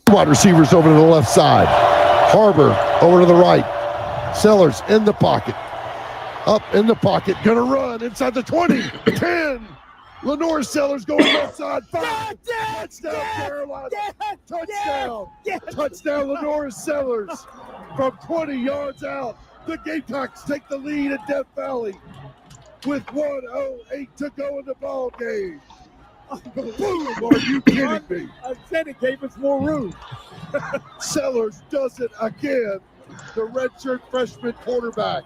Wide receivers over to the left side. Harbor over to the right. Sellers in the pocket. Up in the pocket. Gonna run inside the 20. 10. Lenore Sellers going left side. 5. Touchdown, Carolina. Touchdown. Touchdown, Lenore Sellers. From 20 yards out. The Gamecocks take the lead at Death Valley with 1:08 to go in the ball game. Boom, are you kidding me? I said it gave us more room. Sellers does it again. The redshirt freshman quarterback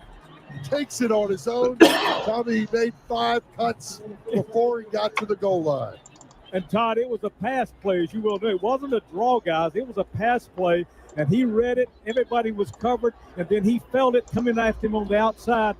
takes it on his own. Tommy made 5 cuts before he got to the goal line. And Todd, it was a pass play, as you will know. It wasn't a draw, guys. It was a pass play, and he read it. Everybody was covered, and then he felt it coming after him on the outside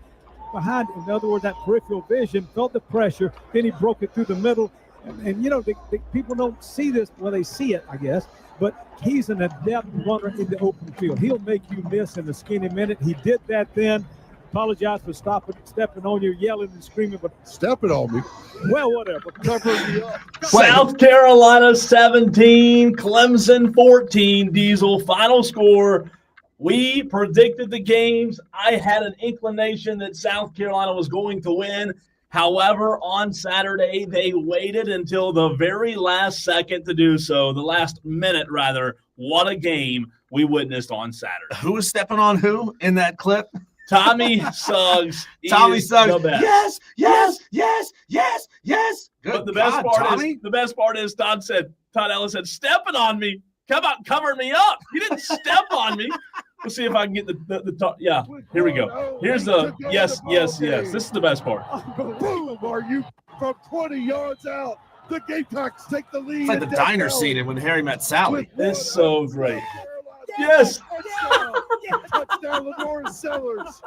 behind him. In other words, that peripheral vision, felt the pressure. Then he broke it through the middle. And you know, the people don't see this. Well, they see it, I guess. But he's an adept runner in the open field. He'll make you miss in a skinny minute. He did that then. Apologize for stepping on you, yelling and screaming. But stepping on me. Well, whatever. Covering me up. South Carolina 17, Clemson 14. Diesel, final score. We predicted the games. I had an inclination that South Carolina was going to win. However, on Saturday, they waited until the very last second to do so, the last minute, rather. What a game we witnessed on Saturday. Who was stepping on who in that clip? Tommy Suggs. Tommy Suggs. The best. Yes. Good But the best God, part is Todd Ellis said, stepping on me. Come out, covering me up. He didn't step on me. Let's see if I can get the top. Yeah, here we go. Here's the yes. This is the best part. Boom, are you from 20 yards out? The Gamecocks take the lead. It's like the diner scene in When Harry Met Sally. It's so great. Yes. Touchdown, Lenore Sellers.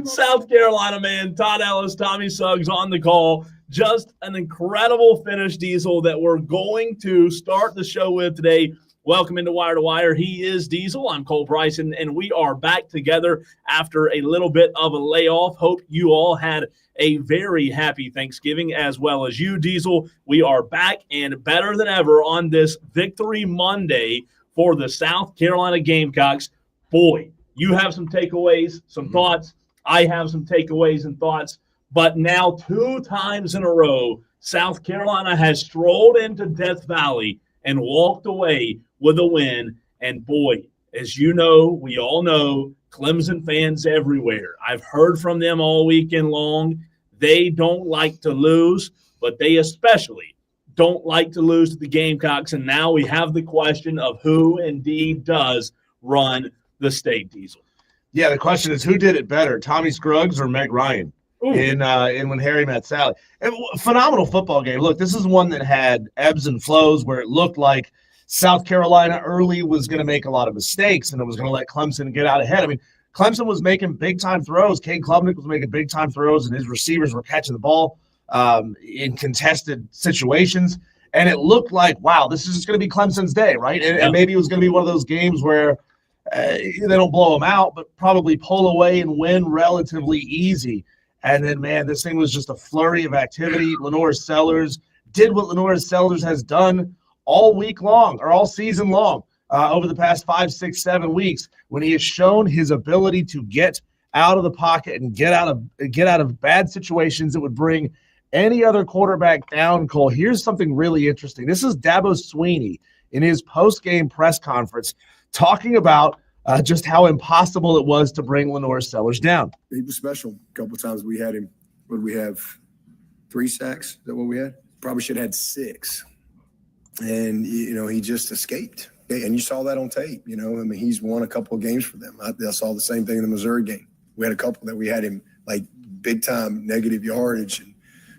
South Carolina, man. Todd Ellis, Tommy Suggs on the call. Just an incredible finish, Diesel, that we're going to start the show with today. Welcome into Wire to Wire. He is Diesel. I'm Cole Bryson, and we are back together after a little bit of a layoff. Hope you all had a very happy Thanksgiving as well as you, Diesel. We are back and better than ever on this Victory Monday for the South Carolina Gamecocks. Boy, you have some takeaways, some thoughts. I have some takeaways and thoughts. But now 2 times in a row, South Carolina has strolled into Death Valley and walked away with a win. And boy, as you know, we all know, Clemson fans everywhere. I've heard from them all weekend long. They don't like to lose, but they especially don't like to lose to the Gamecocks. And now we have the question of who indeed does run the state, Diesel. Yeah, the question is who did it better, Tommy Scruggs or Meg Ryan? Ooh. In When Harry Met Sally. Phenomenal football game. Look, this is one that had ebbs and flows where it looked like South Carolina early was going to make a lot of mistakes and it was going to let Clemson get out ahead. I mean, Clemson was making big-time throws. Cade Klubnik was making big-time throws, and his receivers were catching the ball in contested situations. And it looked like, wow, this is just going to be Clemson's day, right? And maybe it was going to be one of those games where they don't blow them out, but probably pull away and win relatively easy. And then, man, this thing was just a flurry of activity. Lenore Sellers did what Lenore Sellers has done all week long or all season long over the past 5, 6, 7 weeks when he has shown his ability to get out of the pocket and get out of bad situations that would bring any other quarterback down. Cole, here's something really interesting. This is Dabo Swinney in his post-game press conference talking about just how impossible it was to bring Lenore Sellers down. He was special. A couple of times we had him. What did we have? 3 sacks? Is that what we had? Probably should have had 6. And, you know, he just escaped. And you saw that on tape. You know, I mean, he's won a couple of games for them. I saw the same thing in the Missouri game. We had a couple that we had him like big time negative yardage, and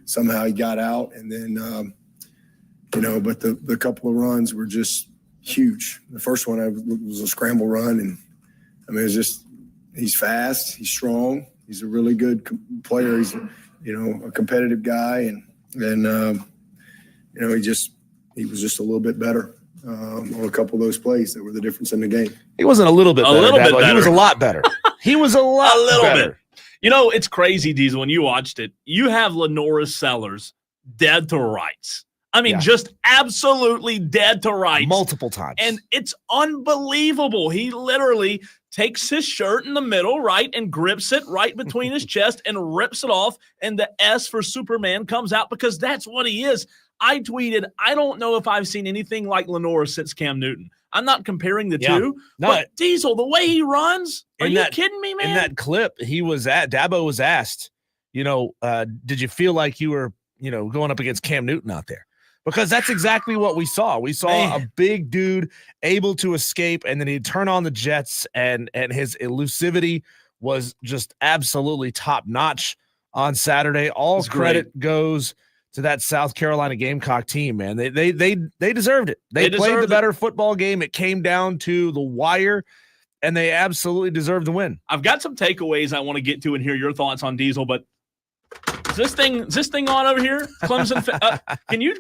somehow he got out. And then, you know, but the couple of runs were just huge. The first one was a scramble run, and I mean, it's just he's fast, he's strong, he's a really good player. He's a competitive guy, and you know, he was just a little bit better on a couple of those plays that were the difference in the game. He wasn't a little bit better. He was a lot better. He was a little better. Bit. You know, it's crazy, Diesel, when you watched it. You have Lenore Sellers dead to rights. I mean, just absolutely dead to rights. Multiple times. And it's unbelievable. He literally takes his shirt in the middle, right, and grips it right between his chest and rips it off, and the S for Superman comes out because that's what he is. I tweeted, I don't know if I've seen anything like Lenore since Cam Newton. I'm not comparing the two, but Diesel, the way he runs, are you kidding me, man? In that clip, Dabo was asked, did you feel like you were, going up against Cam Newton out there? Because that's exactly what we saw. We saw a big dude able to escape, and then he'd turn on the jets, and his elusivity was just absolutely top-notch on Saturday. All credit goes to that South Carolina Gamecock team, man. They deserved it. They played the better football game. It came down to the wire, and they absolutely deserved the win. I've got some takeaways I want to get to and hear your thoughts on, Diesel, but is this thing on over here? Clemson, can you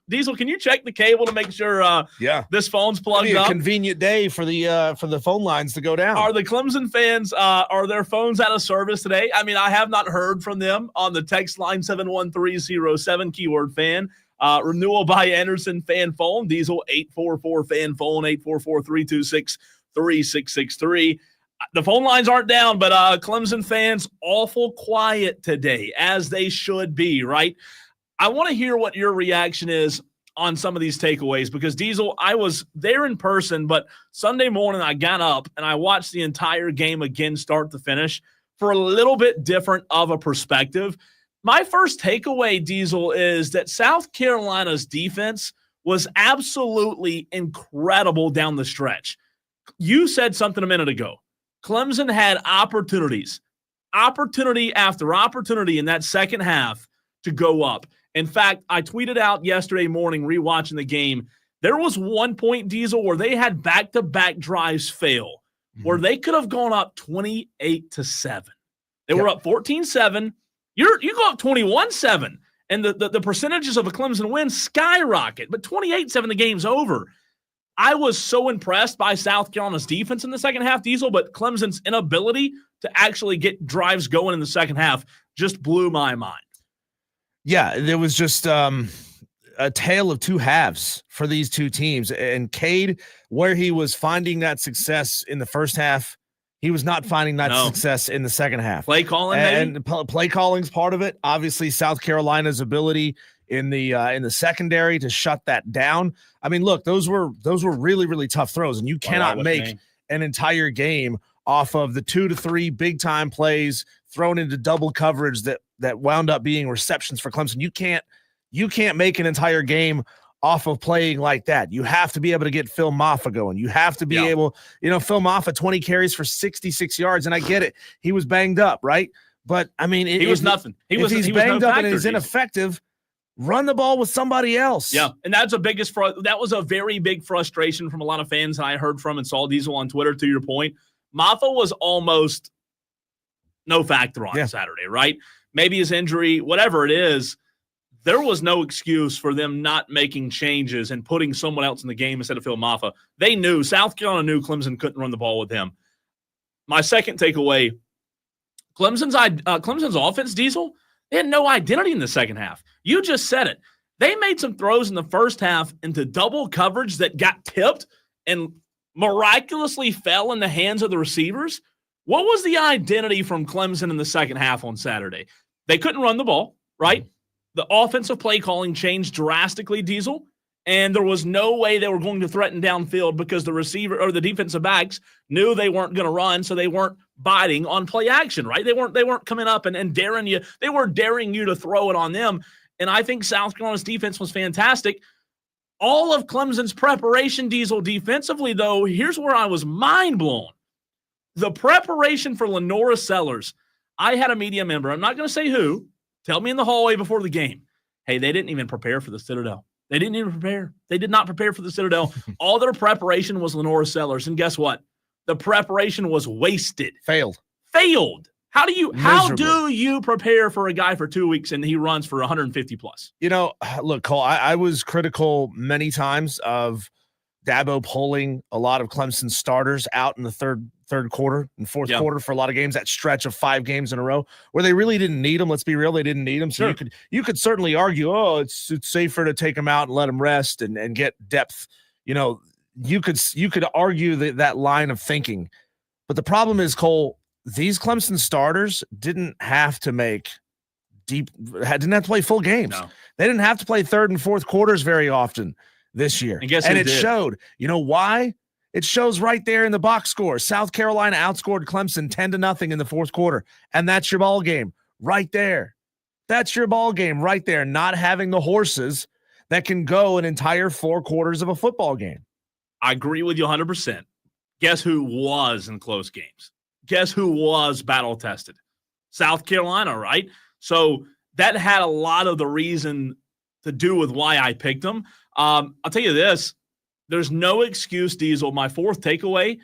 Diesel? Can you check the cable to make sure this phone's plugged up? A convenient day for the phone lines to go down. Are the Clemson fans are their phones out of service today? I mean, I have not heard from them on the text line 71307 keyword fan. Renewal by Anderson fan phone. Diesel 844 fan phone 844-326-3663. The phone lines aren't down, but Clemson fans awful quiet today, as they should be, right? I want to hear what your reaction is on some of these takeaways because, Diesel, I was there in person, but Sunday morning I got up and I watched the entire game again start to finish for a little bit different of a perspective. My first takeaway, Diesel, is that South Carolina's defense was absolutely incredible down the stretch. You said something a minute ago. Clemson had opportunity after opportunity in that second half to go up. In fact, I tweeted out yesterday morning, rewatching the game, there was 1 point, Diesel, where they had back-to-back drives fail, where they could have gone up 28-7. They were up 14-7. You go up 21-7, and the percentages of a Clemson win skyrocket, but 28-7, the game's over. I was so impressed by South Carolina's defense in the second half, Diesel, but Clemson's inability to actually get drives going in the second half just blew my mind. Yeah, there was just a tale of two halves for these two teams. And Cade, where he was finding that success in the first half, he was not finding that success in the second half. Play calling, and play calling's part of it. Obviously, South Carolina's ability in the secondary to shut that down. I mean, look, those were really, really tough throws, and you cannot make an entire game off of the 2 to 3 big time plays thrown into double coverage that wound up being receptions for Clemson. You can't make an entire game off of playing like that. You have to be able to get Phil Maffa going. You have to be able, Phil Maffa 20 carries for 66 yards, and I get it. He was banged up, right? But I mean, he was nothing. He's banged up and he's ineffective. Run the ball with somebody else. Yeah, and that was a very big frustration from a lot of fans I heard from and saw Diesel on Twitter, to your point. Maffa was almost no factor on Saturday, right? Maybe his injury, whatever it is, there was no excuse for them not making changes and putting someone else in the game instead of Phil Maffa. South Carolina knew Clemson couldn't run the ball with him. My second takeaway, Clemson's offense, Diesel, they had no identity in the second half. You just said it. They made some throws in the first half into double coverage that got tipped and miraculously fell in the hands of the receivers. What was the identity from Clemson in the second half on Saturday? They couldn't run the ball, right? The offensive play calling changed drastically, Diesel, and there was no way they were going to threaten downfield because the receiver or the defensive backs knew they weren't going to run, so they weren't biting on play action, right? They weren't coming up and daring you. They were daring you to throw it on them. And I think South Carolina's defense was fantastic. All of Clemson's preparation, Diesel, defensively, though, here's where I was mind blown. The preparation for Lenora Sellers. I had a media member, I'm not going to say who, tell me in the hallway before the game, hey, they didn't even prepare for the Citadel. They didn't even prepare. They did not prepare for the Citadel. All their preparation was Lenora Sellers. And guess what? The preparation was wasted. Failed. How do you prepare for a guy for 2 weeks and he runs for 150 plus? Look, Cole, I was critical many times of Dabo pulling a lot of Clemson starters out in the third quarter and fourth quarter for a lot of games, that stretch of 5 games in a row where they really didn't need them. Let's be real. They didn't need them. So you could certainly argue, it's safer to take them out and let them rest and get depth. You could argue that line of thinking, but the problem is, Cole, these Clemson starters didn't have to play full games. No. They didn't have to play third and fourth quarters very often this year. And it showed. You know why? It shows right there in the box score. South Carolina outscored Clemson 10-0 in the fourth quarter. And that's your ball game right there. That's your ball game right there. Not having the horses that can go an entire 4 quarters of a football game. I agree with you 100%. Guess who was in close games? Guess who was battle tested? South Carolina, right? So that had a lot of the reason to do with why I picked them. I'll tell you this. There's no excuse, Diesel, my 4th takeaway,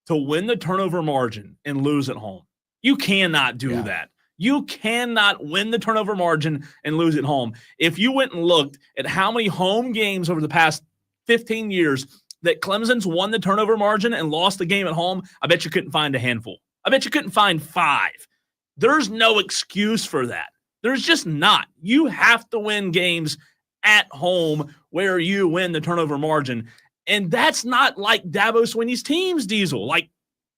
to win the turnover margin and lose at home. You cannot do that. You cannot win the turnover margin and lose at home. If you went and looked at how many home games over the past 15 years that Clemson's won the turnover margin and lost the game at home, I bet you couldn't find a handful. I bet you couldn't find 5. There's no excuse for that. There's just not. You have to win games at home where you win the turnover margin. And that's not like Dabo Swinney's teams, Diesel. Like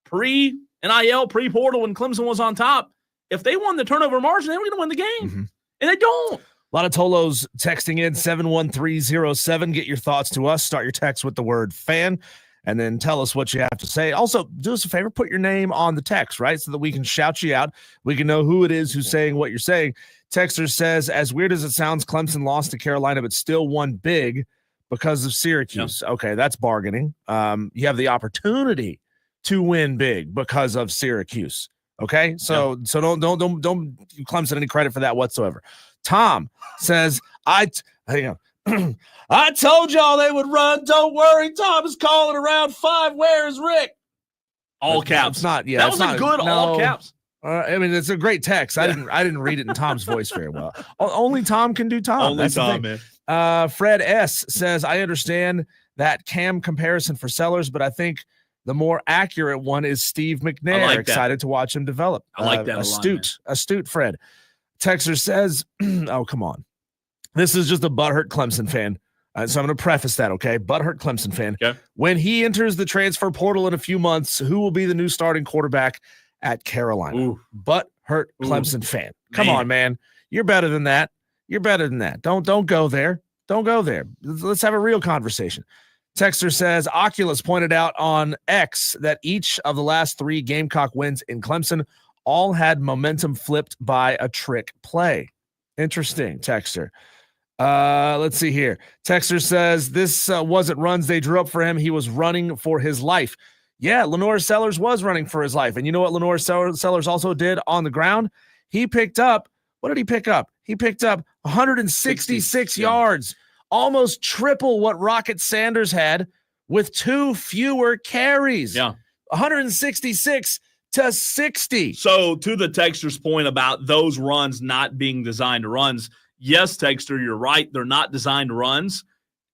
pre-NIL, pre-portal when Clemson was on top, if they won the turnover margin, they were going to win the game. Mm-hmm. And they don't. A lot of Tolos texting in 71307. Get your thoughts to us. Start your text with the word fan, and then tell us what you have to say. Also, do us a favor, put your name on the text, right, so that we can shout you out. We can know who it is who's saying what you're saying. Texter says, as weird as it sounds, Clemson lost to Carolina, but still won big because of Syracuse. Yep. Okay, that's bargaining. You have the opportunity to win big because of Syracuse. Okay, so don't Clemson any credit for that whatsoever. Tom says, I told y'all they would run. Don't worry. Tom is calling around 5. Where is Rick? All caps. It's not. Yeah, that was a good all caps. I mean, it's a great text. I didn't read it in Tom's voice very well. Only Tom can do Tom. Only That's Tom, man. Fred S says, I understand that Cam comparison for Sellers, but I think the more accurate one is Steve McNair. Like excited to watch him develop. I like that. Astute Fred. Texter says, oh, come on. This is just a butthurt Clemson fan. So I'm going to preface that, okay? Butthurt Clemson fan. Okay. When he enters the transfer portal in a few months, who will be the new starting quarterback at Carolina? Ooh. Butthurt Clemson fan. Come on, man. You're better than that. Don't go there. Don't go there. Let's have a real conversation. Texter says, Oculus pointed out on X that each of the last 3 Gamecock wins in Clemson all had momentum flipped by a trick play. Interesting, Texter. Let's see here. Texter says, this wasn't runs they drew up for him. He was running for his life. Yeah, Lenore Sellers was running for his life. And you know what Lenore Sellers also did on the ground? He picked up, what did he pick up? He picked up 166 yards, almost triple what Rocket Sanders had with 2 fewer carries. Yeah. 166 to 60. So to the texter's point about those runs not being designed runs, yes, texter, you're right. They're not designed runs.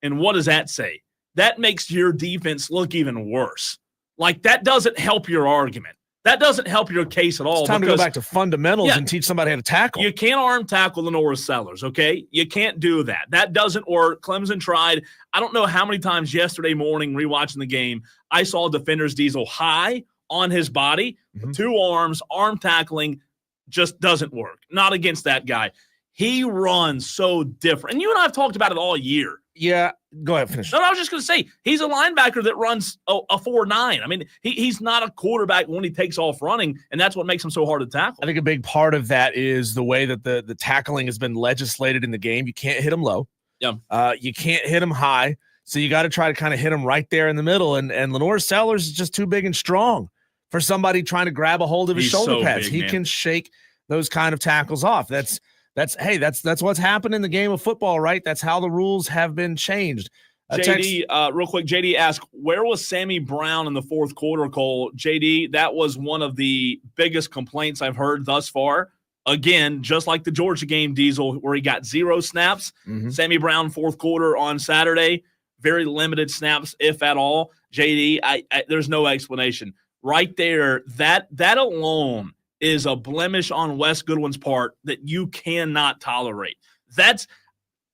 And what does that say? That makes your defense look even worse. Like, that doesn't help your argument. That doesn't help your case at all. It's time to go back to fundamentals and teach somebody how to tackle. You can't arm tackle Lenore Sellers, okay? You can't do that. That doesn't work. Clemson tried. I don't know how many times yesterday morning rewatching the game, I saw defenders Diesel high on his body, 2 arms, arm tackling, just doesn't work. Not against that guy. He runs so different. And you and I have talked about it all year. Yeah, go ahead, finish. No, I was just going to say, he's a linebacker that runs a 4.9. I mean, he's not a quarterback when he takes off running, and that's what makes him so hard to tackle. I think a big part of that is the way that the tackling has been legislated in the game. You can't hit him low. Yeah. You can't hit him high, so you got to try to kind of hit him right there in the middle, and Lenore Sellers is just too big and strong for somebody trying to grab a hold of his shoulder pads. He can shake those kind of tackles off. That's what's happened in the game of football, right? That's how the rules have been changed. JD, real quick, JD asked, where was Sammy Brown in the fourth quarter, Cole? JD, that was one of the biggest complaints I've heard thus far. Again, just like the Georgia game, Diesel, where he got 0 snaps. Sammy Brown, fourth quarter on Saturday, very limited snaps, if at all. JD, there's no explanation. Right there, that alone is a blemish on Wes Goodwin's part that you cannot tolerate. I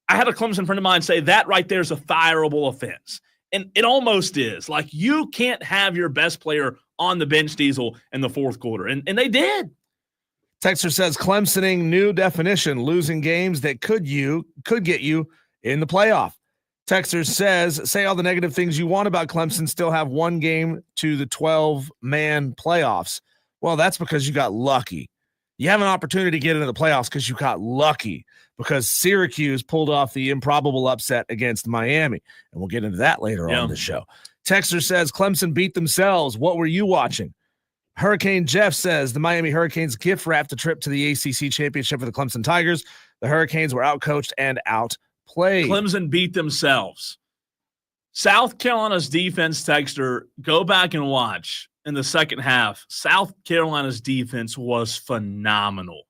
had a Clemson friend of mine say that right there is a fireable offense. And it almost is. Like, you can't have your best player on the bench, Diesel, in the fourth quarter. And they did. Texter says, Clemsoning, new definition, losing games that could get you in the playoff. Texter says, say all the negative things you want about Clemson, still have one game to the 12-man playoffs. Well, that's because you got lucky. You have an opportunity to get into the playoffs because you got lucky, because Syracuse pulled off the improbable upset against Miami. And we'll get into that later on in the show. Texter says, Clemson beat themselves. What were you watching? Hurricane Jeff says, the Miami Hurricanes gift wrapped a trip to the ACC championship for the Clemson Tigers. The Hurricanes were outcoached and outplayed. Clemson beat themselves. South Carolina's defense, Texter, go back and watch in the second half. South Carolina's defense was phenomenal.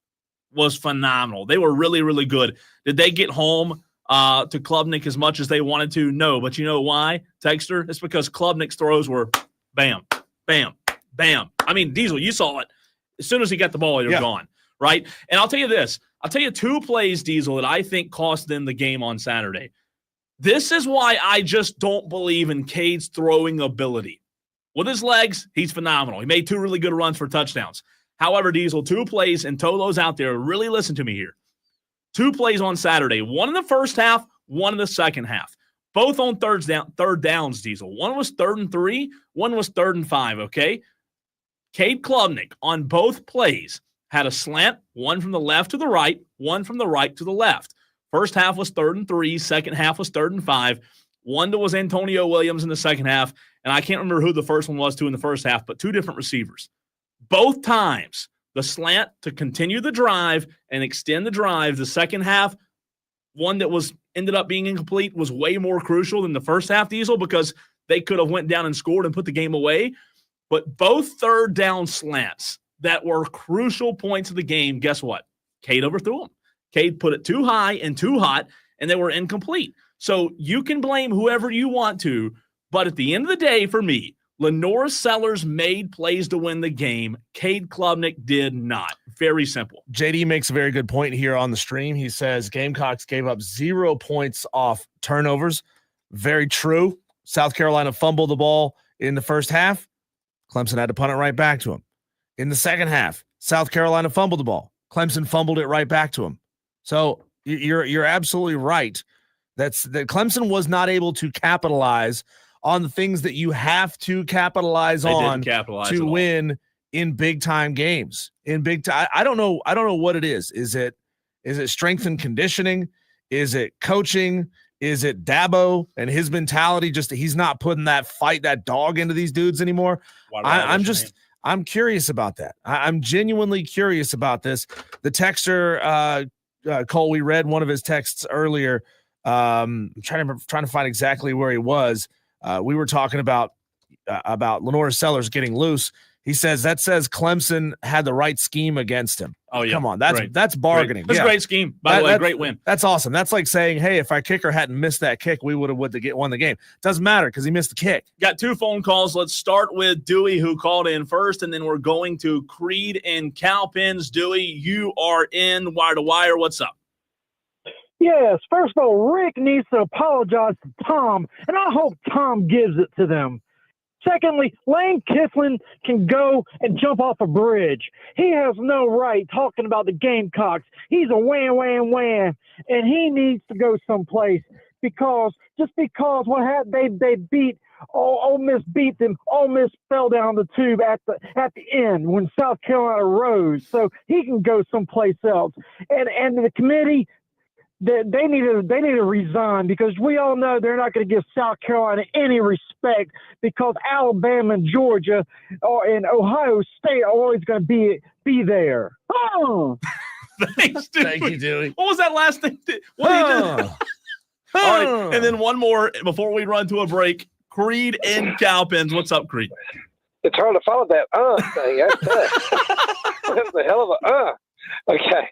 They were really, really good. Did they get home to Klubnik as much as they wanted to? No, but you know why, Texter? It's because Klubnik's throws were bam, bam, bam. I mean, Diesel, you saw it. As soon as he got the ball, you're gone, right? And I'll tell you this. I'll tell you two plays, Diesel, that I think cost them the game on Saturday. This is why I just don't believe in Cade's throwing ability. With his legs, he's phenomenal. He made two really good runs for touchdowns. However, Diesel, two plays, and Tolo's out there. Really listen to me here. Two plays on Saturday. One in the first half, one in the second half. Both on third downs, Diesel. One was 3rd and 3, one was 3rd and 5, okay? Cade Klubnik on both plays had a slant, one from the left to the right, one from the right to the left. First half was 3rd and 3, second half was 3rd and 5. One that was Antonio Williams in the second half, and I can't remember who the first one was to in the first half, but two different receivers. Both times, the slant to continue the drive and extend the drive, the second half, one that ended up being incomplete, was way more crucial than the first half, Diesel, because they could have went down and scored and put the game away. But both third down slants that were crucial points of the game, guess what? Cade overthrew them. Cade put it too high and too hot, and they were incomplete. So you can blame whoever you want to, but at the end of the day, for me, Lenore Sellers made plays to win the game. Cade Klubnik did not. Very simple. JD makes a very good point here on the stream. He says Gamecocks gave up 0 points off turnovers. Very true. South Carolina fumbled the ball in the first half. Clemson had to punt it right back to him. In the second half, South Carolina fumbled the ball. Clemson fumbled it right back to him. So you're absolutely right. That Clemson was not able to capitalize on the things that you have to capitalize on to win in big time games. In big time, I don't know what it is. Is it strength and conditioning? Is it coaching? Is it Dabo and his mentality? Just he's not putting that dog into these dudes anymore. I'm curious about that. I'm genuinely curious about this. The texter, Cole, we read one of his texts earlier. I'm trying to find exactly where he was. We were talking about Lenore Sellers getting loose. He says Clemson had the right scheme against him. Oh yeah, come on, that's bargaining. That's a great scheme. By the way, great win. That's awesome. That's like saying, hey, if our kicker hadn't missed that kick, we would have won the game. Doesn't matter because he missed the kick. Got two phone calls. Let's start with Dewey, who called in first, and then we're going to Creed and Cowpens. Dewey, you are in Wire to Wire. What's up? Yes, first of all, Rick needs to apologize to Tom, and I hope Tom gives it to them. Secondly, Lane Kiffin can go and jump off a bridge. He has no right talking about the Gamecocks. He's a wham, and he needs to go someplace because what happened, they beat Ole Miss beat them. Ole Miss fell down the tube at the end when South Carolina rose, so he can go someplace else. And the committee. They need to resign because we all know they're not going to give South Carolina any respect because Alabama and Georgia and Ohio State are always going to be there. Oh. Thanks, Dewey. Thank you, Dewey. What was that last thing? What did he do? All right, and then one more before we run to a break. Creed and Cowpens. What's up, Creed? It's hard to follow that thing. That's a hell of a Okay.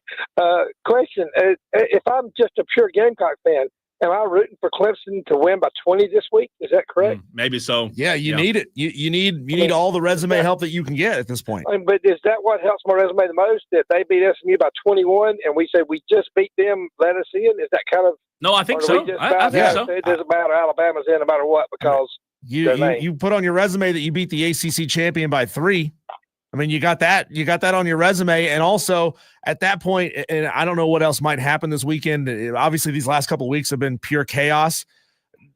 Question. If I'm just a pure Gamecock fan, Am I rooting for Clemson to win by 20 this week? Is that correct? Maybe so. Yeah, you need it. You need all the resume help that you can get at this point. But is that what helps my resume the most? That they beat SMU by 21, and we said we just beat them, let us in? Is that kind of? No, I think so. I think so. It doesn't matter. Alabama's in no matter what because you put on your resume that you beat the ACC champion by 3. I mean, you got that on your resume. And also at that point, and I don't know what else might happen this weekend. Obviously, these last couple of weeks have been pure chaos.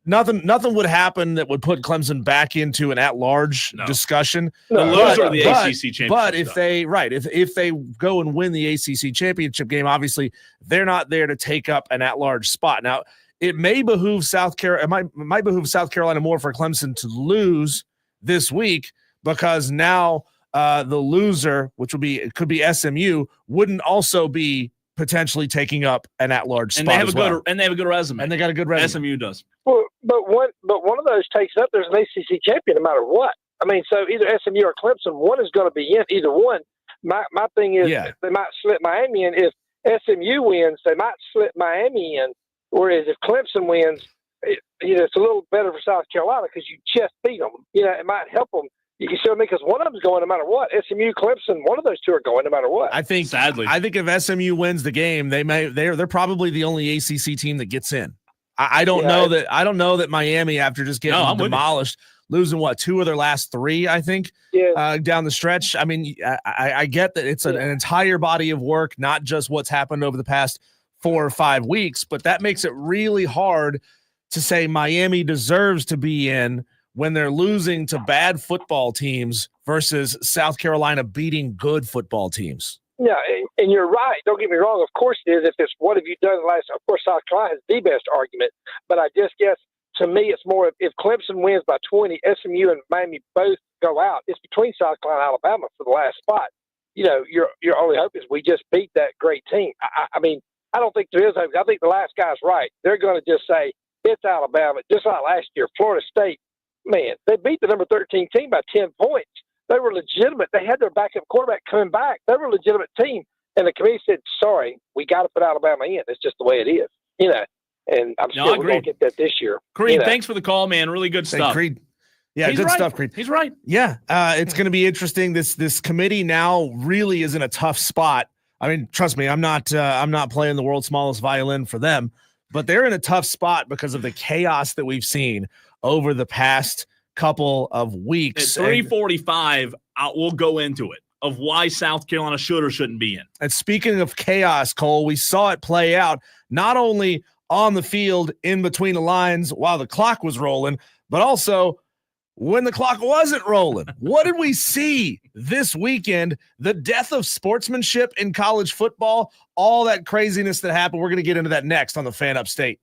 Nothing would happen that would put Clemson back into an at-large discussion. The loser of the ACC championship. But if they go and win the ACC championship game, obviously they're not there to take up an at-large spot. Now, it may behoove South Carolina. It might behoove South Carolina more for Clemson to lose this week because now the loser, which could be SMU, wouldn't also be potentially taking up an at-large spot. And they have a good resume. And they got a good resume. SMU does. Well, but one of those takes up. There's an ACC champion no matter what. I mean, so either SMU or Clemson, one is going to be in. Either one. My thing is they might slip Miami in. If SMU wins, they might slip Miami in. Whereas if Clemson wins, it's a little better for South Carolina because you just beat them. It might help them. You see what I mean? Because one of them's going no matter what. SMU, Clemson, one of those two are going no matter what. I think if SMU wins the game, they're probably the only ACC team that gets in. I don't know that Miami, after just getting demolished, losing 2 of their last 3, I think, down the stretch. I mean, I get that it's an entire body of work, not just what's happened over the past 4 or 5 weeks, but that makes it really hard to say Miami deserves to be in when they're losing to bad football teams versus South Carolina beating good football teams. Yeah, and you're right. Don't get me wrong. Of course it is. If it's what have you done last? Of course, South Carolina has the best argument. But I just guess to me, it's more if Clemson wins by 20, SMU and Miami both go out. It's between South Carolina and Alabama for the last spot. Your only hope is we just beat that great team. I mean, I don't think there is hope. I think the last guy's right. They're going to just say it's Alabama, just like last year. Florida State. Man, they beat the number 13 team by 10 points. They were legitimate. They had their backup quarterback coming back. They were a legitimate team. And the committee said, sorry, we got to put Alabama in. It's just the way it is, And I'm still going to get that this year. Creed, thanks for the call, man. Really good stuff. Hey, Creed. Yeah, He's good right. stuff, Creed. He's right. Yeah, it's going to be interesting. This committee now really is in a tough spot. I mean, trust me, I'm not playing the world's smallest violin for them, but they're in a tough spot because of the chaos that we've seen over the past couple of weeks. At 3:45, we'll go into it of why South Carolina should or shouldn't be in. And speaking of chaos, Cole, we saw it play out not only on the field in between the lines while the clock was rolling, but also when the clock wasn't rolling. What did we see this weekend? The death of sportsmanship in college football, all that craziness that happened. We're going to get into that next on the Fan Upstate.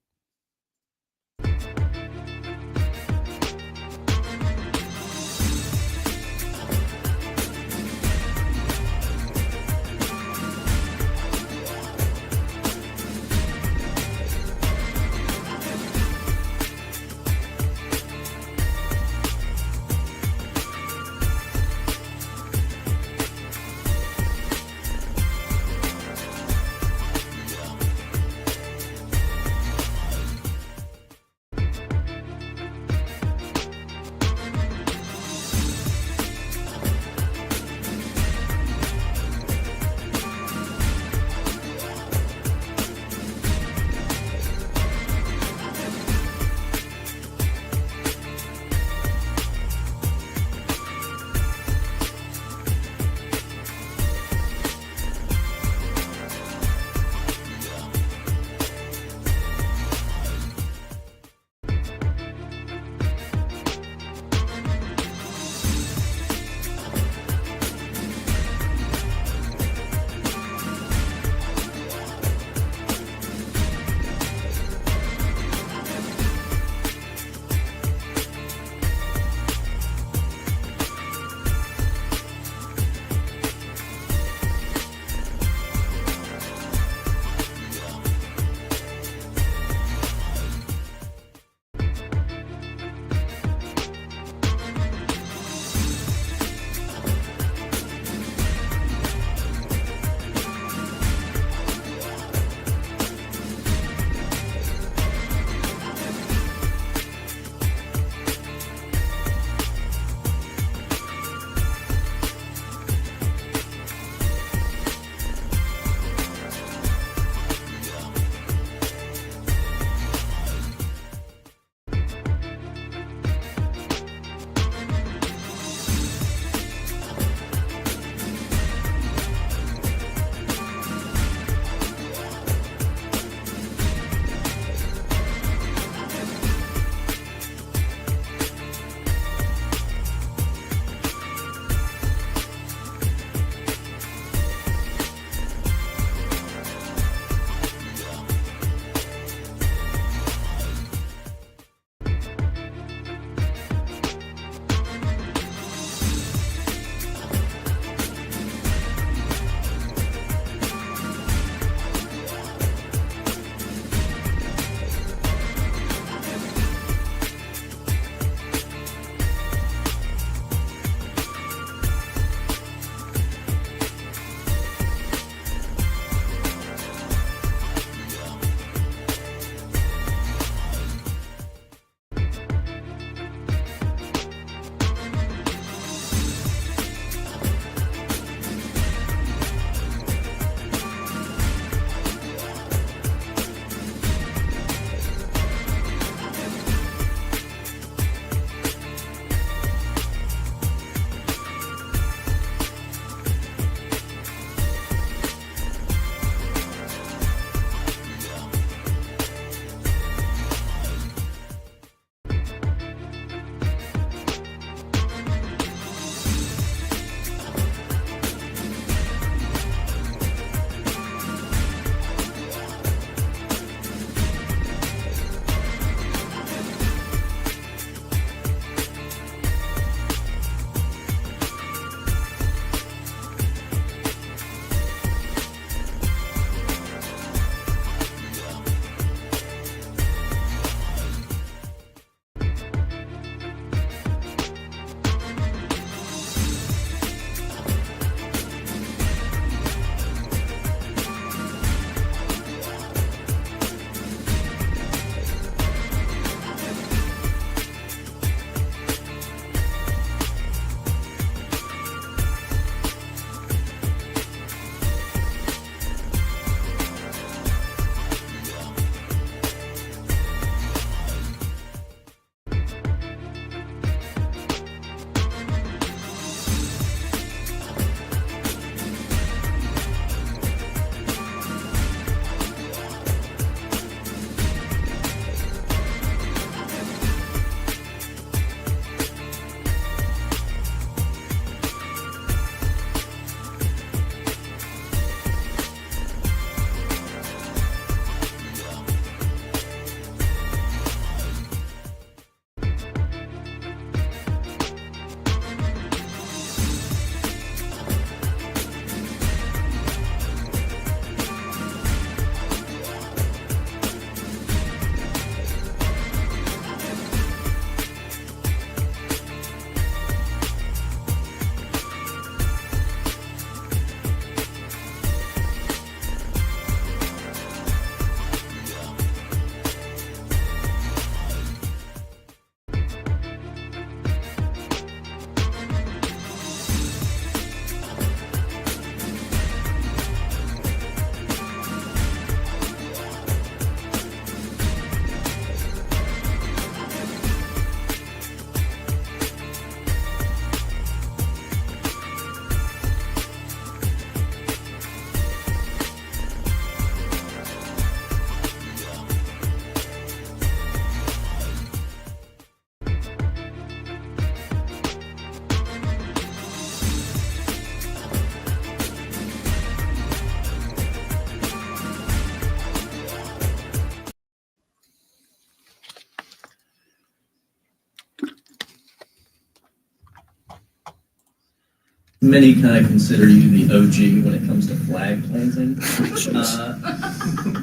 Many kind of consider you the OG when it comes to flag planting.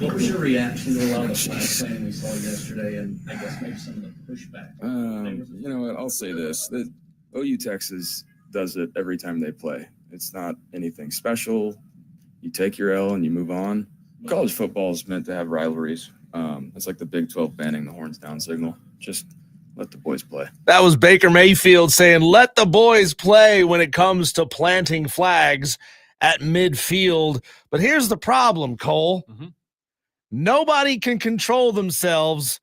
What was your reaction to a lot of the flag planting we saw yesterday, and I guess maybe some of the pushback? You know what? I'll say this: that OU Texas does it every time they play. It's not anything special. You take your L and you move on. College football is meant to have rivalries. It's like the Big 12 banning the horns down signal. Just let the boys play. That was Baker Mayfield saying, let the boys play when it comes to planting flags at midfield. But here's the problem, Cole. Mm-hmm. Nobody can control themselves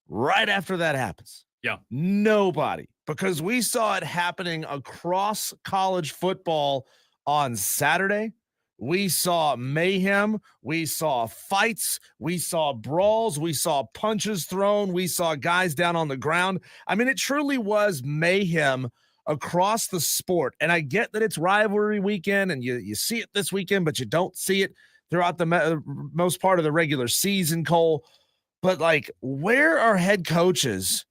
right after that happens. Yeah. Nobody. Because we saw it happening across college football on Saturday. We saw mayhem. We saw fights. We saw brawls. We saw punches thrown. We saw guys down on the ground. I mean, it truly was mayhem across the sport. And I get that it's rivalry weekend and you see it this weekend, but you don't see it throughout the most part of the regular season, Cole. But, like, where are head coaches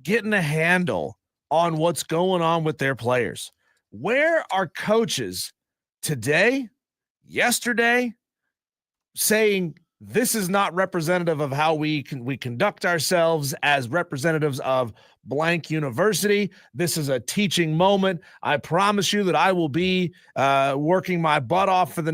getting a handle on what's going on with their players? Where are coaches today, yesterday, saying this is not representative of how we conduct ourselves as representatives of blank university? This is a teaching moment. I promise you that I will be working my butt off for the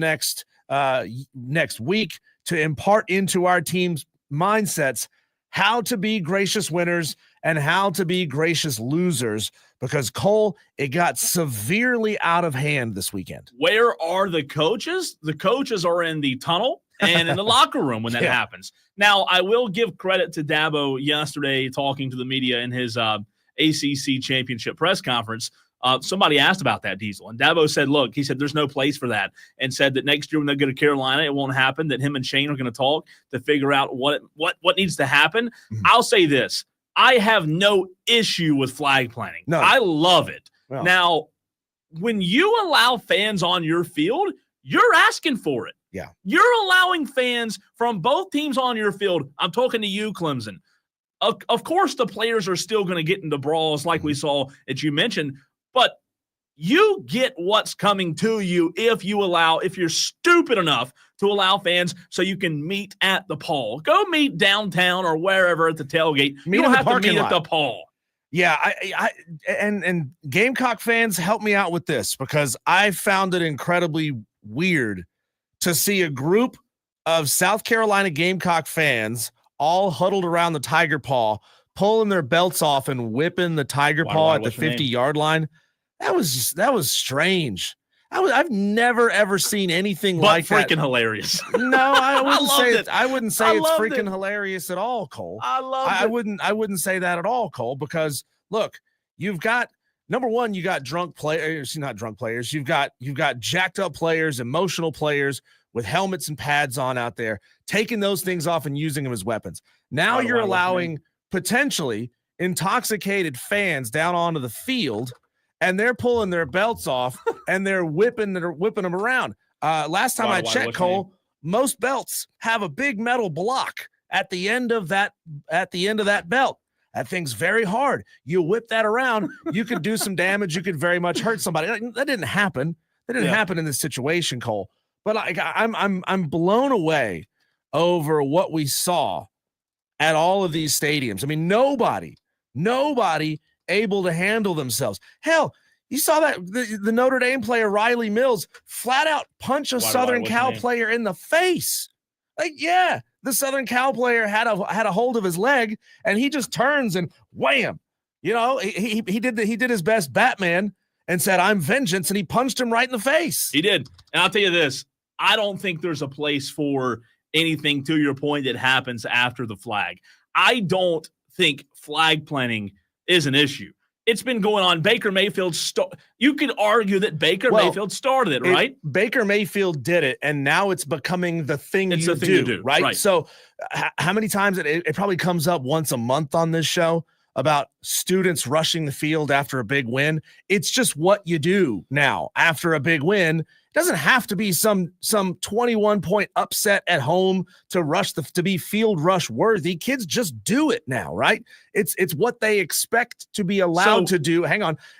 next week to impart into our team's mindsets how to be gracious winners and how to be gracious losers, because, Cole, it got severely out of hand this weekend. Where are the coaches? The coaches are in the tunnel and in the locker room when that happens. Now, I will give credit to Dabo yesterday talking to the media in his ACC championship press conference. Somebody asked about that, Diesel, and Dabo said, look, he said there's no place for that, and said that next year when they go to Carolina, it won't happen, that him and Shane are going to talk to figure out what needs to happen. Mm-hmm. I'll say this. I have no issue with flag planting. No. I love it. Well, now, when you allow fans on your field, you're asking for it. Yeah. You're allowing fans from both teams on your field. I'm talking to you, Clemson. Of course, the players are still going to get into brawls like we saw that you mentioned, but you get what's coming to you if you're stupid enough to allow fans so you can meet at the Paul. Go meet downtown or wherever at the tailgate. You don't have to meet at the Paul. Yeah, and Gamecock fans, help me out with this, because I found it incredibly weird to see a group of South Carolina Gamecock fans all huddled around the Tiger Paw, pulling their belts off and whipping the Tiger Paw at the 50-yard line. That was strange. I've never ever seen anything like that. Freaking hilarious. No, I wouldn't say it's freaking hilarious at all, Cole. I wouldn't say that at all, Cole, because look, you've got, number one, you got drunk players, not drunk players. You've got jacked up players, emotional players with helmets and pads on out there, taking those things off and using them as weapons. Now you're allowing potentially intoxicated fans down onto the field, and they're pulling their belts off and they're whipping them around. Last time I checked, Cole, most belts have a big metal block at the end of that belt. That thing's very hard. You whip that around, you could do some damage. You could very much hurt somebody. That didn't happen. That didn't happen in this situation, Cole. But I'm blown away over what we saw at all of these stadiums. I mean, nobody able to handle themselves. Hell, you saw that the Notre Dame player Riley Mills flat out punch a Southern Cal player in the face. Like, yeah, the Southern Cal player had a hold of his leg, and he just turns and wham. You know, he did his best Batman and said, "I'm vengeance," and he punched him right in the face. He did. And I'll tell you this, I don't think there's a place for anything, to your point, that happens after the flag. I don't think flag planting is an issue. It's been going on. Baker Mayfield, you could argue that Mayfield started it, right? Baker Mayfield did it, and now it's becoming the thing you do, right? So how many times it probably comes up once a month on this show about students rushing the field after a big win. It's just what you do now after a big win. Doesn't have to be some 21-point upset at home to be field rush worthy. Kids just do it now, right? It's what they expect to be allowed to do.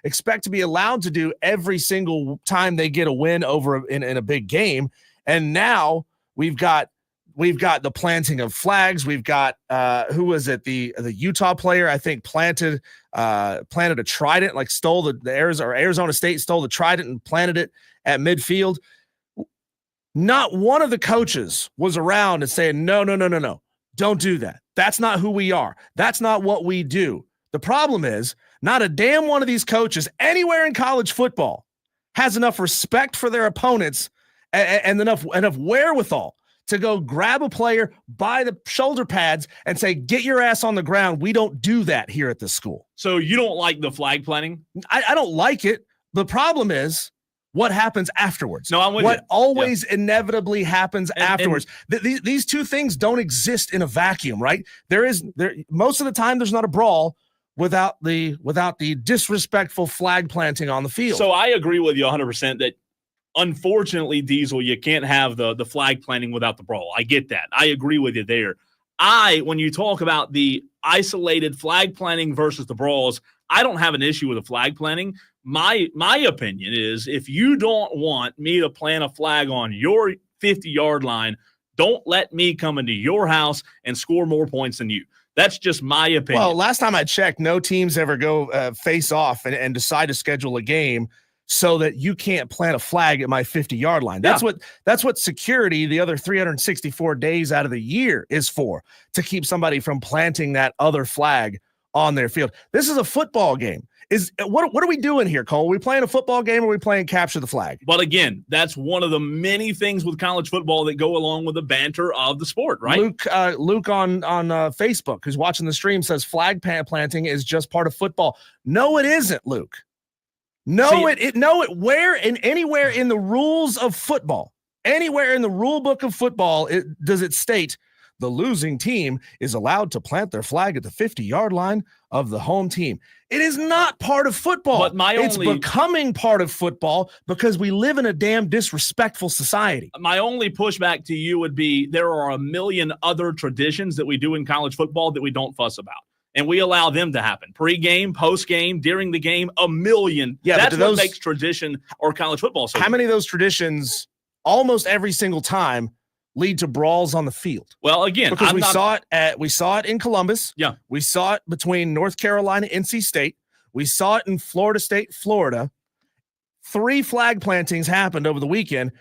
Expect to be allowed to do every single time they get a win over in a big game. And now we've got the planting of flags. We've got who was it? The Utah player, I think, planted a trident, like stole the Arizona State stole the trident and planted it at midfield. Not one of the coaches was around and saying, no, don't do that. That's not who we are. That's not what we do. The problem is not a damn one of these coaches anywhere in college football has enough respect for their opponents and enough wherewithal to go grab a player by the shoulder pads and say, get your ass on the ground. We don't do that here at this school. So you don't like the flag planting? I don't like it. The problem is what happens afterwards. No, I'm with what you. always inevitably happens afterwards. These two things don't exist in a vacuum, right? Most of the time there's not a brawl without the disrespectful flag planting on the field. So I agree with you 100% that unfortunately, Diesel, you can't have the flag planting without the brawl. I get that. I agree with you there. When you talk about the isolated flag planting versus the brawls, I don't have an issue with the flag planting. My opinion is if you don't want me to plant a flag on your 50-yard line, don't let me come into your house and score more points than you. That's just my opinion. Well, last time I checked, no teams ever go face off and decide to schedule a game so that you can't plant a flag at my 50-yard line. That's what security the other 364 days out of the year is for, to keep somebody from planting that other flag on their field. This is a football game. What are we doing here, Cole? Are we playing a football game or are we playing capture the flag? But again, that's one of the many things with college football that go along with the banter of the sport, right? Luke on Facebook, who's watching the stream, says flag planting is just part of football. No, it isn't, Luke. Anywhere in the rules of football, anywhere in the rule book of football, does it state the losing team is allowed to plant their flag at the 50-yard line of the home team. It is not part of football. But it's becoming part of football because we live in a damn disrespectful society. My only pushback to you would be there are a million other traditions that we do in college football that we don't fuss about. And we allow them to happen. Pre-game, post-game, during the game, a million. Yeah, that's what makes tradition or college football so How many of those traditions, almost every single time, lead to brawls on the field? Well, again, because we saw it in Columbus. Yeah. We saw it between North Carolina, NC State. We saw it in Florida State, Florida. 3 flag plantings happened over the weekend.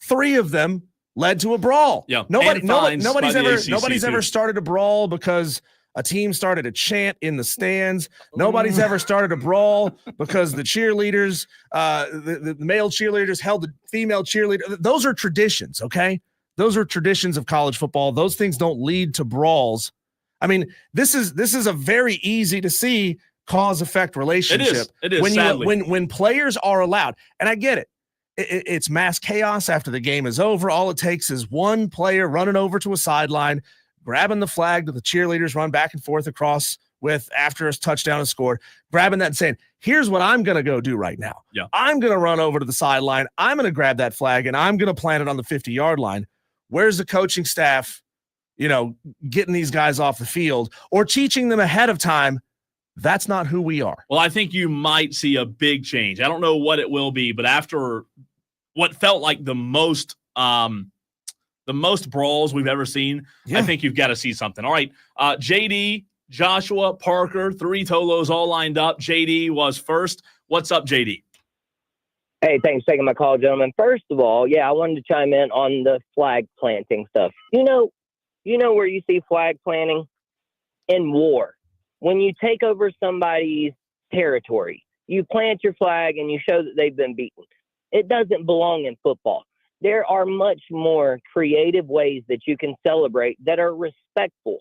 3 of them led to a brawl. Yeah. Nobody's ever started a brawl because a team started a chant in the stands. Nobody's ever started a brawl because the cheerleaders, the male cheerleaders held the female cheerleader. Those are traditions, okay? Those are traditions of college football. Those things don't lead to brawls. I mean, this is a very easy to see cause-effect relationship. It is. When players are allowed, and I get it. It's mass chaos after the game is over. All it takes is one player running over to a sideline, grabbing the flag that the cheerleaders run back and forth across with after a touchdown is scored, grabbing that and saying, here's what I'm going to go do right now. Yeah. I'm going to run over to the sideline. I'm going to grab that flag, and I'm going to plant it on the 50-yard line. Where's the coaching staff, getting these guys off the field or teaching them ahead of time? That's not who we are. Well, I think you might see a big change. I don't know what it will be, but after what felt like the most brawls we've ever seen, I think you've got to see something. All right, JD, Joshua, Parker, 3 Tolos all lined up. JD was first. What's up, JD? Hey, thanks for taking my call, gentlemen. First of all, I wanted to chime in on the flag planting stuff. You know where you see flag planting? In war. When you take over somebody's territory, you plant your flag and you show that they've been beaten. It doesn't belong in football. There are much more creative ways that you can celebrate that are respectful.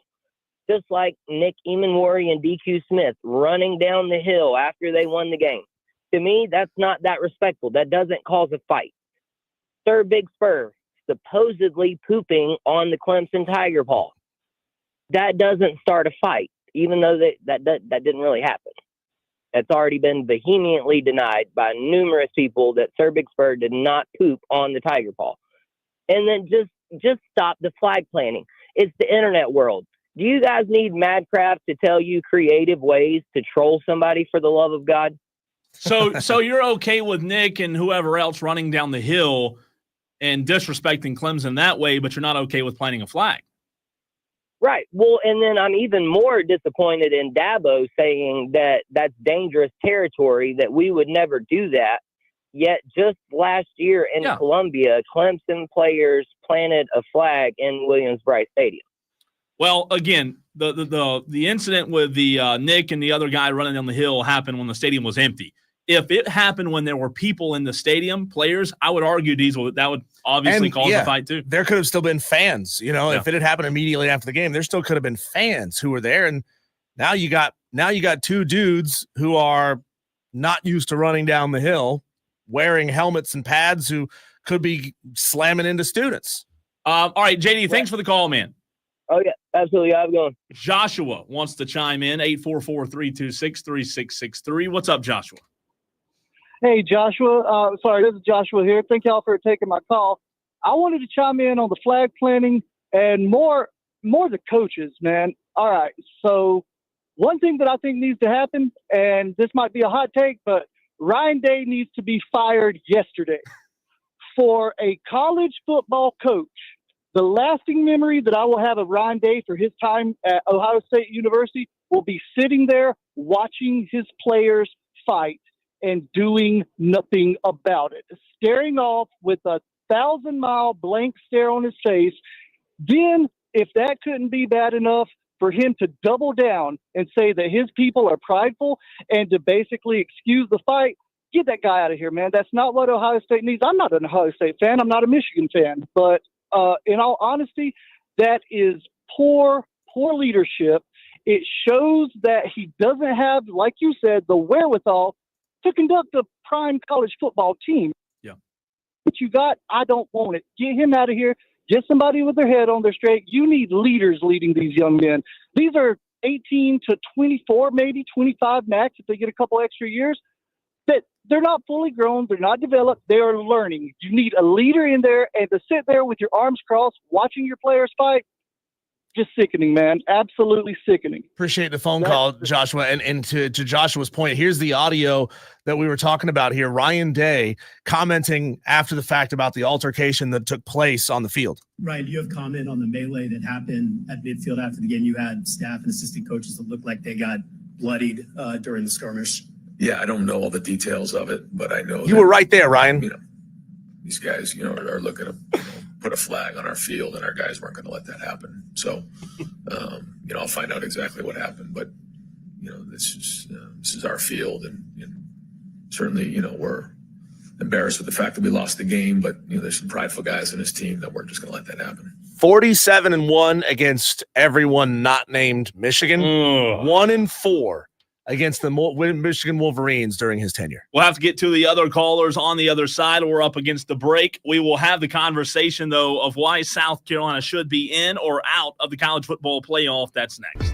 Just like Nick Emanwari and DQ Smith running down the hill after they won the game. To me, that's not that respectful. That doesn't cause a fight. Sir Big Spur supposedly pooping on the Clemson Tiger Paw. That doesn't start a fight, even though that didn't really happen. That's already been vehemently denied by numerous people that Sir Big Spur did not poop on the tiger paw. And then just stop the flag planting. It's the internet world. Do you guys need Madcraft to tell you creative ways to troll somebody, for the love of God? So you're okay with Nick and whoever else running down the hill and disrespecting Clemson that way, but you're not okay with planting a flag? Right. Well, and then I'm even more disappointed in Dabo saying that that's dangerous territory, that we would never do that. Yet just last year in Columbia, Clemson players planted a flag in Williams-Brice Stadium. Well, again, the incident with the Nick and the other guy running down the hill happened when the stadium was empty. If it happened when there were people in the stadium, players, I would argue, Diesel, that would obviously cause a fight too. There could have still been fans. If it had happened immediately after the game, there still could have been fans who were there. And now you got two dudes who are not used to running down the hill, wearing helmets and pads, who could be slamming into students. All right, JD, thanks for the call, man. Oh, yeah, absolutely. How's it going? Joshua wants to chime in, 844-326-3663. What's up, Joshua? Hey, Joshua. Sorry, this is Joshua here. Thank y'all for taking my call. I wanted to chime in on the flag planting and more the coaches, man. All right, so one thing that I think needs to happen, and this might be a hot take, but Ryan Day needs to be fired yesterday. For a college football coach, the lasting memory that I will have of Ryan Day for his time at Ohio State University will be sitting there watching his players fight and doing nothing about it, staring off with a 1,000-mile blank stare on his face. Then, if that couldn't be bad enough, for him to double down and say that his people are prideful and to basically excuse the fight, get that guy out of here, man. That's not what Ohio State needs. I'm not an Ohio State fan. I'm not a Michigan fan. But in all honesty, that is poor leadership. It shows that he doesn't have, like you said, the wherewithal to conduct a prime college football team. Yeah. What you got, I don't want it. Get him out of here. Get somebody with their head on their straight. You need leaders leading these young men. These are 18 to 24, maybe 25 max if they get a couple extra years. That they're not fully grown. They're not developed. They are learning. You need a leader in there, and to sit there with your arms crossed watching your players fight, just sickening, man. Absolutely sickening. Appreciate the phone call, Joshua. And to Joshua's point, here's the audio that we were talking about here. Ryan Day commenting after the fact about the altercation that took place on the field. Ryan, do you have comment on the melee that happened at midfield after the game? You had staff and assistant coaches that looked like they got bloodied during the skirmish. Yeah, I don't know all the details of it, but I know you were right there, Ryan. These guys, are looking to put a flag on our field, and our guys weren't going to let that happen. So, I'll find out exactly what happened. But this is our field, and certainly, we're embarrassed with the fact that we lost the game. But there's some prideful guys in his team that weren't just going to let that happen. 47-1 against everyone not named Michigan. 1-4. Against the Michigan Wolverines during his tenure. We'll have to get to the other callers on the other side. We're up against the break. We will have the conversation, though, of why South Carolina should be in or out of the college football playoff. That's next.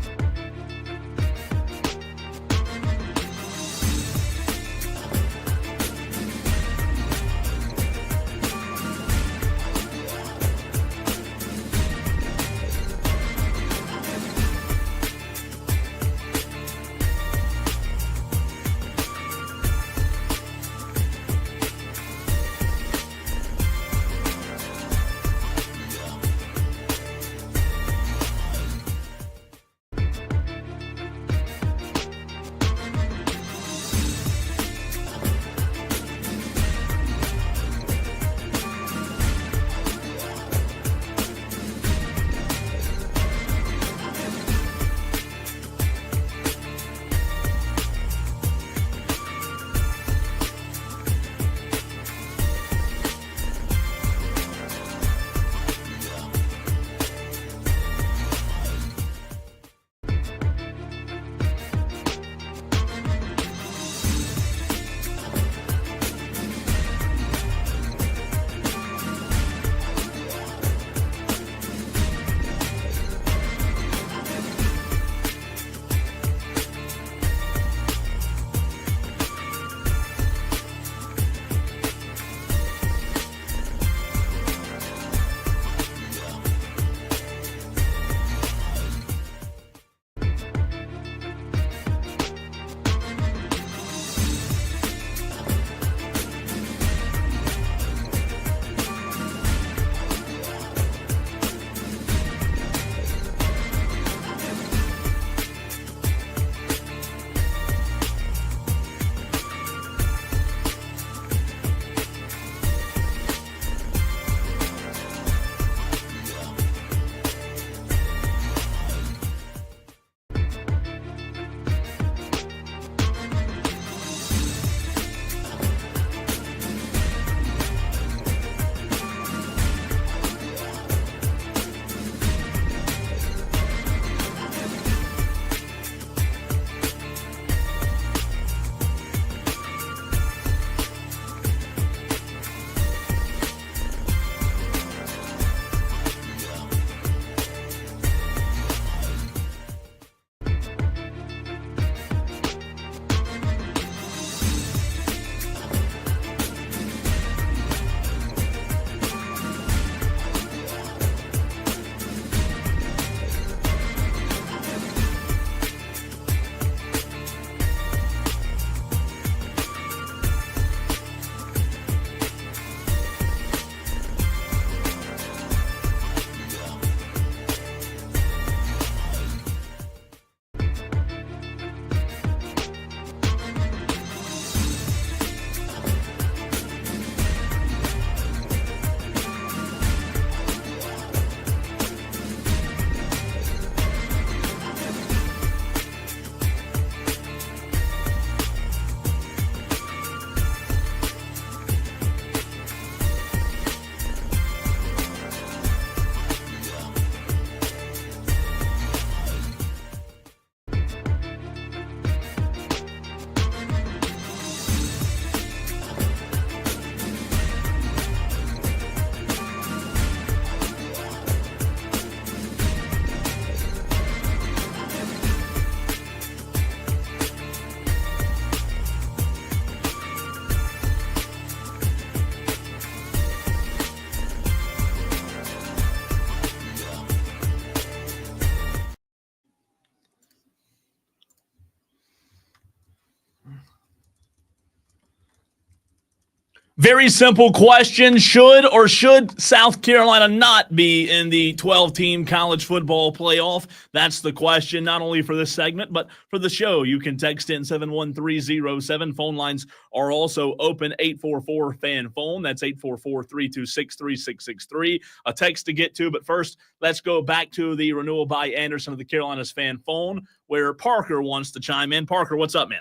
Very simple question. Should or should South Carolina not be in the 12-team college football playoff? That's the question, not only for this segment, but for the show. You can text in 71307. Phone lines are also open, 844-FAN-PHONE. That's 844-326-3663. A text to get to, but first, let's go back to the renewal by Anderson of the Carolinas Fan Phone, where Parker wants to chime in. Parker, what's up, man?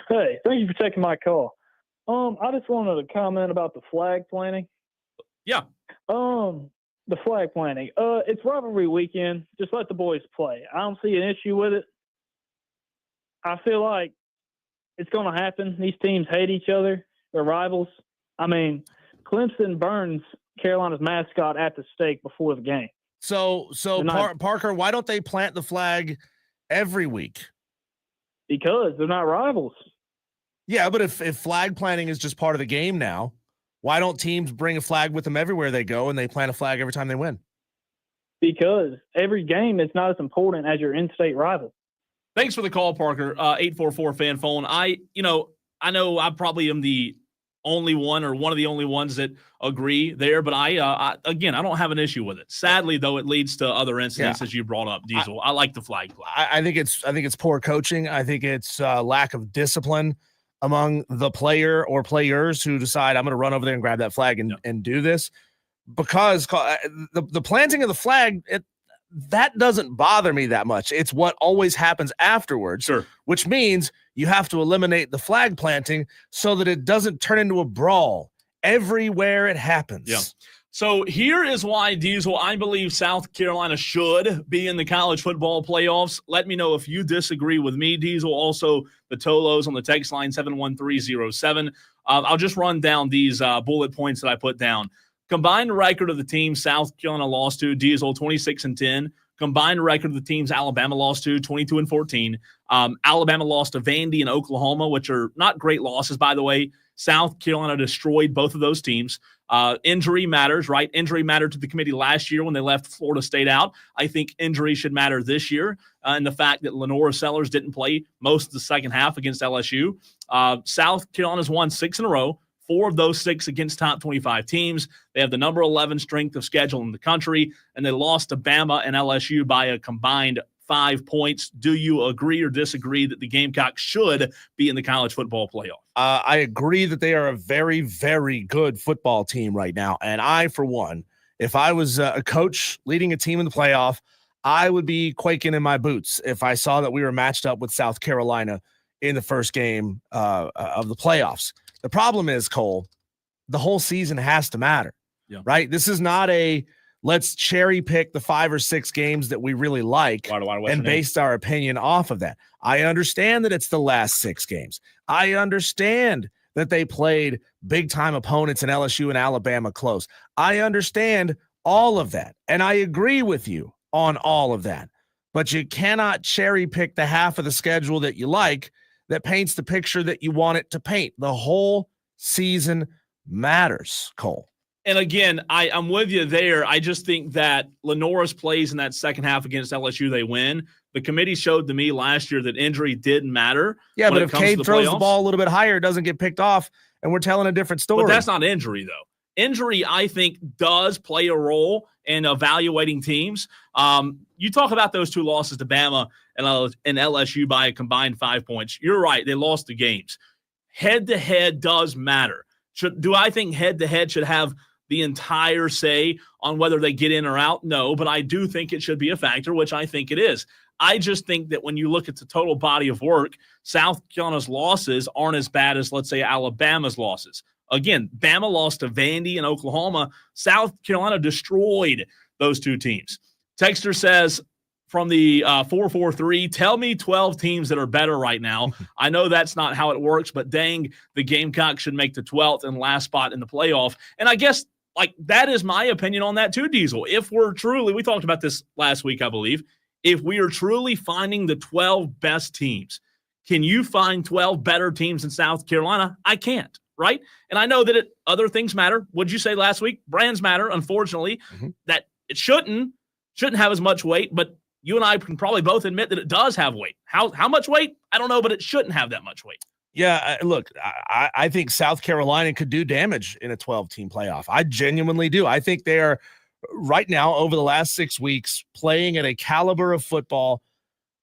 Hey, thank you for taking my call. I just wanted to comment about the flag planting. Yeah. The flag planting. It's rivalry weekend. Just let the boys play. I don't see an issue with it. I feel like it's going to happen. These teams hate each other. They're rivals. I mean, Clemson burns Carolina's mascot at the stake before the game. So Parker, why don't they plant the flag every week? Because they're not rivals. Yeah, but if flag planting is just part of the game now, why don't teams bring a flag with them everywhere they go and they plant a flag every time they win? Because every game is not as important as your in-state rival. Thanks for the call, Parker. 844-FAN-PHONE. I know I probably am the only one or one of the only ones that agree there, but I don't have an issue with it. Sadly, though, it leads to other incidents as you brought up, Diesel. I like the flag play. I think it's poor coaching. I think it's lack of discipline among the player or players who decide I'm going to run over there and grab that flag and do this, because the planting of the flag, that doesn't bother me that much. It's what always happens afterwards, sure. Which means you have to eliminate the flag planting so that it doesn't turn into a brawl everywhere it happens. Yeah. So here is why, Diesel, I believe South Carolina should be in the college football playoffs. Let me know if you disagree with me, Diesel. Also, the Tolos on the text line 71307. I'll just run down these bullet points that I put down. Combined record of the team South Carolina lost to, Diesel 26-10. Combined record of the teams Alabama lost to, 22-14. Alabama lost to Vandy and Oklahoma, which are not great losses, by the way. South Carolina destroyed both of those teams. Injury matters, right? Injury mattered to the committee last year when they left Florida State out. I think injury should matter this year. And the fact that Lenora Sellers didn't play most of the second half against LSU. South Carolina's won 6 in a row. 4 of those 6 against top 25 teams. They have the number 11 strength of schedule in the country, and they lost to Bama and LSU by a combined 5 points. Do you agree or disagree that the Gamecocks should be in the college football playoff? I agree that they are a very, very good football team right now. And I, for one, if I was a coach leading a team in the playoff, I would be quaking in my boots if I saw that we were matched up with South Carolina in the first game of the playoffs. The problem is, Cole, the whole season has to matter, right? This is not a let's cherry pick the 5 or 6 games that we really like and based our opinion off of that. I understand that it's the last 6 games. I understand that they played big-time opponents in LSU and Alabama close. I understand all of that, and I agree with you on all of that. But you cannot cherry pick the half of the schedule that you like that paints the picture that you want it to paint. The whole season matters, Cole. And again, I'm with you there. I just think that Lenora's plays in that second half against LSU, they win. The committee showed to me last year that injury didn't matter. Yeah, but if Cade throws the ball a little bit higher, it doesn't get picked off, and we're telling a different story. But that's not injury, though. Injury, I think, does play a role in evaluating teams. You talk about those 2 losses to Bama and LSU by a combined 5 points. You're right. They lost the games. Head-to-head does matter. Do I think head-to-head should have the entire say on whether they get in or out? No, but I do think it should be a factor, which I think it is. I just think that when you look at the total body of work, South Carolina's losses aren't as bad as, let's say, Alabama's losses. Again, Bama lost to Vandy and Oklahoma. South Carolina destroyed those 2 teams. Texter says from the 443, tell me 12 teams that are better right now. I know that's not how it works, but dang, the Gamecocks should make the 12th and last spot in the playoff. And I guess that is my opinion on that too, Diesel. If we're truly, we talked about this last week, I believe, if we are truly finding the 12 best teams, can you find 12 better teams in South Carolina? I can't. Right? And I know that other things matter. What'd you say last week? Brands matter, unfortunately, that it shouldn't have as much weight, but you and I can probably both admit that it does have weight. How much weight? I don't know, but it shouldn't have that much weight. Yeah, look, I think South Carolina could do damage in a 12-team playoff. I genuinely do. I think they are right now, over the last 6 weeks, playing at a caliber of football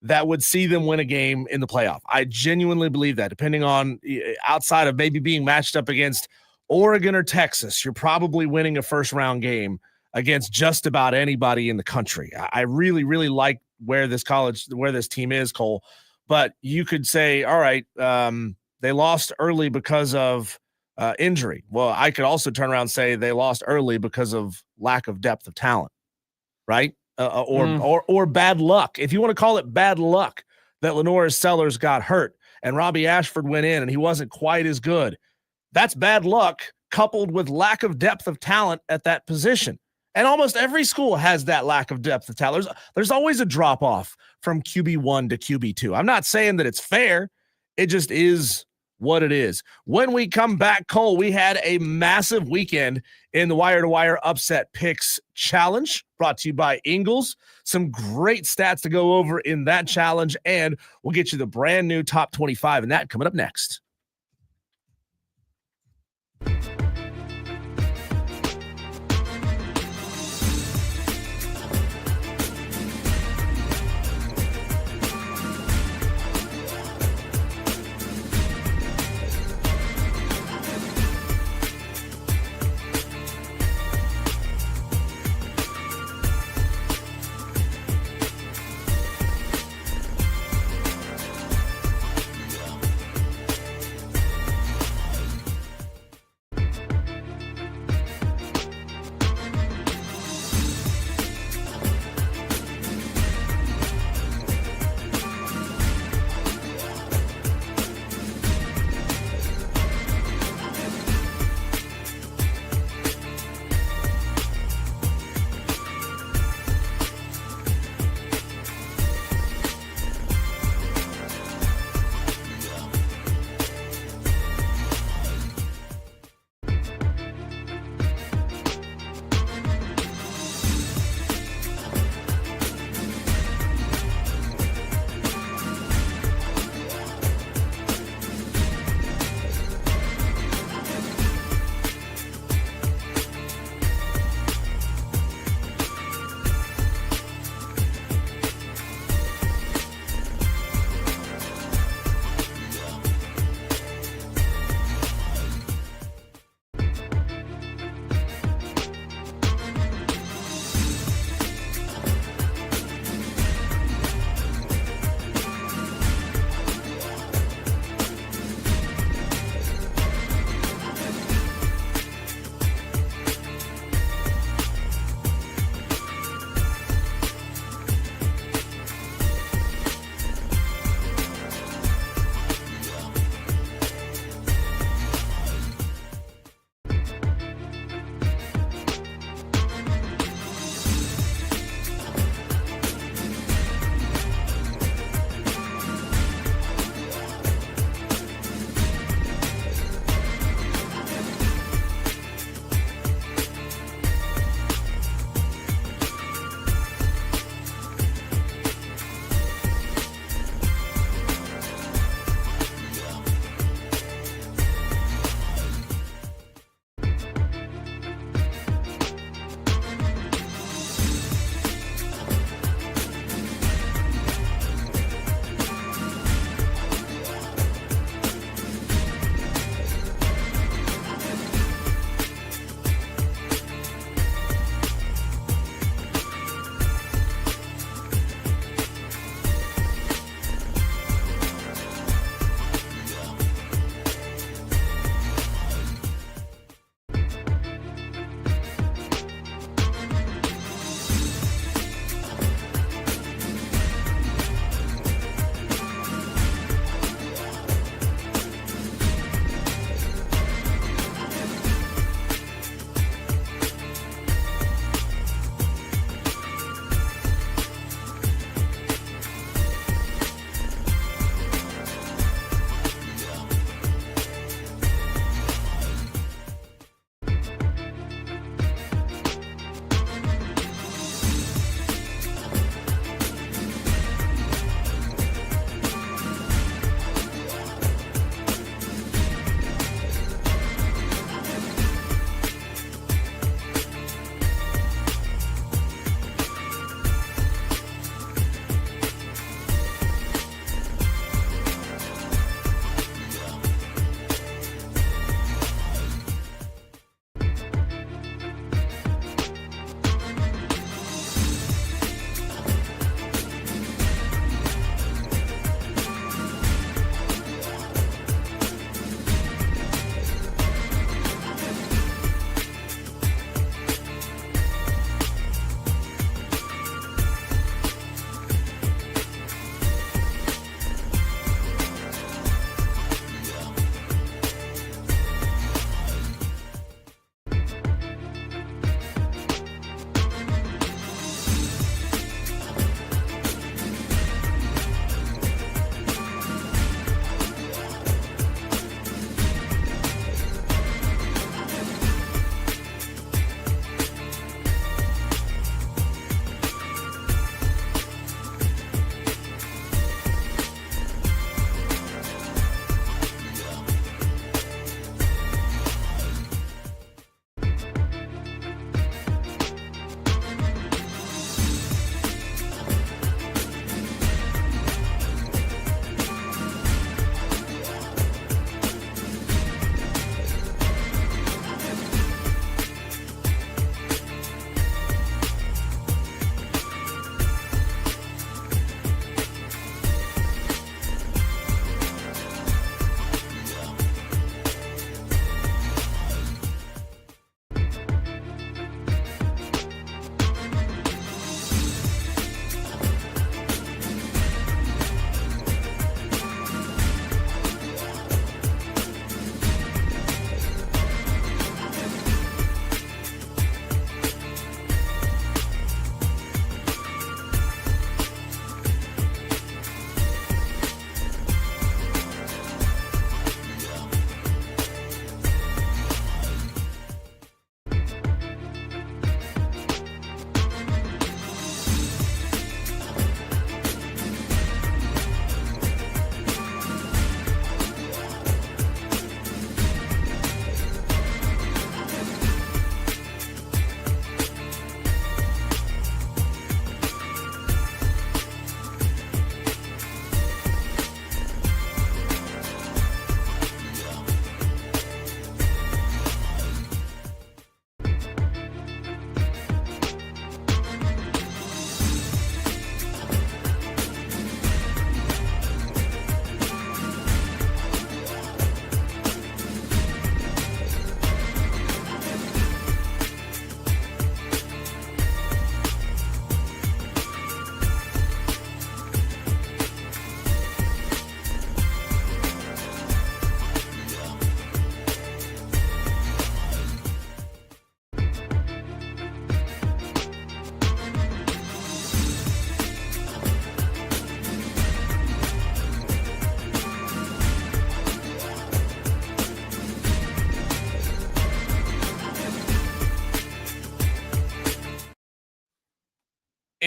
that would see them win a game in the playoff. I genuinely believe that, depending on outside of maybe being matched up against Oregon or Texas, you're probably winning a first-round game against just about anybody in the country. I really, really like where this team is, Cole. But you could say, all right, they lost early because of injury. Well, I could also turn around and say they lost early because of lack of depth of talent, right? Or bad luck. If you want to call it bad luck that Lenore Sellers got hurt and Robbie Ashford went in and he wasn't quite as good, that's bad luck coupled with lack of depth of talent at that position. And almost every school has that lack of depth of talent. There's always a drop-off from QB1 to QB2. I'm not saying that it's fair. It just is what it is. When we come back, Cole, we had a massive weekend in the Wire-to-Wire Upset Picks Challenge, brought to you by Ingles. Some great stats to go over in that challenge, and we'll get you the brand new Top 25 and that coming up next.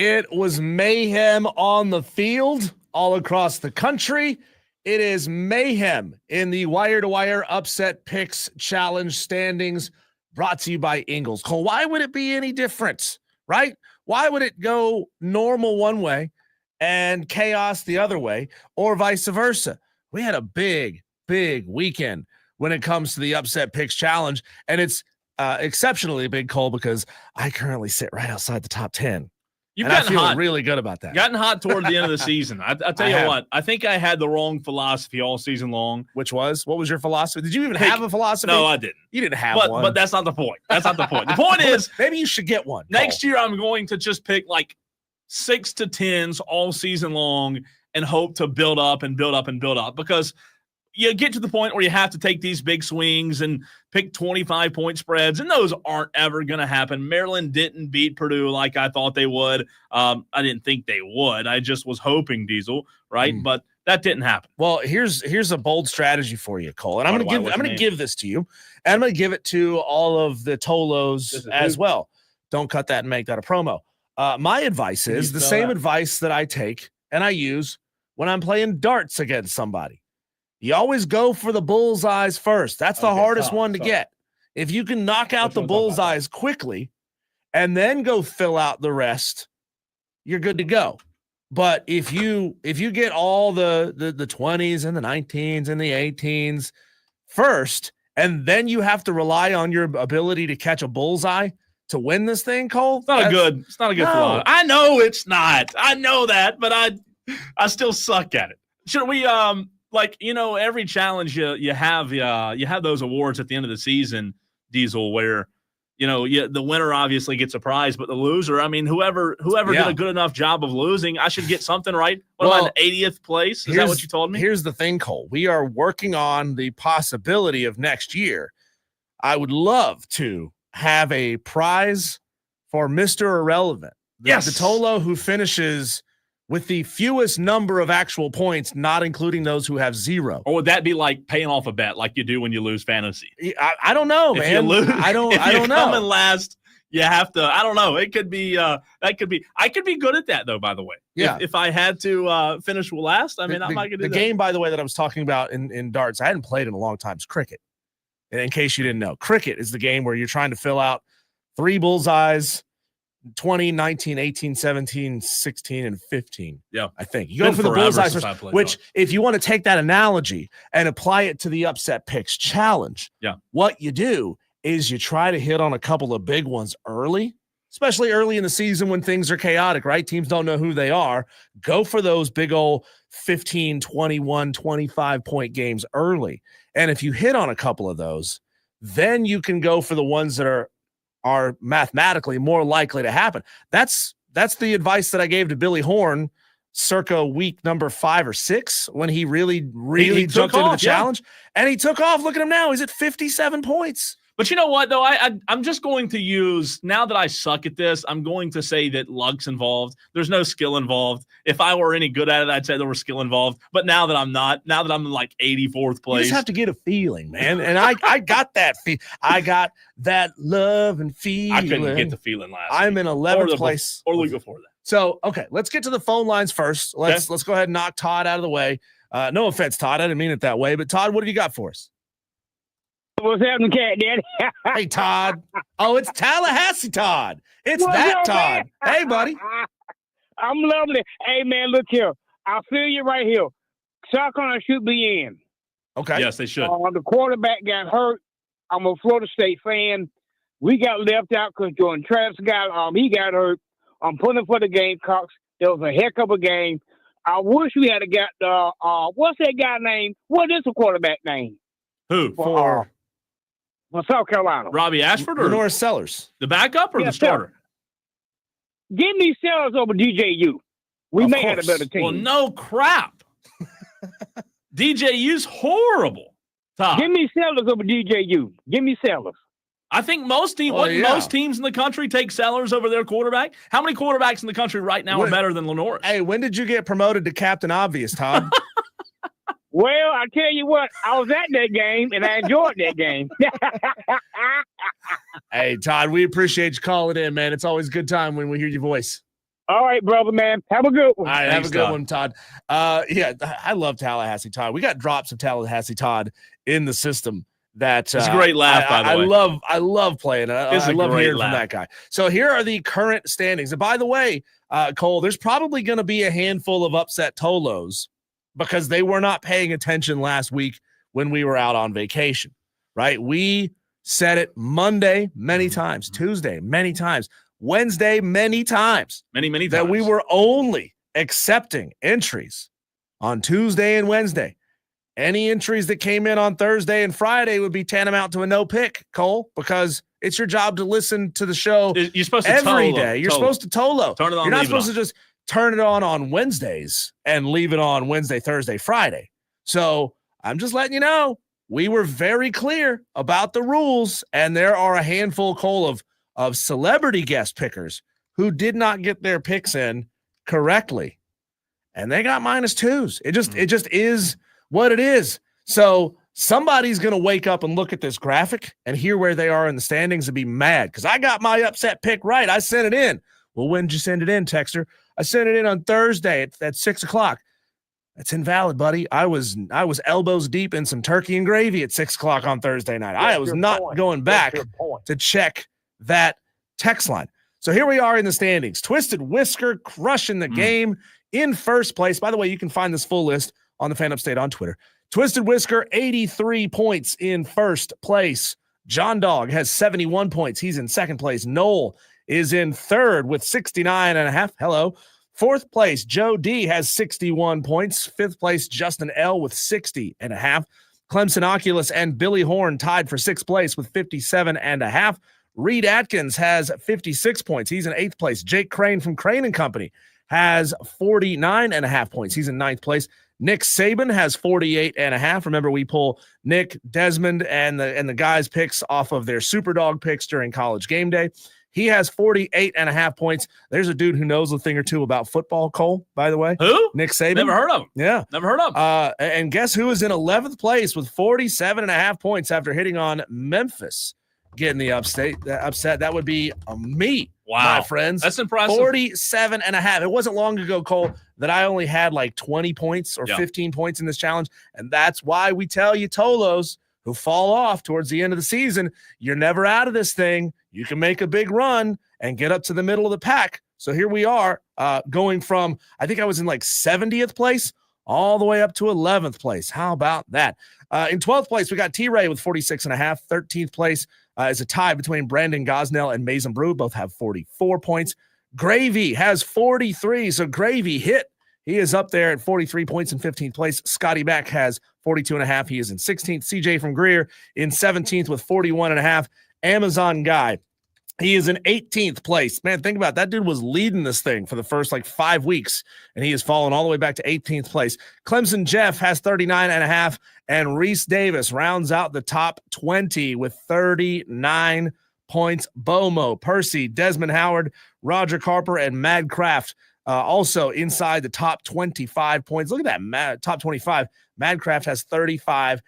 It was mayhem on the field all across the country. It is mayhem in the Wire to Wire Upset Picks Challenge standings brought to you by Ingles. Cole, why would it be any different, right? Why would it go normal one way and chaos the other way, or vice versa? We had a big weekend when it comes to the Upset Picks Challenge, and it's exceptionally big, Cole, because I currently sit right outside the top 10. You've and I gotten feel hot. really good about that. Gotten hot toward the end of the season. I tell you what, I think I had the wrong philosophy all season long. Which was? What was your philosophy? Did you even have a philosophy? No, I didn't. You didn't have one. But that's not the point. That's not the point. The point is, maybe you should get one. Next year, I'm going to just pick like 6 to 10s all season long and hope to build up and build up and build up, because you get to the point where you have to take these big swings and pick 25-point spreads, and those aren't ever going to happen. Maryland didn't beat Purdue like I thought they would. I didn't think they would. I just was hoping, Diesel, right? But that didn't happen. Well, here's a bold strategy for you, Cole, and I'm going to give this to you, and I'm going to give it to all of the Tolos as well. Don't cut that and make that a promo. My advice is the same advice that I take and I use when I'm playing darts against somebody. You always go for the bullseyes first. That's the hardest one to get. If you can knock out the bullseyes quickly and then go fill out the rest, you're good to go. But if you get all the 20s and the 19s and the 18s first, and then you have to rely on your ability to catch a bullseye to win this thing, Cole, it's not a good philosophy. I know it's not. I know that, but I still suck at it. Should we every challenge you have those awards at the end of the season, Diesel, where the winner obviously gets a prize, but the loser, I mean, whoever did a good enough job of losing, I should get something, right? What am I, in 80th place? Is that what you told me? Here's the thing, Cole. We are working on the possibility of next year. I would love to have a prize for Mr. Irrelevant. The Tolo who finishes with the fewest number of actual points, not including those who have 0. Or would that be like paying off a bet, like you do when you lose fantasy? I don't know, man. If you lose, I don't know. Coming last, you have to. I don't know. It could be. I could be good at that, though. By the way, if I had to finish last, I mean, I might get the game. By the way, that I was talking about in darts, I hadn't played in a long time. Is cricket. And in case you didn't know, cricket is the game where you're trying to fill out 3 bullseyes. 20, 19, 18, 17, 16, and 15. Yeah. I think. You go for the bullseyes first, which, if you want to take that analogy and apply it to the Upset Picks Challenge, what you do is you try to hit on a couple of big ones early, especially early in the season when things are chaotic, right? Teams don't know who they are. Go for those big old 15, 21, 25-point games early. And if you hit on a couple of those, then you can go for the ones that are mathematically more likely to happen. That's the advice that I gave to Billy Horn circa week number 5 or 6 when he really jumped into the challenge. And he took off. Look at him now. He's at 57 points. But you know what, though? I'm just going to use, now that I suck at this, I'm going to say that luck's involved. There's no skill involved. If I were any good at it, I'd say there was skill involved. But now that I'm not, now that I'm in like 84th place. You just have to get a feeling, man. And I got that. I got that love and feeling. I couldn't get the feeling last I'm week. in 11th place. Or the week before that. So, okay, let's get to the phone lines first. Let's go ahead and knock Todd out of the way. No offense, Todd. I didn't mean it that way. But, Todd, what have you got for us? What's happening, Cat Daddy? Hey, Todd. Oh, it's Tallahassee Todd. It's What's that up, Todd. man? Hey, buddy. I'm lovely. Hey, man, look here. I feel you right here. South Carolina should be in. Okay. Yes, they should. The quarterback got hurt. I'm a Florida State fan. We got left out because Jordan Travis he got hurt. I'm pulling for the Gamecocks. It was a heck of a game. I wish we had got what's that guy name? What is the quarterback name? Who? For South Carolina. Robbie Ashford or Lenore Sellers? The backup or the starter? Give me Sellers over DJU. We may have a better team. Well, no crap. DJU's horrible. Todd. Give me Sellers over DJU. Give me Sellers. I think most teams in the country take Sellers over their quarterback. How many quarterbacks in the country right now are better than Lenore? Hey, when did you get promoted to Captain Obvious, Todd? Well, I tell you what, I was at that game, and I enjoyed that game. Hey, Todd, we appreciate you calling in, man. It's always a good time when we hear your voice. All right, brother, man. Have a good one. All right, have a good one, Todd. Yeah, I love Tallahassee Todd. We got drops of Tallahassee Todd in the system. It's a great laugh, by the way. I love playing it. I love hearing from that guy. So here are the current standings. And by the way, Cole, there's probably going to be a handful of upset Tolos because they were not paying attention last week when we were out on vacation, right? We said it Monday many times, Tuesday many times, Wednesday many times. Many times. That we were only accepting entries on Tuesday and Wednesday. Any entries that came in on Thursday and Friday would be tantamount to a no pick, Cole, because it's your job to listen to the show You're supposed to every day. You're supposed to Tolo. Turn it on, You're not leave it supposed on. to just turn it on Wednesdays and leave it on Wednesday, Thursday, Friday. So I'm just letting you know, we were very clear about the rules, and there are a handful, Cole, of celebrity guest pickers who did not get their picks in correctly, and they got -2s. It just is what it is. So somebody's going to wake up and look at this graphic and hear where they are in the standings and be mad because I got my upset pick right. I sent it in. Well, when did you send it in, Texter? I sent it in on Thursday at 6 o'clock. That's invalid, buddy. I was elbows deep in some turkey and gravy at 6 o'clock on Thursday night. I was not going back to check that text line. So here we are in the standings. Twisted Whisker crushing the game in first place. By the way, you can find this full list on the Fan Upstate on Twitter. Twisted Whisker, 83 points in first place. John Dog has 71 points. He's in second place. Noel is in third with 69.5. Hello. Fourth place, Joe D has 61 points. Fifth place, Justin L with 60.5. Clemson Oculus and Billy Horn tied for sixth place with 57.5. Reed Atkins has 56 points. He's in eighth place. Jake Crane from Crane & Company has 49.5 points. He's in ninth place. Nick Saban has 48.5. Remember, we pull Nick, Desmond, and the guys' picks off of their Superdog picks during College Game Day. He has 48.5 points. There's a dude who knows a thing or two about football, Cole, by the way. Who? Nick Saban. Never heard of him. Yeah. Never heard of him. And guess who is in 11th place with 47.5 points after hitting on Memphis, getting the upset? That would be me. Wow. My friends. That's impressive. 47.5. It wasn't long ago, Cole, that I only had like 20 points or 15 points in this challenge. And that's why we tell you, Tolos, who fall off towards the end of the season, you're never out of this thing. You can make a big run and get up to the middle of the pack. So here we are going from, I think I was in like 70th place all the way up to 11th place. How about that? In 12th place, we got T-Ray with 46.5. 13th place is a tie between Brandon Gosnell and Mason Brew. Both have 44 points. Gravy has 43. So Gravy hit. He is up there at 43 points in 15th place. Scotty Mack has 42.5. He is in 16th. CJ from Greer in 17th with 41.5. Amazon Guy, he is in 18th place. Man, think about it. That dude was leading this thing for the first like 5 weeks, and he has fallen all the way back to 18th place. Clemson Jeff has 39.5, and Reese Davis rounds out the top 20 with 39 points. Bomo, Percy, Desmond Howard, Roger Carper, and Madcraft also inside the top 25 points. Look at that, top 25. Madcraft has 35.5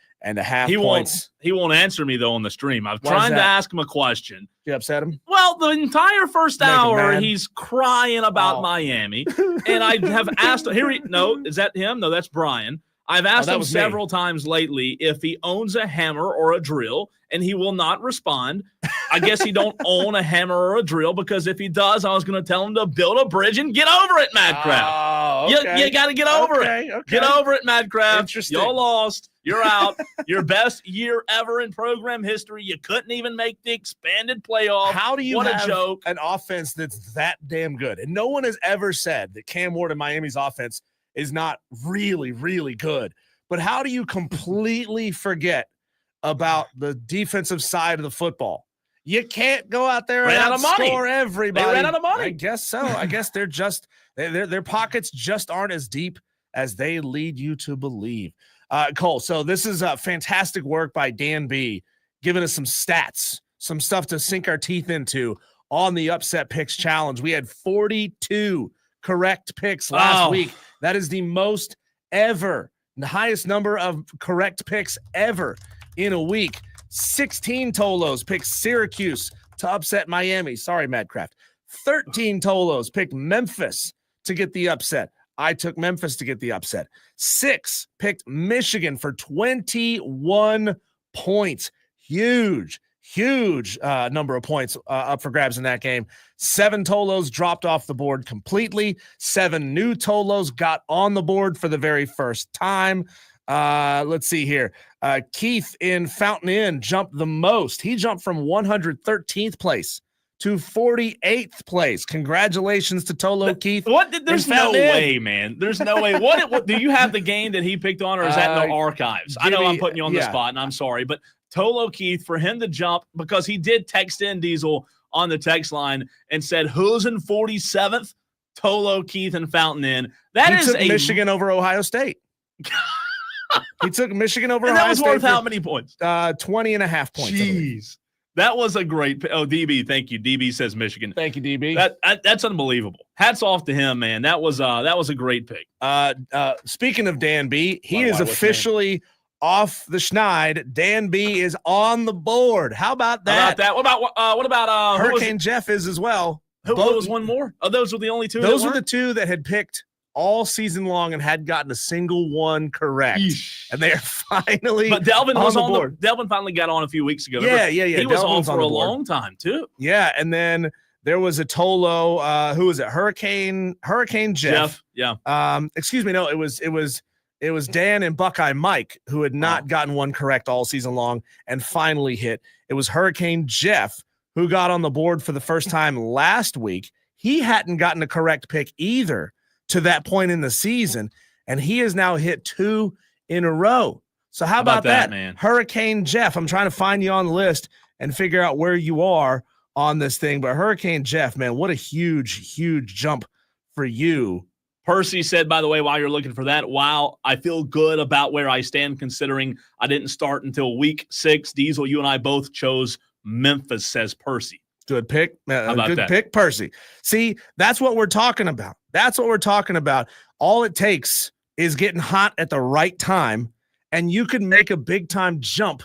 points. He won't answer me, though, on the stream. I'm Why trying is to that? ask him a question. You upset him? Well, the entire first Make him hour, mad? he's crying about Miami. And I have asked – no, is that him? No, that's Brian. I've asked that him was me. several times lately if he owns a hammer or a drill, and he will not respond. I guess he don't own a hammer or a drill, because if he does, I was going to tell him to build a bridge and get over it, Madcraft. Oh, okay. You got to get over it. Okay. Get over it, Madcraft. Interesting. Y'all lost. You're out. Your best year ever in program history. You couldn't even make the expanded playoff. How do you What have a joke. an offense that's that damn good? And no one has ever said that Cam Ward and Miami's offense is not really, really good. But how do you completely forget about the defensive side of the football? You can't go out there Ran out and of money. outscore everybody. They ran out of money. I guess so. I guess they're just their pockets just aren't as deep as they lead you to believe. Cole, so this is fantastic work by Dan B, giving us some stats, some stuff to sink our teeth into on the Upset Picks Challenge. We had 42 correct picks last week. That is the most ever, the highest number of correct picks ever in a week. 16 Tolos picked Syracuse to upset Miami. Sorry, Madcraft. 13 Tolos picked Memphis to get the upset. I took Memphis to get the upset. 6 picked Michigan for 21 points. Huge number of points up for grabs in that game. 7 Tolos dropped off the board completely. 7 new Tolos got on the board for the very first time. Let's see here. Keith in Fountain Inn jumped the most. He jumped from 113th place to 48th place. Congratulations to Tolo Keith. There's no way, man. There's no way. What do you have the game that he picked on, or is that in the archives? I know I'm putting you on the spot, and I'm sorry, but Tolo Keith, for him to jump, because he did text in Diesel on the text line and said, who's in 47th? Tolo Keith and Fountain Inn. He took Michigan over Ohio State. He took Michigan over and Ohio that was State worth how many points? 20 and a half points. Jeez. That was a great DB. Thank you. DB says Michigan. Thank you, DB. That's unbelievable. Hats off to him, man. That was a great pick. Speaking of Dan B, he is officially off the schneid. Dan B is on the board. How about that? What about Hurricane Jeff is as well. Who was one more? Oh, those were the only two. Those were the two that had picked all season long and had gotten a single one correct. Yeesh. And they are finally But Delvin was on the board. Delvin finally got on a few weeks ago. Yeah. He was Delvin's on for the a board. long time too. Yeah, and then there was a Tolo. Who was it? Hurricane Jeff. Yeah. Excuse me. No, it was Dan and Buckeye Mike who had not gotten one correct all season long and finally hit. It was Hurricane Jeff who got on the board for the first time last week. He hadn't gotten a correct pick either to that point in the season, and he has now hit 2 in a row. So how about that, man? Hurricane Jeff, I'm trying to find you on the list and figure out where you are on this thing, but Hurricane Jeff, man, what a huge jump for you. Percy said, by the way, while you're looking for that, wow, I feel good about where I stand considering I didn't start until week 6. Diesel, you and I both chose Memphis, says Percy. Good pick. Good pick, Percy. See, that's what we're talking about. All it takes is getting hot at the right time, and you can make a big-time jump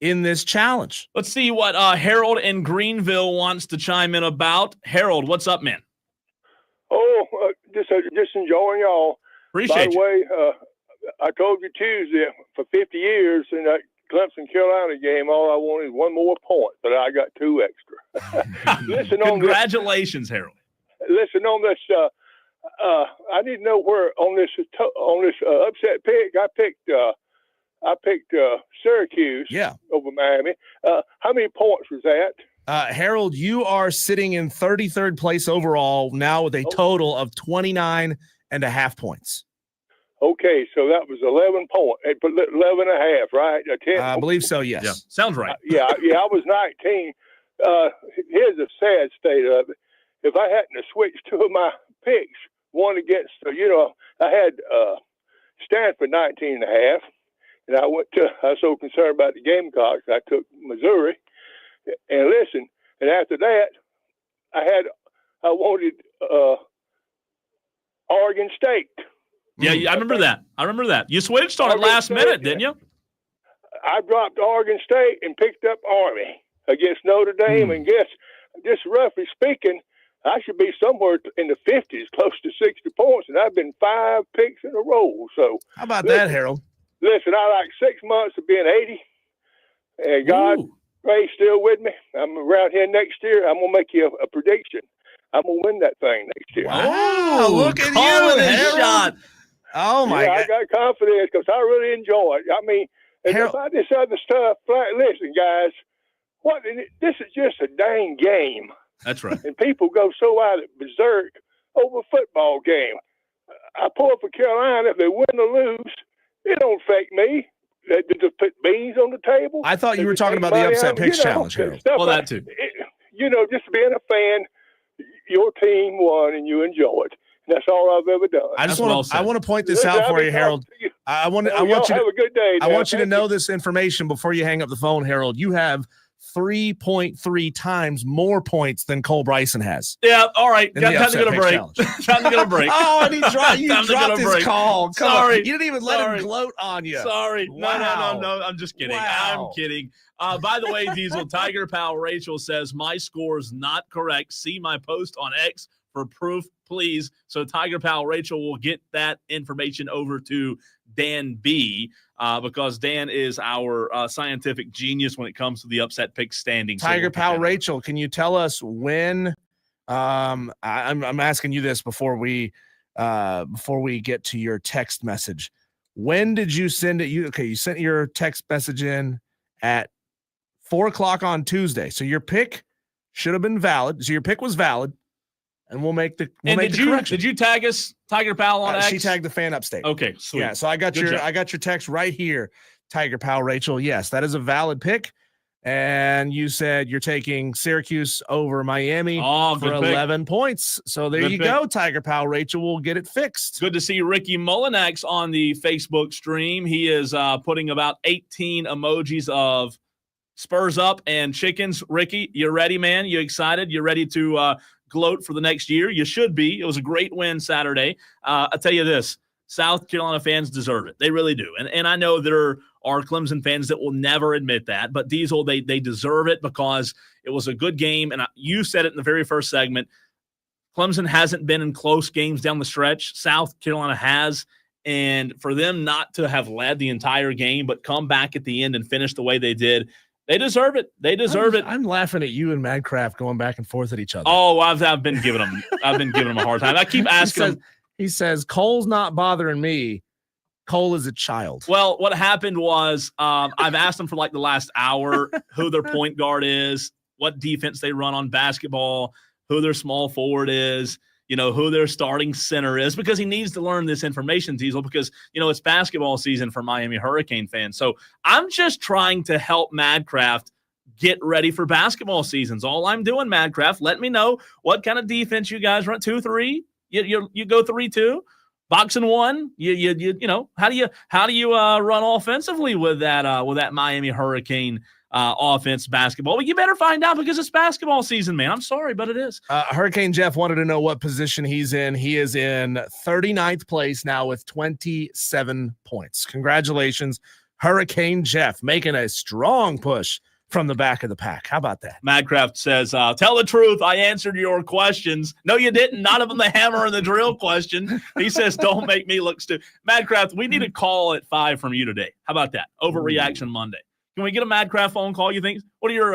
in this challenge. Let's see what Harold in Greenville wants to chime in about. Harold, what's up, man? Oh, just enjoying y'all. Appreciate By the way, I told you Tuesday, for 50 years in that Clemson-Carolina game, all I wanted was one more point, but I got 2 extra. Congratulations, Harold. Listen on this. I need to know where on this upset pick. I picked Syracuse over Miami. How many points was that? Harold, you are sitting in 33rd place overall now with a total of 29.5 points. Okay, so that was 11 points, 11 and a half, right? 10. I believe so, yes. Yeah, sounds right. Yeah, I was 19. Here's the sad state of it. If I hadn't have switched 2 of my picks, one against, I had Stanford 19 and a half, and I was so concerned about the Gamecocks, I took Missouri. And listen, and after that, I wanted Oregon State. Yeah, I remember that. You switched on it last minute, didn't you? I dropped Oregon State and picked up Army against Notre Dame, and just roughly speaking, I should be somewhere in the 50s, close to 60 points, and I've been 5 picks in a row. So how about that, Harold? Listen, I like 6 months of being 80, and God, Ray's still with me. I'm around here next year. I'm gonna make you a prediction. I'm gonna win that thing next year. Wow! Look at you, Harold. Oh my God! I got confidence because I really enjoy it. I mean, and about this other stuff, listen, guys, this is just a dang game. That's right. And people go so out of berserk over a football game. I pull for Carolina. If they win or lose, it don't affect me. They just put beans on the table. I thought you were talking about the upset picks challenge, Harold. Well, that too. Just being a fan, your team won and you enjoyed. That's all I've ever done. I want to point this out for you, Harold. I want you to have a good day. I want you to know this information before you hang up the phone, Harold. You have 3.3 times more points than Cole Bryson has. Yeah, all right. In the Time to get a upset break. challenge. Time to get a break. Oh, and you dropped his break. call. Come Sorry. on. You didn't even let him gloat on you. Sorry. Wow. No. I'm just kidding. Wow. I'm kidding. By the way, Diesel, Tiger Pal Rachel says, my score is not correct. See my post on X for proof, please. So Tiger Pal Rachel will get that information over to Dan B, because Dan is our scientific genius when it comes to the upset pick standings. Tiger Pal Rachel, can you tell us when? I'm asking you this before we get to your text message. When did you send it? You sent your text message in at 4:00 on Tuesday. So your pick should have been valid. So your pick was valid. And we'll make the correction. Did you tag us, Tiger Pal, on X? She tagged the fan upstate. Okay, sweet. Yeah, so I got your text right here, Tiger Pal Rachel. Yes, that is a valid pick. And you said you're taking Syracuse over Miami for 11 points. So there you go, Tiger Pal Rachel. We'll get it fixed. Good to see Ricky Mullinax on the Facebook stream. He is putting about 18 emojis of Spurs up and chickens. Ricky, you ready, man? You excited? You ready to gloat for the next year? You should be. It was a great win Saturday. I'll tell you this, South Carolina fans deserve it. They really do. And I know there are Clemson fans that will never admit that, but Diesel, they deserve it because it was a good game. And you said it in the very first segment. Clemson hasn't been in close games down the stretch. South Carolina has. And for them not to have led the entire game, but come back at the end and finish the way they did, they deserve it. They deserve it. I'm laughing at you and Madcraft going back and forth at each other. Oh, I've been giving them a hard time. I keep asking him. He says, Cole's not bothering me. Cole is a child. Well, what happened was I've asked him for like the last hour who their point guard is, what defense they run on basketball, who their small forward is, who their starting center is, because he needs to learn this information, Diesel, because, it's basketball season for Miami Hurricane fans. So I'm just trying to help Madcraft get ready for basketball seasons. All I'm doing, Madcraft, let me know what kind of defense you guys run. 2-3? You go 3-2? Boxing one? How do you run offensively with that Miami Hurricane offense basketball? Well, you better find out because it's basketball season, man. I'm sorry, but it is. Hurricane Jeff wanted to know what position he's in. He is in 39th place now with 27 points. Congratulations, Hurricane Jeff, making a strong push from the back of the pack. How about that? Madcraft says, tell the truth. I answered your questions. No, you didn't. Not even the hammer and the drill question. He says, don't make me look stupid. Madcraft, we need a call at 5 from you today. How about that? Overreaction Monday. Can we get a Madcraft phone call, you think? What are your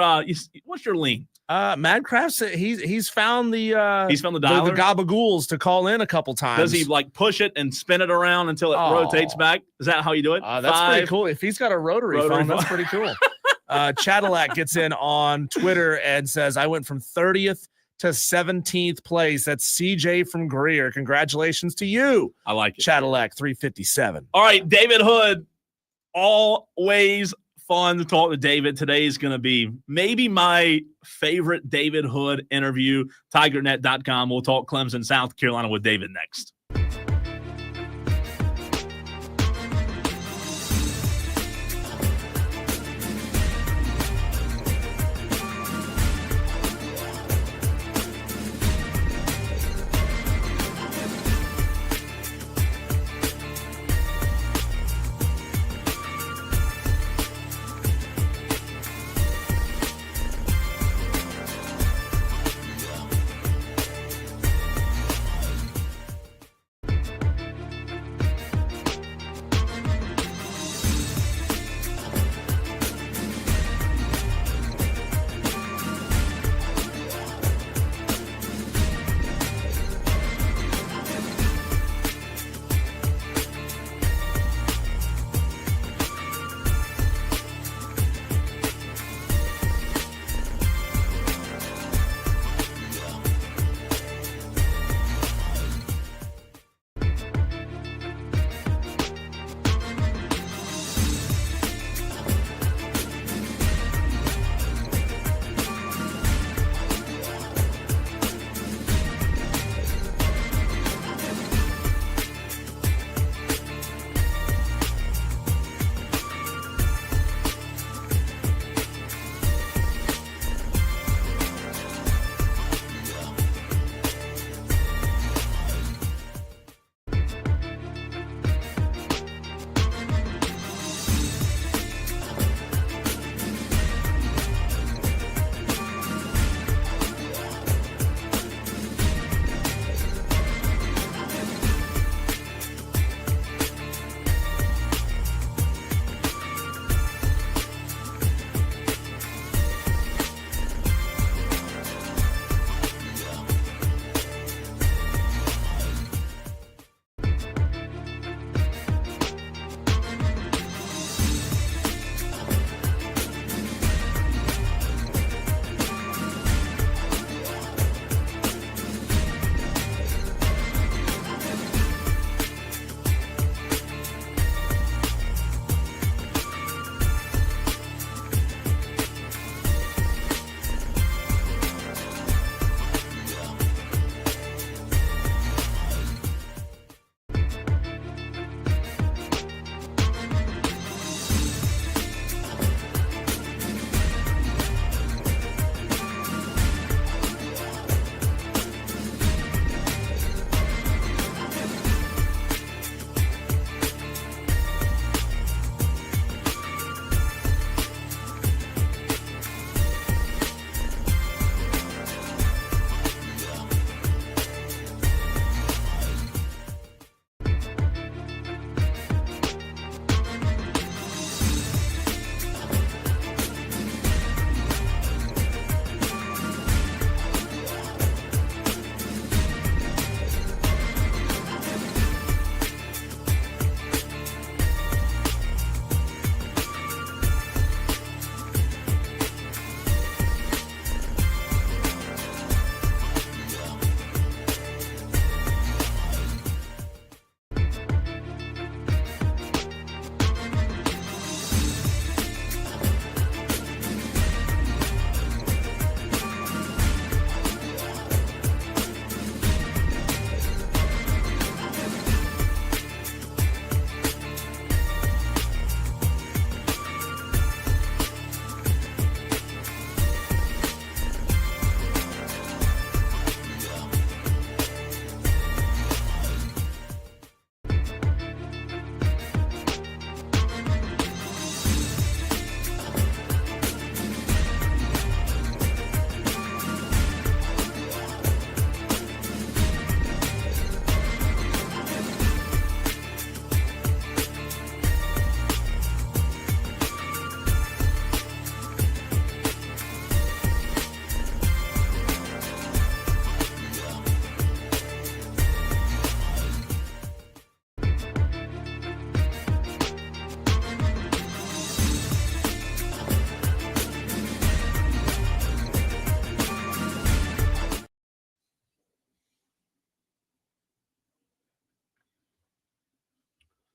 what's your lean? Madcraft, he's found the dialer? the gabagools to call in a couple times. Does he like push it and spin it around until it rotates back? Is that how you do it? That's pretty cool. If he's got a rotary phone, that's pretty cool. Cadillac gets in on Twitter and says, I went from 30th to 17th place. That's CJ from Greer. Congratulations to you. I like it. Cadillac 357. All right, David Hood. Always fun to talk to David. Today is going to be maybe my favorite David Hood interview. TigerNet.com. We'll talk Clemson, South Carolina with David next.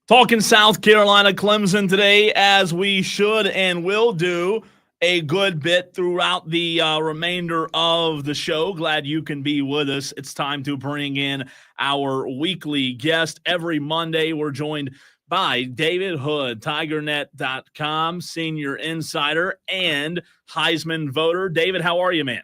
Talking South Carolina Clemson today, as we should and will do a good bit throughout the remainder of the show. Glad you can be with us. It's time to bring in our weekly guest. Every Monday, we're joined by David Hood, TigerNet.com, senior insider and Heisman voter. David, how are you, man?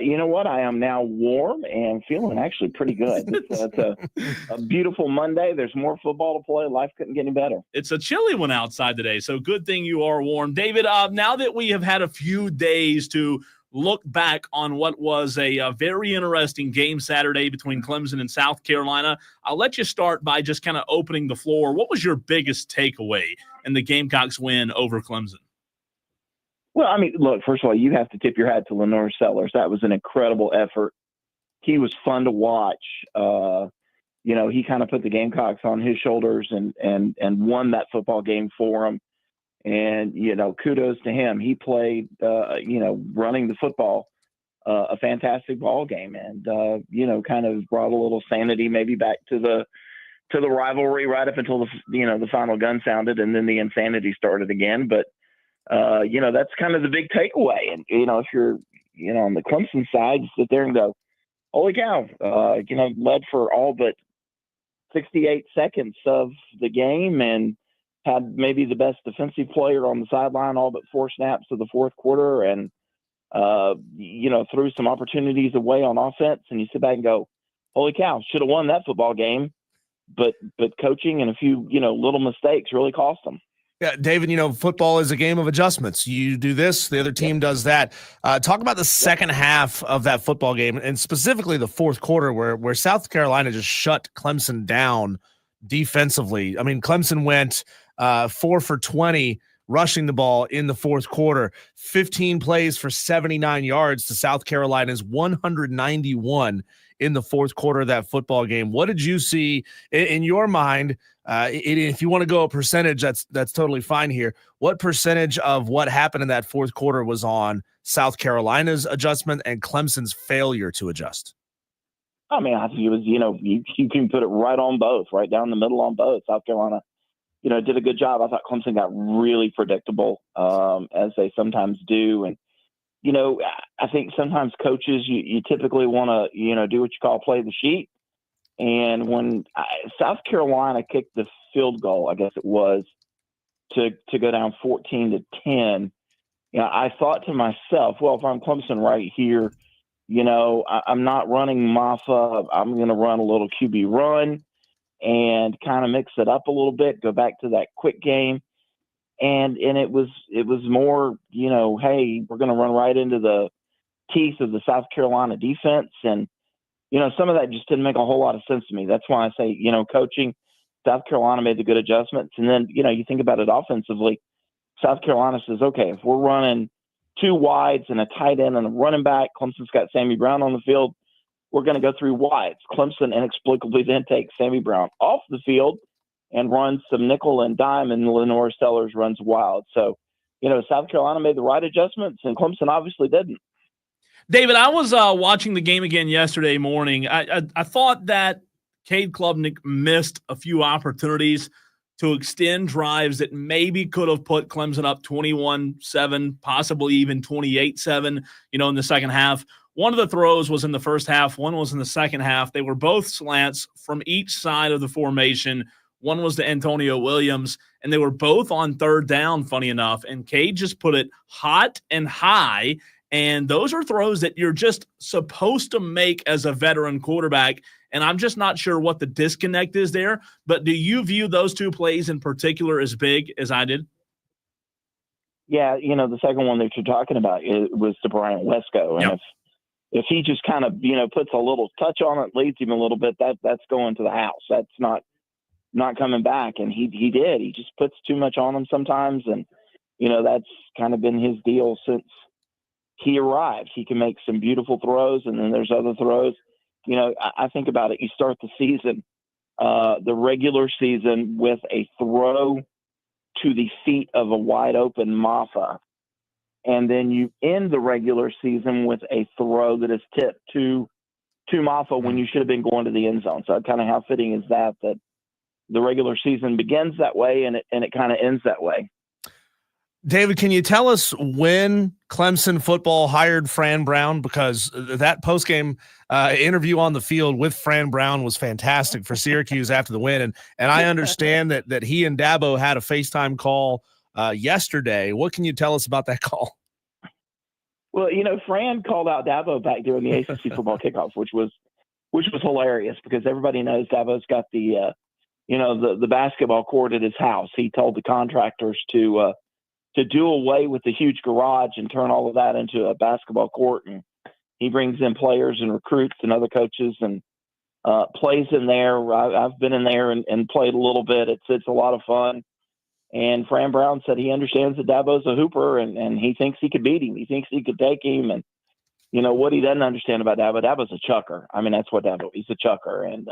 You know what? I am now warm and feeling actually pretty good. It's a beautiful Monday. There's more football to play. Life couldn't get any better. It's a chilly one outside today, so good thing you are warm. David, now that we have had a few days to look back on what was a very interesting game Saturday between Clemson and South Carolina, I'll let you start by just kind of opening the floor. What was your biggest takeaway in the Gamecocks win over Clemson? Well, I mean, look, first of all, you have to tip your hat to Lenore Sellers. That was an incredible effort. He was fun to watch. He kind of put the Gamecocks on his shoulders and won that football game for them. And, kudos to him. He played, running the football, a fantastic ball game and, kind of brought a little sanity maybe back to the rivalry right up until the final gun sounded and then the insanity started again. But, that's kind of the big takeaway. And, if you're, on the Clemson side, you sit there and go, holy cow, led for all but 68 seconds of the game and had maybe the best defensive player on the sideline all but 4 snaps of the fourth quarter and, threw some opportunities away on offense. And you sit back and go, holy cow, should have won that football game. But coaching and a few, little mistakes really cost them. Yeah, David, football is a game of adjustments. You do this, the other team does that. Talk about the second half of that football game, and specifically the fourth quarter where South Carolina just shut Clemson down defensively. I mean, Clemson went 4 for 20 rushing the ball in the fourth quarter, 15 plays for 79 yards to South Carolina's 191 in the fourth quarter of that football game. What did you see in your mind? If you want to go a percentage, that's totally fine here. What percentage of what happened in that fourth quarter was on South Carolina's adjustment and Clemson's failure to adjust? I mean, I think it was, you can put it right on both, right down the middle on both. South Carolina, did a good job. I thought Clemson got really predictable, as they sometimes do. And, I think sometimes coaches, you typically want to, do what you call play the sheet. And when South Carolina kicked the field goal, I guess it was, to go down 14-10, I thought to myself, well, if I'm Clemson right here, I'm not running Maffa. I'm going to run a little QB run and kind of mix it up a little bit, go back to that quick game. And it was more, hey, we're going to run right into the teeth of the South Carolina defense. And, some of that just didn't make a whole lot of sense to me. That's why I say, coaching, South Carolina made the good adjustments. And then, you think about it offensively, South Carolina says, okay, if we're running 2 wides and a tight end and a running back, Clemson's got Sammy Brown on the field, we're going to go 3 wides. Clemson inexplicably then takes Sammy Brown off the field and runs some nickel and dime, and Lenore Sellers runs wild. So, South Carolina made the right adjustments, and Clemson obviously didn't. David, I was watching the game again yesterday morning. I thought that Cade Klubnik missed a few opportunities to extend drives that maybe could have put Clemson up 21-7, possibly even 28-7, in the second half. One of the throws was in the first half. One was in the second half. They were both slants from each side of the formation. One was to Antonio Williams, and they were both on third down, funny enough. And Cade just put it hot and high. And those are throws that you're just supposed to make as a veteran quarterback. And I'm just not sure what the disconnect is there. But do you view those 2 plays in particular as big as I did? Yeah, the second one that you're talking about was to Brian Wesco. And if he just kind of, puts a little touch on it, leads him a little bit, that's going to the house. That's not coming back. And he did. He just puts too much on him sometimes. And, that's kind of been his deal since he arrived. He can make some beautiful throws, and then there's other throws. I think about it. You start the season, the regular season, with a throw to the feet of a wide open Maffa. And then you end the regular season with a throw that is tipped to Maffa when you should have been going to the end zone. So kind of how fitting is that the regular season begins that way and it kind of ends that way. David, can you tell us when Clemson football hired Fran Brown? Because that postgame interview on the field with Fran Brown was fantastic for Syracuse after the win. And I understand that he and Dabo had a FaceTime call yesterday. What can you tell us about that call? Well, Fran called out Dabo back during the ACC football kickoff, which was hilarious because everybody knows Dabo's got the basketball court at his house. He told the contractors to do away with the huge garage and turn all of that into a basketball court. And he brings in players and recruits and other coaches and plays in there. I've been in there and played a little bit. It's a lot of fun. And Fran Brown said he understands that Dabo's a hooper and he thinks he could beat him. He thinks he could take him. And, what he doesn't understand about Dabo's a chucker. I mean, that's what Dabo, he's a chucker. And,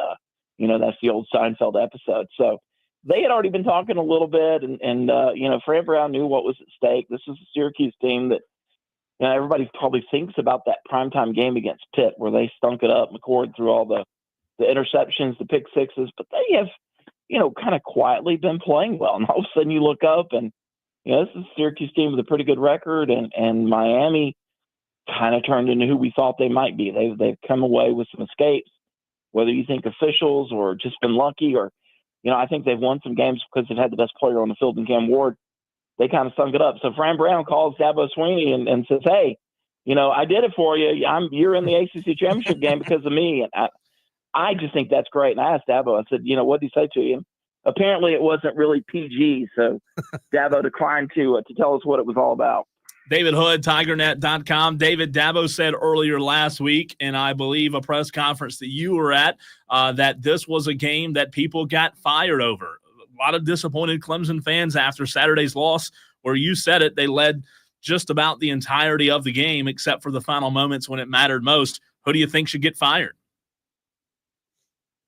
that's the old Seinfeld episode. So they had already been talking a little bit and Fran Brown knew what was at stake. This is a Syracuse team that, everybody probably thinks about that primetime game against Pitt where they stunk it up. McCord threw all the interceptions, the pick sixes, but they have, kind of quietly been playing well. And all of a sudden you look up and, this is a Syracuse team with a pretty good record and Miami kind of turned into who we thought they might be. They've come away with some escapes, whether you think officials or just been lucky or, I think they've won some games because they've had the best player on the field in Cam Ward. They kind of sunk it up. So Fran Brown calls Dabo Swinney and says, hey, I did it for you. You're in the ACC championship game because of me. And I just think that's great. And I asked Dabo, I said, what did he say to you? Apparently it wasn't really PG. So Dabo declined to tell us what it was all about. David Hood, TigerNet.com. David, Dabo said earlier last week, and I believe a press conference that you were at, that this was a game that people got fired over. A lot of disappointed Clemson fans after Saturday's loss, where you said it, they led just about the entirety of the game except for the final moments when it mattered most. Who do you think should get fired?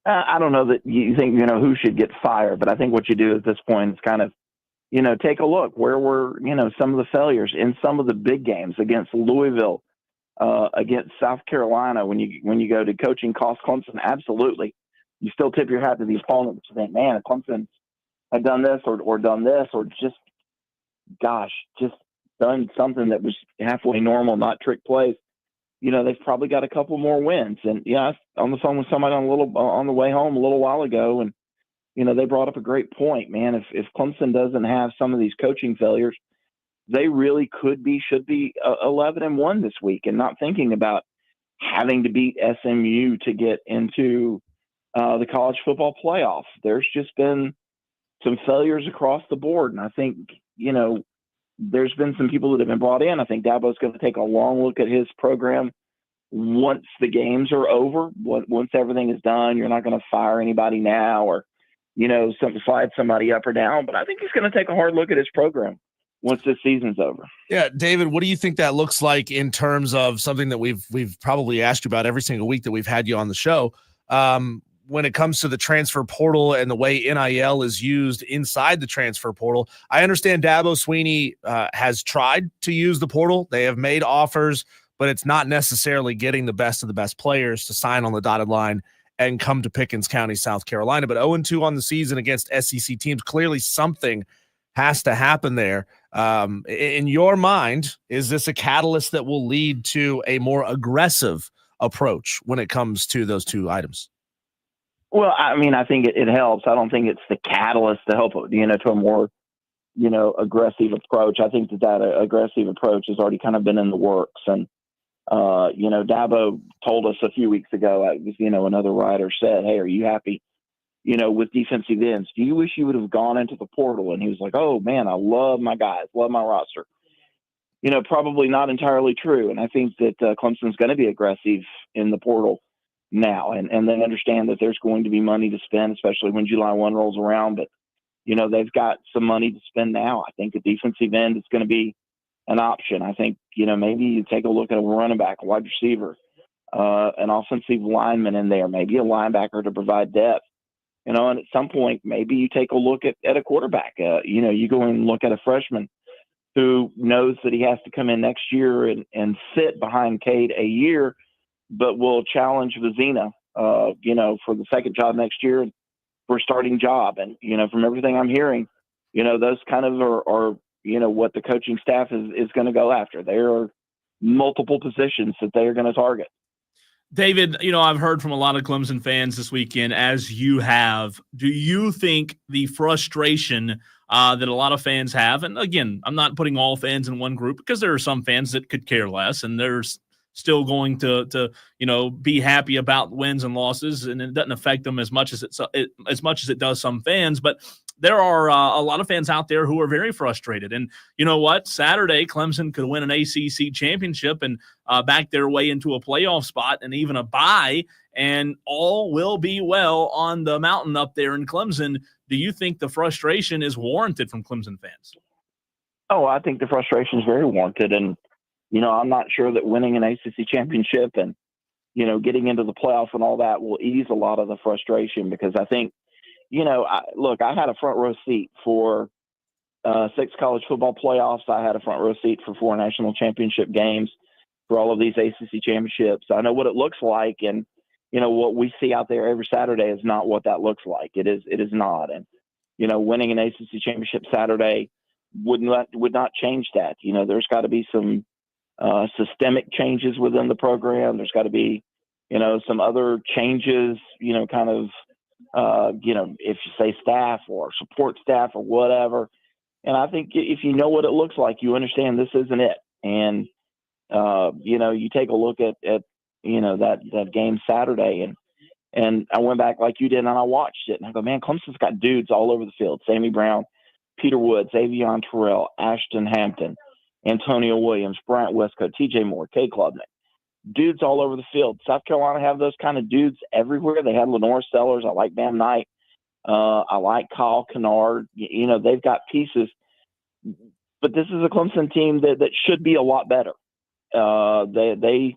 I don't know that you think, who should get fired, but I think what you do at this point is kind of, take a look where were, some of the failures in some of the big games against Louisville, against South Carolina. When you go to coaching cost Clemson, absolutely. You still tip your hat to the opponent, but you think, man, if Clemson had done this or done this, or just done something that was halfway normal, not trick plays, they've probably got a couple more wins. And I was on the phone with somebody on the way home a little while ago, and they brought up a great point, man. If Clemson doesn't have some of these coaching failures, they really should be 11-1 this week, and not thinking about having to beat SMU to get into the college football playoff. There's just been some failures across the board, and I think there's been some people that have been brought in. I think Dabo's going to take a long look at his program once the games are over, once everything is done. You're not going to fire anybody now or slide somebody up or down, but I think he's going to take a hard look at his program once this season's over. Yeah, David, what do you think that looks like in terms of something that we've probably asked you about every single week that we've had you on the show? When it comes to the transfer portal and the way NIL is used inside the transfer portal, I understand Dabo Swinney has tried to use the portal. They have made offers, but it's not necessarily getting the best of the best players to sign on the dotted line and come to Pickens County, South Carolina. But 0-2 on the season against SEC teams, clearly something has to happen there. In your mind, is this a catalyst that will lead to a more aggressive approach when it comes to those two items? Well, I mean, I think it helps. I don't think it's the catalyst to help, to a more, aggressive approach. I think that aggressive approach has already kind of been in the works. And, Dabo told us a few weeks ago, another writer said, hey, are you happy, with defensive ends? Do you wish you would have gone into the portal? And he was like, oh, man, I love my guys, love my roster. Probably not entirely true. And I think that Clemson's going to be aggressive in the portal now, and they understand that there's going to be money to spend, especially when July 1 rolls around. But, they've got some money to spend now. I think the defensive end is going to be an option. I think, maybe you take a look at a running back, a wide receiver, an offensive lineman in there, maybe a linebacker to provide depth, and at some point, maybe you take a look at a quarterback. You go and look at a freshman who knows that he has to come in next year and sit behind Cade a year, but will challenge Vizina, for the second job next year. for starting job. And, from everything I'm hearing, those kind of are what the coaching staff is going to go after. There are multiple positions that they are going to target. David, I've heard from a lot of Clemson fans this weekend, as you have. Do you think the frustration that a lot of fans have, and again, I'm not putting all fans in one group because there are some fans that could care less, and there's still going to be happy about wins and losses, and it doesn't affect them as much as it does some fans. But there are a lot of fans out there who are very frustrated. And you know what? Saturday, Clemson could win an ACC championship and back their way into a playoff spot and even a bye, and all will be well on the mountain up there in Clemson. Do you think the frustration is warranted from Clemson fans? Oh, I think the frustration is very warranted. And, I'm not sure that winning an ACC championship and, getting into the playoff and all that will ease a lot of the frustration, because I think, I had a front row seat for 6 college football playoffs. I had a front row seat for 4 national championship games, for all of these ACC championships. I know what it looks like, and what we see out there every Saturday is not what that looks like. It is not. And winning an ACC championship Saturday would not change that. There's got to be some systemic changes within the program. There's got to be some other changes. If you say staff or support staff or whatever. And I think if you know what it looks like, you understand this isn't it. And, you take a look at that game Saturday, and I went back like you did, and I watched it, and I go, man, Clemson's got dudes all over the field. Sammy Brown, Peter Woods, Avion Terrell, Ashton Hampton, Antonio Williams, Bryant Westcott, TJ Moore, Kay Klubnik. Dudes all over the field. South Carolina have those kind of dudes everywhere. They had Lenore Sellers. I like Bam Knight. I like Kyle Kennard. They've got pieces. But this is a Clemson team that should be a lot better. They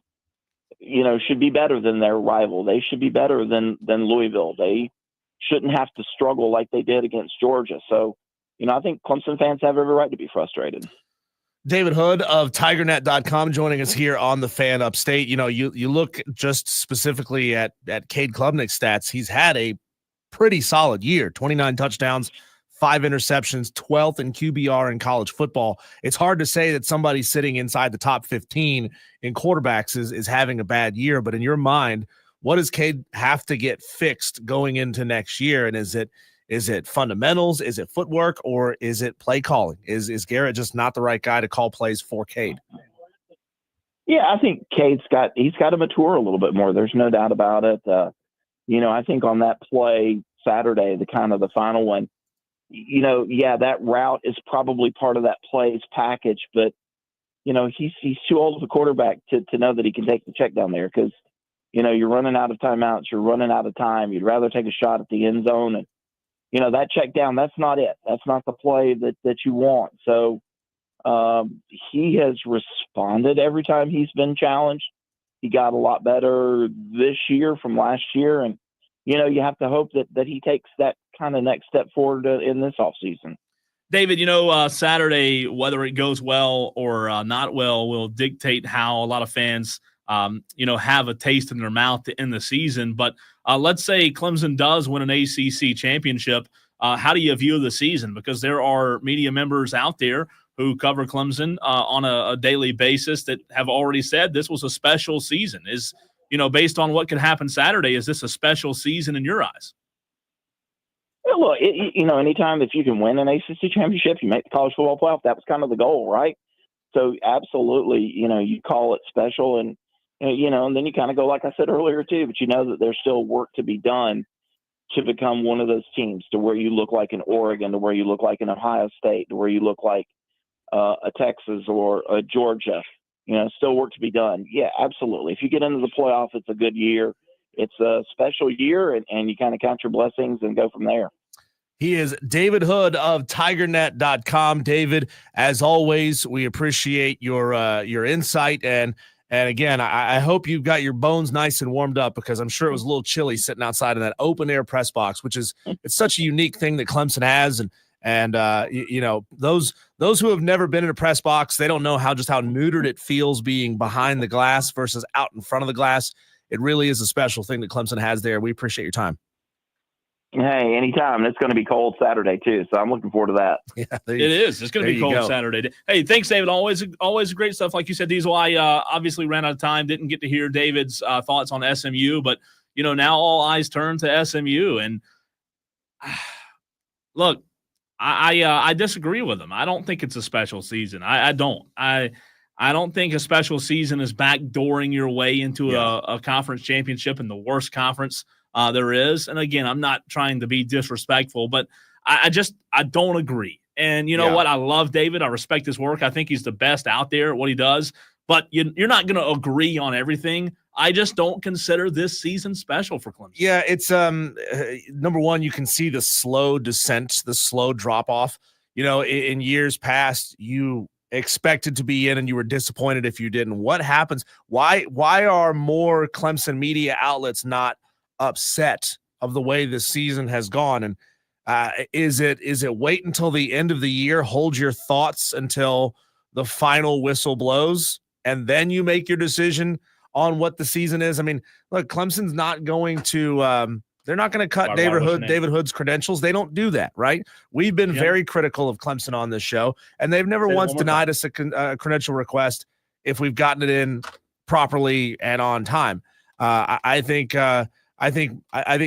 should be better than their rival. They should be better than Louisville. They shouldn't have to struggle like they did against Georgia. So, I think Clemson fans have every right to be frustrated. David Hood of TigerNet.com joining us here on the Fan Upstate. You look just specifically at Cade Klubnik's stats. He's had a pretty solid year, 29 touchdowns, 5 interceptions, 12th in QBR in college football. It's hard to say that somebody sitting inside the top 15 in quarterbacks is having a bad year, but in your mind, what does Cade have to get fixed going into next year? And is it fundamentals? Is it footwork? Or is it play calling? Is Garrett just not the right guy to call plays for Cade? Yeah, I think he's got to mature a little bit more. There's no doubt about it. I think on that play Saturday, the final one, that route is probably part of that play's package, but he's too old of a quarterback to know that he can take the check down there, because you're running out of timeouts, you're running out of time. You'd rather take a shot at the end zone, and that check down, that's not it. That's not the play that you want. So he has responded every time he's been challenged. He got a lot better this year from last year, and you have to hope that he takes that kind of next step forward in this offseason. David, Saturday, whether it goes well or not well, will dictate how a lot of fans, have a taste in their mouth to end the season. But let's say Clemson does win an ACC championship. How do you view the season? Because there are media members out there who cover Clemson on a daily basis that have already said this was a special season. Based on what could happen Saturday, is this a special season in your eyes? Well, look, anytime if you can win an ACC championship, you make the college football playoff. That was kind of the goal, right? So absolutely, you call it special, and and then you kind of go, like I said earlier too, but that there's still work to be done to become one of those teams, to where you look like an Oregon, to where you look like an Ohio State, to where you look like a Texas or a Georgia. Still work to be done. Yeah, absolutely. If you get into the playoff, it's a good year. It's a special year, and you kind of count your blessings and go from there. He is David Hood of TigerNet.com. David, as always, we appreciate your insight, and again, I hope you've got your bones nice and warmed up, because I'm sure it was a little chilly sitting outside in that open air press box, which is it's such a unique thing that Clemson has, and those who have never been in a press box, they don't know how neutered it feels being behind the glass versus out in front of the glass. It really is a special thing that Clemson has there. We appreciate your time. Hey, anytime. It's going to be cold Saturday too, so I'm looking forward to that. Yeah, it is. It's going to be cold Saturday. Hey, thanks, David. Always great stuff. Like you said, Diesel, I obviously ran out of time. Didn't get to hear David's thoughts on SMU, but now all eyes turn to SMU. And look, I disagree with him. I don't think it's a special season. I don't. I don't think a special season is backdooring your way into a conference championship in the worst conference there is. And again, I'm not trying to be disrespectful, but I don't agree. And you know what? I love David. I respect his work. I think he's the best out there at what he does, but you're not going to agree on everything. I just don't consider this season special for Clemson. Yeah, it's number one, you can see the slow descent, the slow drop off. In years past, you expected to be in and you were disappointed if you didn't. What happens? Why are more Clemson media outlets not upset of the way this season has gone? And is it wait until the end of the year, hold your thoughts until the final whistle blows, and then you make your decision on what the season is? I mean, look, Clemson's not going to they're not going to cut David Hood's credentials. They don't do that, right? We've been very critical of Clemson on this show, and they've never once denied us a credential request if we've gotten it in properly and on time. I think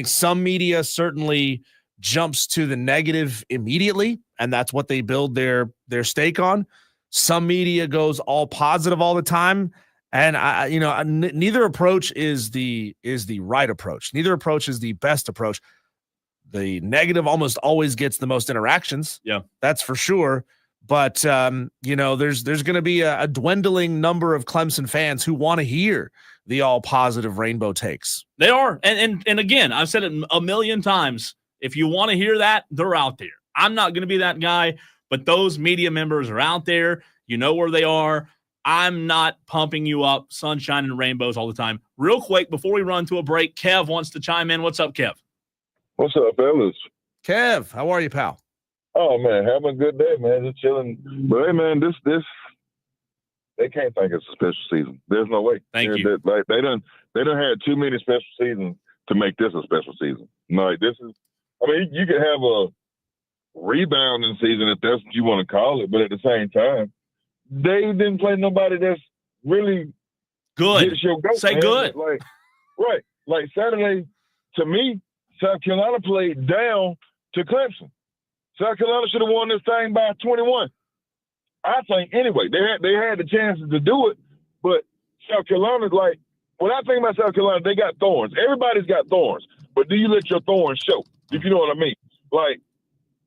some media certainly jumps to the negative immediately, and that's what they build their stake on. Some media goes all positive all the time, and neither approach is the right approach. Neither approach is the best approach. The negative almost always gets the most interactions. Yeah, that's for sure. But there's going to be a dwindling number of Clemson fans who want to hear the all positive rainbow takes. They are. And again, I've said it a million times. If you want to hear that, they're out there. I'm not going to be that guy, but those media members are out there. You know where they are. I'm not pumping you up sunshine and rainbows all the time. Real quick, before we run to a break, Kev wants to chime in. What's up, Kev? What's up, fellas? Kev, how are you, pal? Oh, man, having a good day, man. Just chilling. But, hey, man, this they can't think it's a special season. There's no way. Thank you. They done had too many special seasons to make this a special season. Like, this is, I mean, you could have a rebounding season if that's what you want to call it, but at the same time, they didn't play nobody that's really good. Say man. Good. Like Saturday, to me, South Carolina played down to Clemson. South Carolina should have won this thing by 21. I think anyway. They had the chances to do it, but South Carolina's like, when I think about South Carolina, they got thorns. Everybody's got thorns, but do you let your thorns show? If you know what I mean. Like,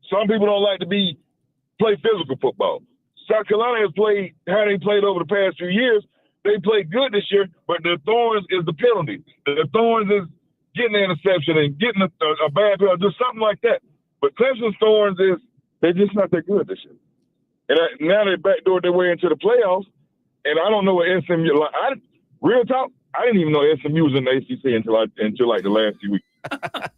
some people don't like to play physical football. South Carolina has played how they played over the past few years. They played good this year, but the thorns is the penalty. The thorns is getting an interception and getting a bad penalty, just something like that. But Clemson's thorns is they're just not that good this year. And now they backdoored their way into the playoffs, and I don't know what SMU like. Real talk, I didn't even know SMU was in the ACC until like the last few weeks.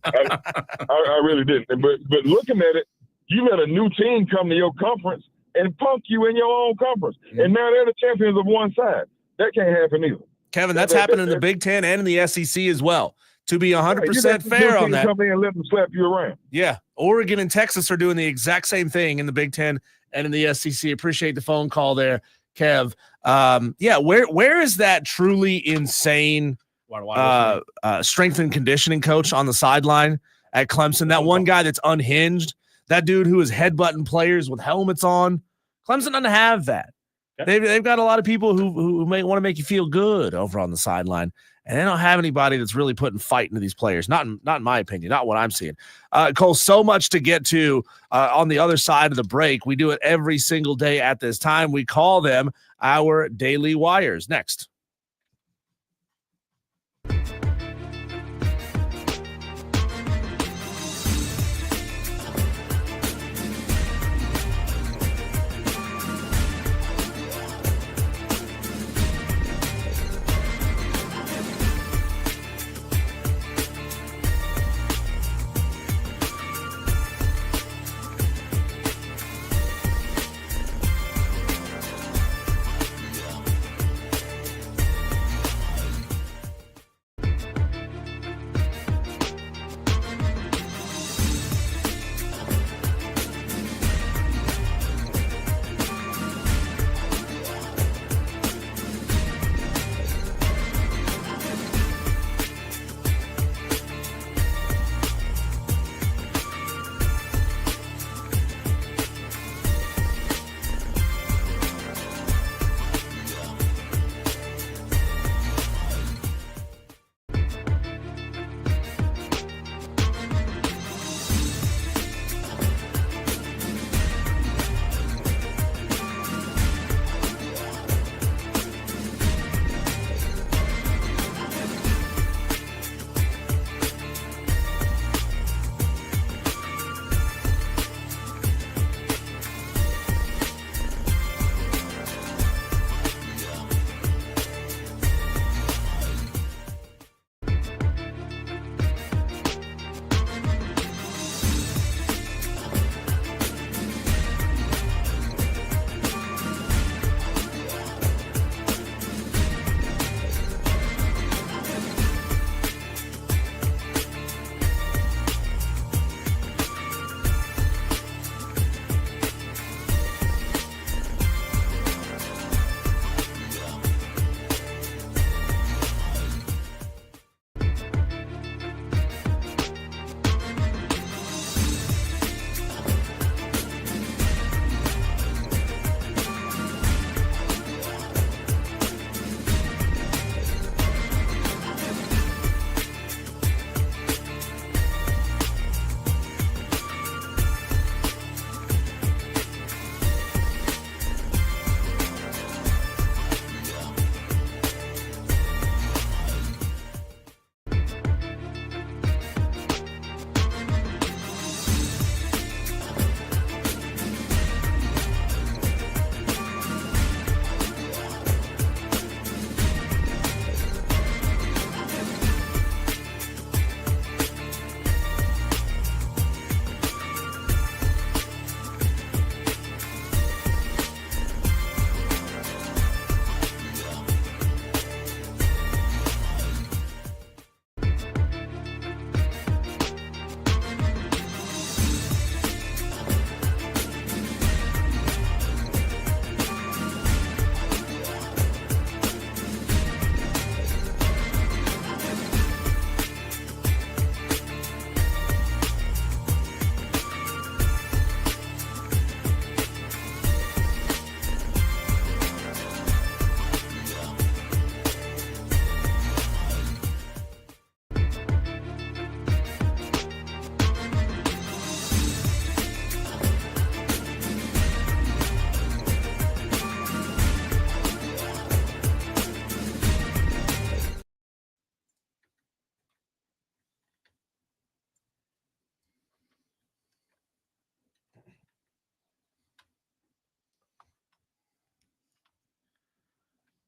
I really didn't. But looking at it, you let a new team come to your conference and punk you in your own conference, and now they're the champions of one side. That can't happen either. Kevin, that's happened in the Big Ten and in the SEC as well. To be 100% fair on that, come in and let them slap you around. Yeah, Oregon and Texas are doing the exact same thing in the Big Ten and in the SEC. Appreciate the phone call there, Kev. Where is that truly insane strength and conditioning coach on the sideline at Clemson? That one guy that's unhinged, that dude who is headbutting players with helmets on. Clemson doesn't have that. They've got a lot of people who may want to make you feel good over on the sideline, and they don't have anybody that's really putting fight into these players. Not in my opinion, not what I'm seeing. Cole, so much to get to on the other side of the break. We do it every single day at this time. We call them our Daily Wires. Next.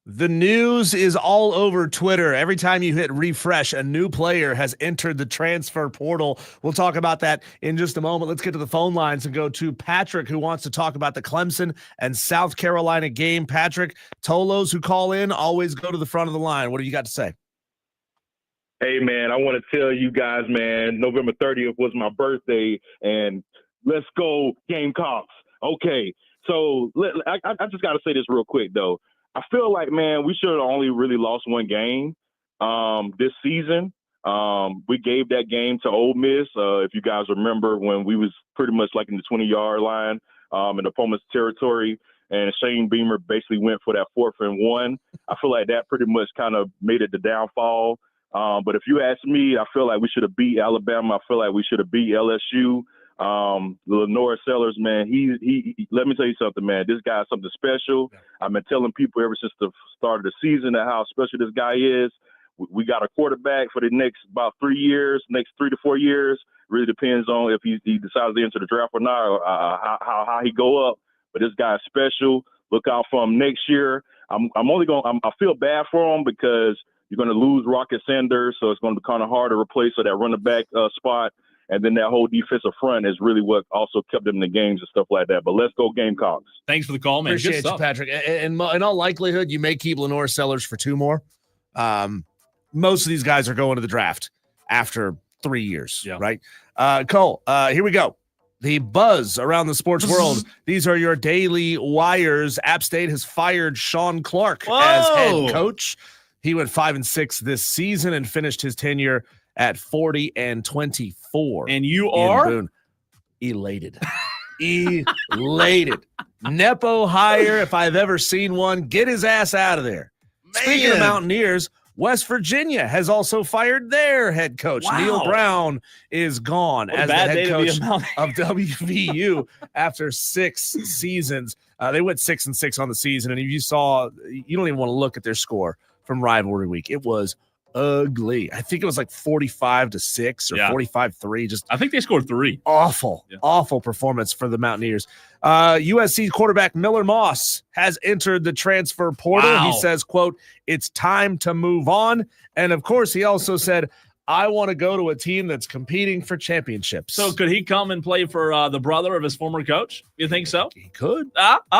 The news is all over Twitter. Every time you hit refresh, a new player has entered the transfer portal. We'll talk about that in just a moment. Let's get to the phone lines and go to Patrick, who wants to talk about the Clemson and South Carolina game. Patrick, Tolos who call in always go to the front of the line. What have you got to say? Hey, man, I want to tell you guys, man, November 30th was my birthday, and let's go Gamecocks. Okay, so I just got to say this real quick, though. I feel like, man, we should have only really lost one game this season. We gave that game to Ole Miss, if you guys remember, when we was pretty much like in the 20-yard line in the opponent's territory, and Shane Beamer basically went for that 4th and 1. I feel like that pretty much kind of made it the downfall. But if you ask me, I feel like we should have beat Alabama. I feel like we should have beat LSU. Lenore Sellers, man, he let me tell you something, man. This guy's something special. I've been telling people ever since the start of the season that how special this guy is. We got a quarterback for the next about 3 years, next 3 to 4 years. Really depends on if he decides to enter the draft or not, or how he go up. But this guy's special. Look out for him next year. I feel bad for him because you're going to lose Rocket Sanders, so it's going to be kind of hard to replace that running back spot. And then that whole defensive front is really what also kept them in the games and stuff like that. But let's go Gamecocks. Thanks for the call, man. Appreciate you, Patrick. And in all likelihood, you may keep Lenore Sellers for 2 more. Most of these guys are going to the draft after 3 years, right? Cole, here we go. The buzz around the sports world. These are your daily wires. App State has fired Sean Clark as head coach. He went 5-6 this season and finished his tenure at 40-24. And you are elated. Elated. Nepo hire, if I've ever seen one. Get his ass out of there. Man. Speaking of Mountaineers, West Virginia has also fired their head coach. Wow. Neil Brown is gone as the head coach of WVU after 6 seasons. They went 6-6 on the season, and if you saw, you don't even want to look at their score from rivalry week. It was ugly. I think it was like 45-6 or 45-3. Just I think they scored 3. Awful performance for the Mountaineers. USC quarterback Miller Moss has entered the transfer portal. Wow. He says, quote, "It's time to move on." And of course, he also said, "I want to go to a team that's competing for championships." So could he come and play for the brother of his former coach? You think so? He could.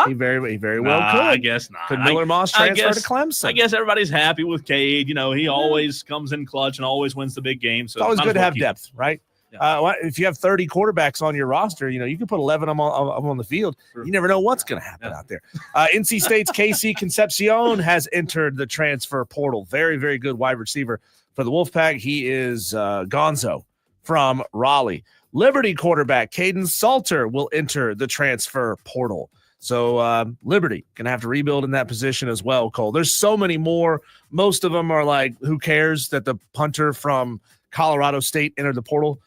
He very well could. I guess not. Could Miller Moss transfer to Clemson? I guess everybody's happy with Cade. You know, he always comes in clutch and always wins the big game. So it's always good to have depth, right? If you have 30 quarterbacks on your roster, you know, you can put 11 of them on the field. You never know what's going to happen out there. NC State's KC Concepcion has entered the transfer portal. Very, very good wide receiver for the Wolfpack. He is Gonzo from Raleigh. Liberty quarterback Caden Salter will enter the transfer portal. So Liberty going to have to rebuild in that position as well, Cole. There's so many more. Most of them are like, who cares that the punter from Colorado State entered the portal?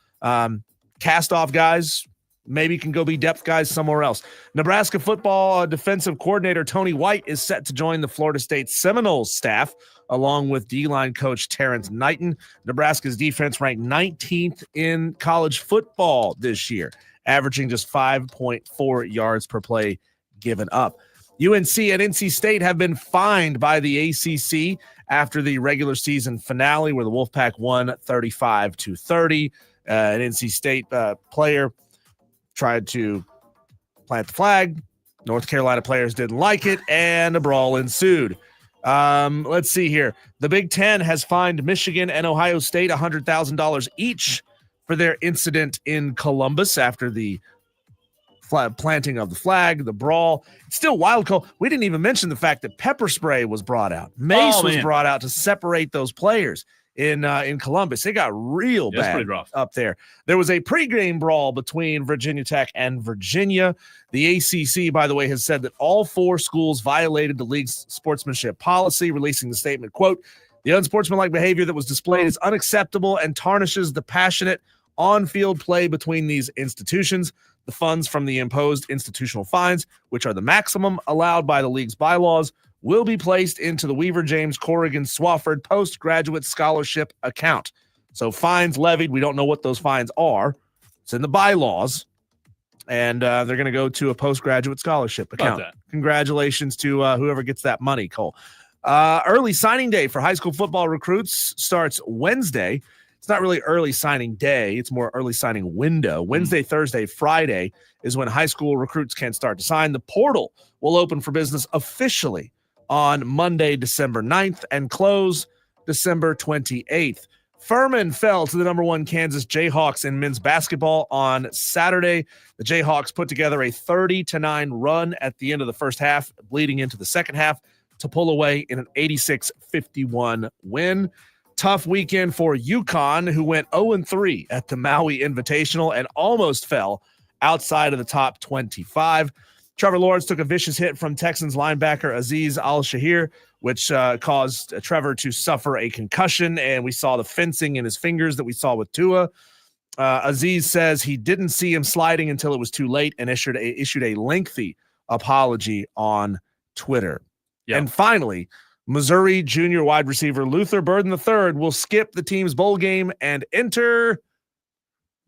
Cast-off guys maybe can go be depth guys somewhere else. Nebraska football defensive coordinator Tony White is set to join the Florida State Seminoles staff, along with D-line coach Terrence Knighton. Nebraska's defense ranked 19th in college football this year, averaging just 5.4 yards per play given up. UNC and NC State have been fined by the ACC after the regular season finale, where the Wolfpack won 35-30. An NC State player tried to plant the flag. North Carolina players didn't like it, and a brawl ensued. Let's see here. The Big Ten has fined Michigan and Ohio State $100,000 each for their incident in Columbus after the planting of the flag, the brawl. It's still wild, Cole. We didn't even mention the fact that pepper spray was brought out. Mace was brought out to separate those players in Columbus. It got real bad up there. There was a pregame brawl between Virginia Tech and Virginia. The ACC, by the way, has said that all 4 schools violated the league's sportsmanship policy, releasing the statement, quote, "The unsportsmanlike behavior that was displayed is unacceptable and tarnishes the passionate on-field play between these institutions. The funds from the imposed institutional fines, which are the maximum allowed by the league's bylaws, will be placed into the Weaver James Corrigan Swafford Postgraduate Scholarship account." So fines levied. We don't know what those fines are. It's in the bylaws. And they're going to go to a postgraduate scholarship account. Congratulations to whoever gets that money, Cole. Early signing day for high school football recruits starts Wednesday. It's not really early signing day. It's more early signing window. Wednesday, Thursday, Friday is when high school recruits can start to sign. The portal will open for business officially on Monday, December 9th and close December 28th. Furman fell to the number 1 Kansas Jayhawks in men's basketball on Saturday. The Jayhawks put together a 30-9 run at the end of the first half, bleeding into the second half to pull away in an 86-51 win. Tough weekend for UConn, who went 0-3 at the Maui Invitational and almost fell outside of the top 25. Trevor Lawrence took a vicious hit from Texans linebacker Azeez Al-Shahir, which caused Trevor to suffer a concussion, and we saw the fencing in his fingers that we saw with Tua. Azeez says he didn't see him sliding until it was too late and issued a lengthy apology on Twitter. Yep. And finally, Missouri junior wide receiver Luther Burden III will skip the team's bowl game and enter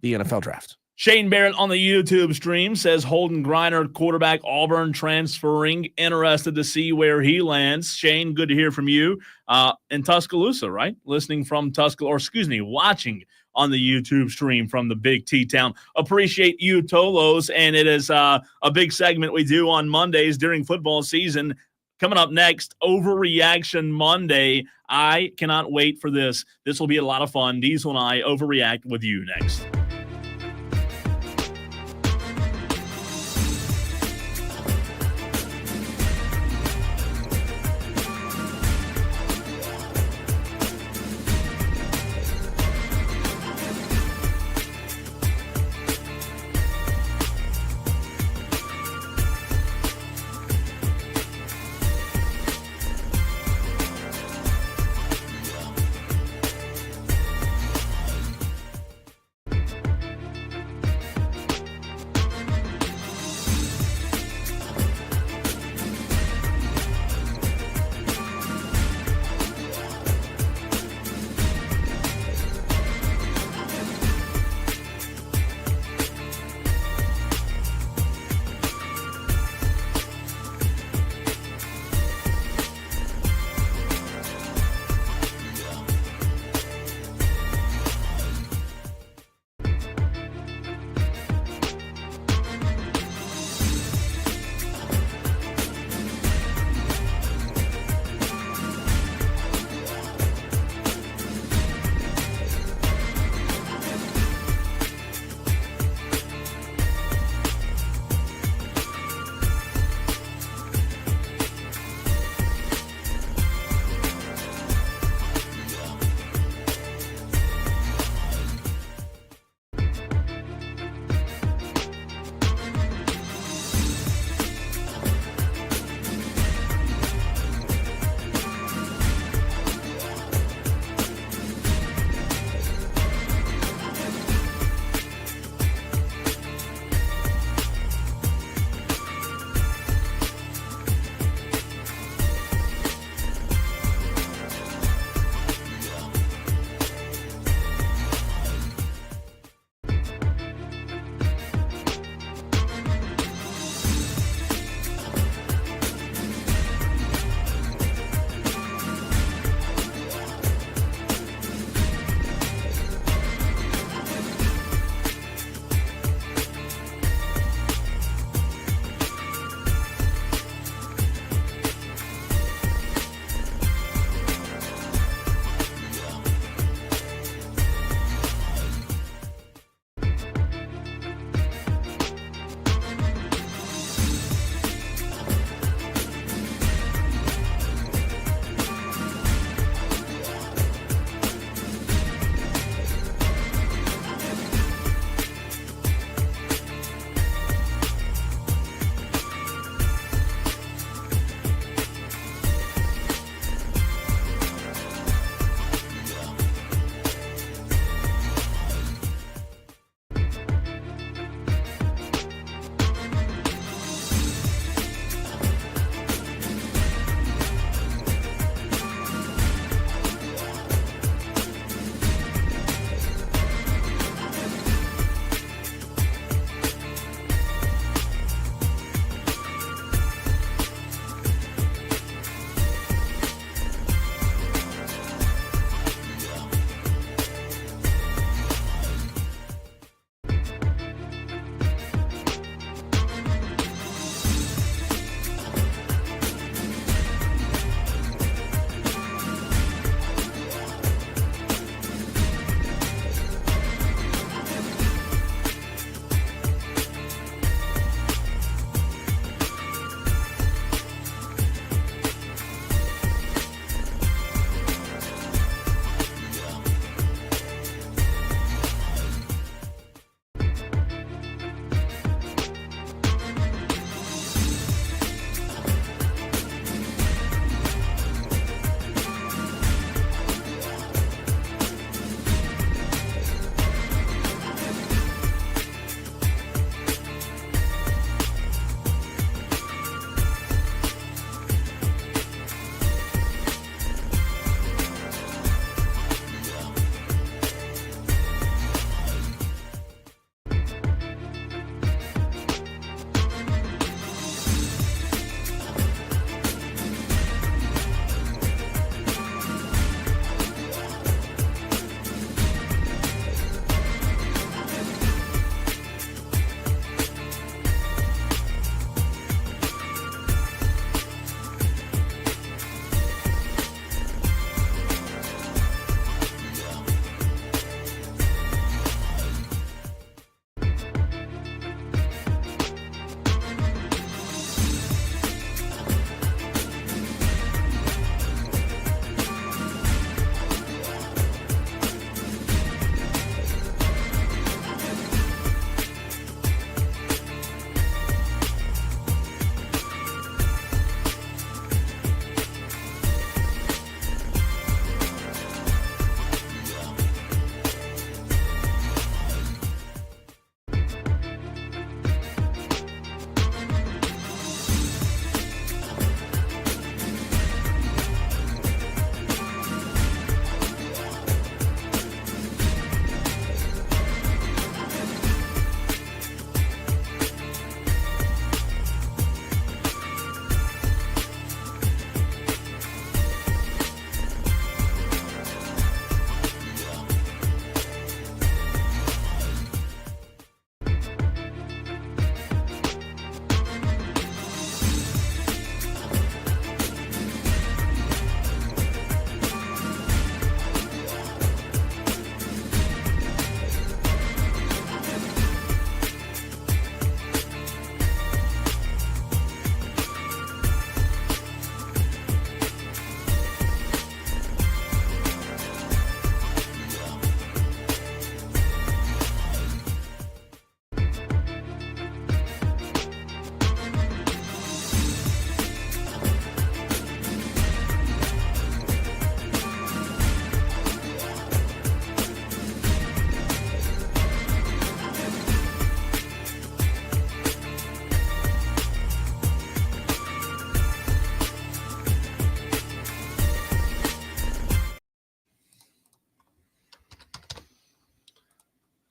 the NFL draft. Shane Barrett on the YouTube stream says Holden Griner, quarterback, Auburn, transferring. Interested to see where he lands. Shane, good to hear from you in Tuscaloosa, right? Listening from watching on the YouTube stream from the Big T-Town. Appreciate you, Tolos, and it is a big segment we do on Mondays during football season. Coming up next, Overreaction Monday. I cannot wait for this. This will be a lot of fun. Diesel and I overreact with you next.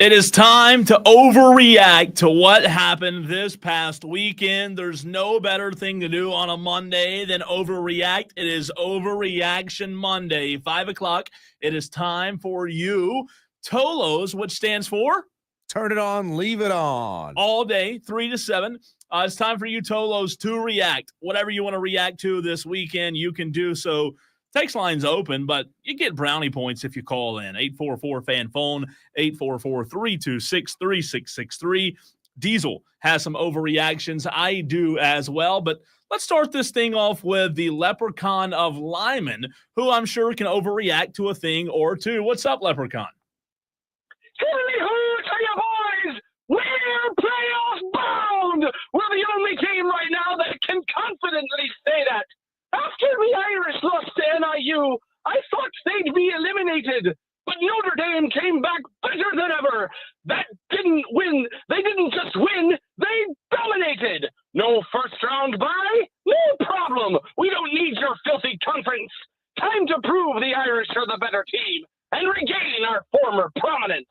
It is time to overreact to what happened this past weekend. There's no better thing to do on a Monday than overreact. It is Overreaction Monday, 5 o'clock. It is time for you, Tolos, which stands for? Turn it on, leave it on. All day, 3 to 7. It's time for you, Tolos, to react. Whatever you want to react to this weekend, you can do so. Text line's open, but you get brownie points if you call in. 844-FAN-PHONE, 844-326-3663. Diesel has some overreactions. I do as well, but let's start this thing off with the Leprechaun of Lyman, who I'm sure can overreact to a thing or two. What's up, Leprechaun? Hoo to you boys! We're playoff bound! We're the only team right now that can confidently say that. After the Irish lost to NIU, I thought they'd be eliminated, but Notre Dame came back better than ever. That didn't win. They didn't just win, they dominated. No first-round bye? No problem. We don't need your filthy conference. Time to prove the Irish are the better team and regain our former prominence.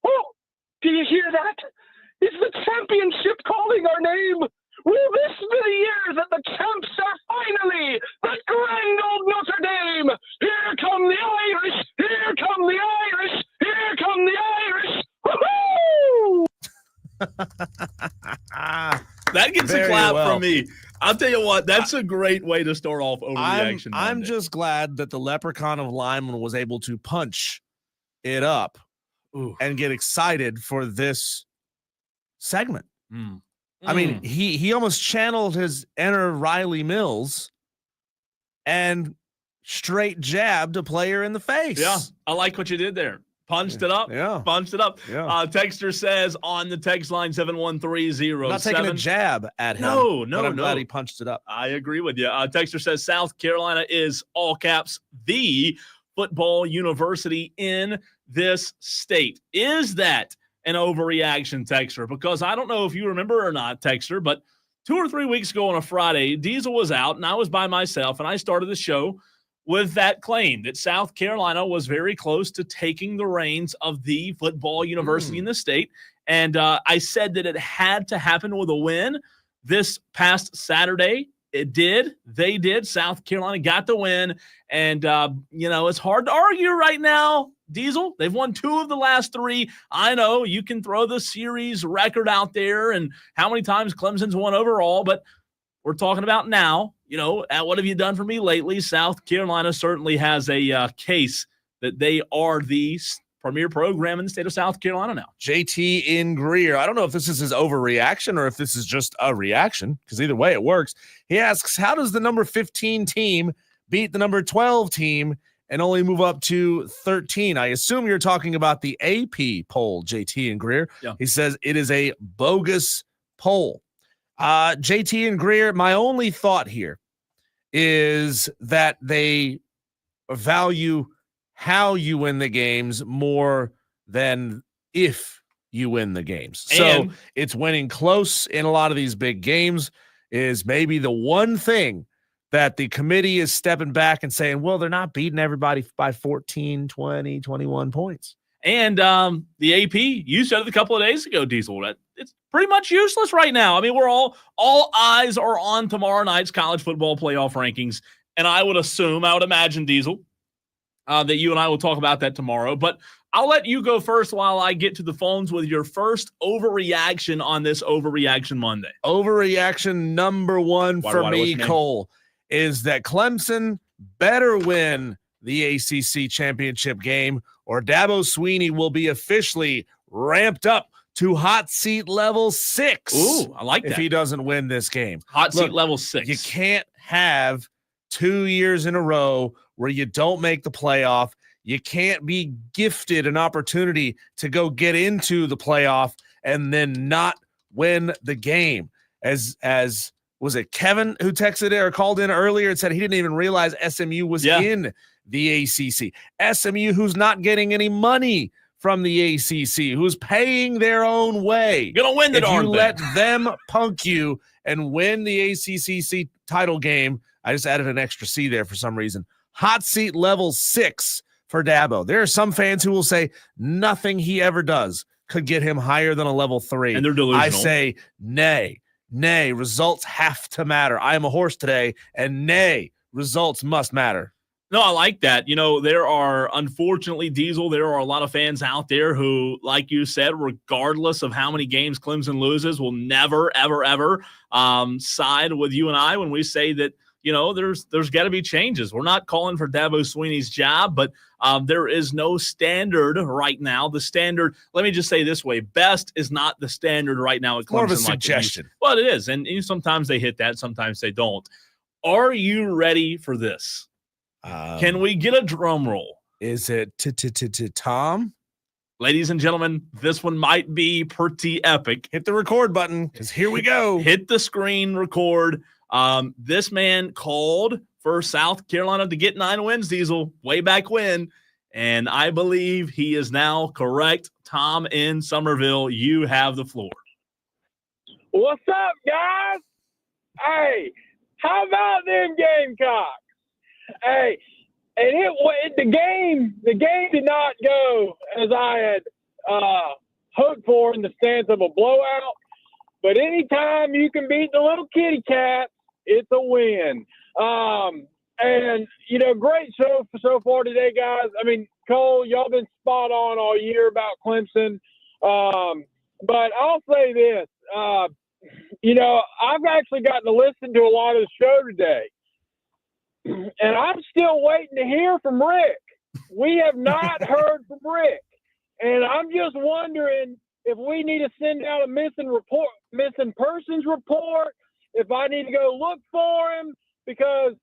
Oh, do you hear that? Is the championship calling our name? Will this be the year that the champs are finally the grand old Notre Dame? Here come the Irish! Here come the Irish! Here come the Irish! Woohoo! That gets a clap from me. I'll tell you what, that's a great way to start off Overreaction. I'm just glad that the Leprechaun of Lyman was able to punch it up and get excited for this segment. I mean, he almost channeled his inner Riley Mills and straight jabbed a player in the face. Yeah, I like what you did there. Punched it up. Yeah. Punched it up. Yeah. Texter says on the text line 71307. Not taking a jab at him. No. I'm glad he punched it up. I agree with you. Texter says South Carolina is, all caps, the football university in this state. Is that an overreaction, Texter? Because I don't know if you remember or not, Texter, but 2 or 3 weeks ago on a Friday, Diesel was out and I was by myself, and I started the show with that claim that South Carolina was very close to taking the reins of the football university in the state. And I said that it had to happen with a win this past Saturday. It did. They did. South Carolina got the win. And, it's hard to argue right now. Diesel, they've won 2 of the last 3. I know you can throw the series record out there and how many times Clemson's won overall, but we're talking about now. What have you done for me lately? South Carolina certainly has a case that they are the premier program in the state of South Carolina now. JT in Greer. I don't know if this is his overreaction or if this is just a reaction, because either way it works. He asks, how does the number 15 team beat the number 12 team and only move up to 13? I assume you're talking about the AP poll, JT and Greer. Yeah. He says it is a bogus poll. JT and Greer, my only thought here is that they value how you win the games more than if you win the games. So it's winning close in a lot of these big games is maybe the one thing that the committee is stepping back and saying, well, they're not beating everybody by 14, 20, 21 points. And the AP, you said it a couple of days ago, Diesel, that it's pretty much useless right now. I mean, we're all eyes are on tomorrow night's college football playoff rankings. And I would imagine, Diesel, that you and I will talk about that tomorrow. But I'll let you go first while I get to the phones with your first overreaction on this Overreaction Monday. Overreaction number 1 for me, Cole, is that Clemson better win the ACC championship game or Dabo Swinney will be officially ramped up to hot seat level 6. Ooh, I like that. If he doesn't win this game. Hot seat level 6. You can't have 2 years in a row where you don't make the playoff. You can't be gifted an opportunity to go get into the playoff and then not win the game. As was it Kevin who texted or called in earlier and said he didn't even realize SMU was in the ACC. SMU, who's not getting any money from the ACC, who's paying their own way. Gonna win the darn thing. thing. Let them punk you and win the ACC title game. I just added an extra C there for some reason. Hot seat level 6 for Dabo. There are some fans who will say nothing he ever does could get him higher than a level 3. And they're delusional. I say nay. Results have to matter. I am a horse today, and nay, results must matter. No, I like that. There are, unfortunately, Diesel, there are a lot of fans out there who, like you said, regardless of how many games Clemson loses, will never, ever, ever side with you and I when we say that, there's got to be changes. We're not calling for Dabo Swinney's job, but there is no standard right now. The standard, let me just say this way, best is not the standard right now at Clemson. More of a suggestion. Well, it is, and sometimes they hit that, sometimes they don't. Are you ready for this? Can we get a drum roll? Is it Tom? Ladies and gentlemen, this one might be pretty epic. Hit the record button, because here we go. Hit the screen, record. This man called for South Carolina to get 9 wins, Diesel, way back when, and I believe he is now correct. Tom in Somerville, you have the floor. What's up, guys? Hey, how about them Gamecocks? Hey, and the game did not go as I had hoped for in the stance of a blowout. But anytime you can beat the little kitty cat, it's a win. And great show so far today, guys. I mean, Cole, y'all been spot on all year about Clemson. But I'll say this, I've actually gotten to listen to a lot of the show today. And I'm still waiting to hear from Rick. We have not heard from Rick. And I'm just wondering if we need to send out a missing persons report, if I need to go look for him, because,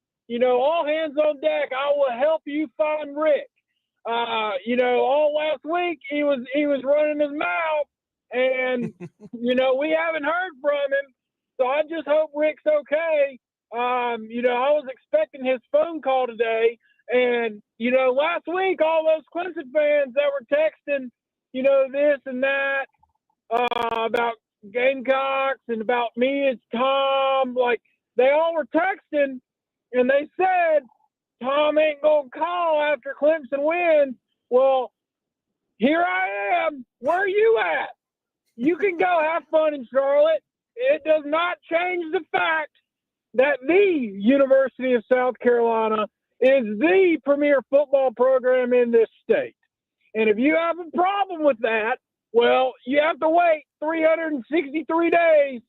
all hands on deck, I will help you find Rick. All last week he was running his mouth, and, we haven't heard from him. So I just hope Rick's okay. I was expecting his phone call today, and, last week, all those Clemson fans that were texting, this and that, about Gamecocks and about me and Tom, like, they all were texting, and they said, Tom ain't going to call after Clemson wins. Well, here I am. Where are you at? You can go have fun in Charlotte. It does not change the fact that the University of South Carolina is the premier football program in this state. And if you have a problem with that, well, you have to wait 363 days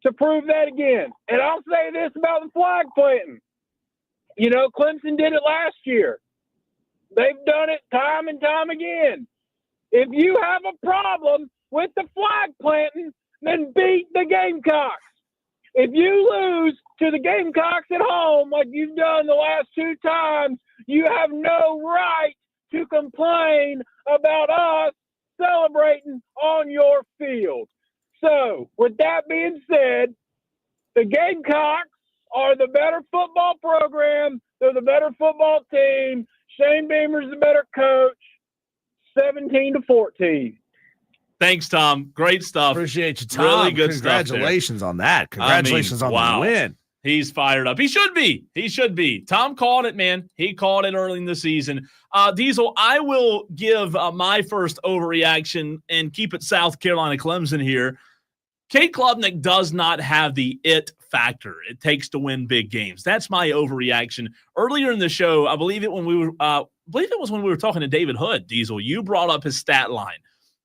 to prove that again. And I'll say this about the flag planting. Clemson did it last year. They've done it time and time again. If you have a problem with the flag planting, then beat the Gamecocks. If you lose to the Gamecocks at home like you've done the last 2 times, you have no right to complain about us celebrating on your field. So, with that being said, the Gamecocks are the better football program. They're the better football team. Shane Beamer's the better coach. 17-14. Thanks, Tom. Great stuff. Appreciate you, Tom. Really good stuff. Congratulations on that. Congratulations on the win. He's fired up. He should be. Tom called it, man. He called it early in the season. Diesel, I will give my first overreaction and keep it South Carolina Clemson here. Cade Klubnik does not have the it factor it takes to win big games. That's my overreaction. Earlier in the show, I believe it was when we were talking to David Hood, Diesel, you brought up his stat line.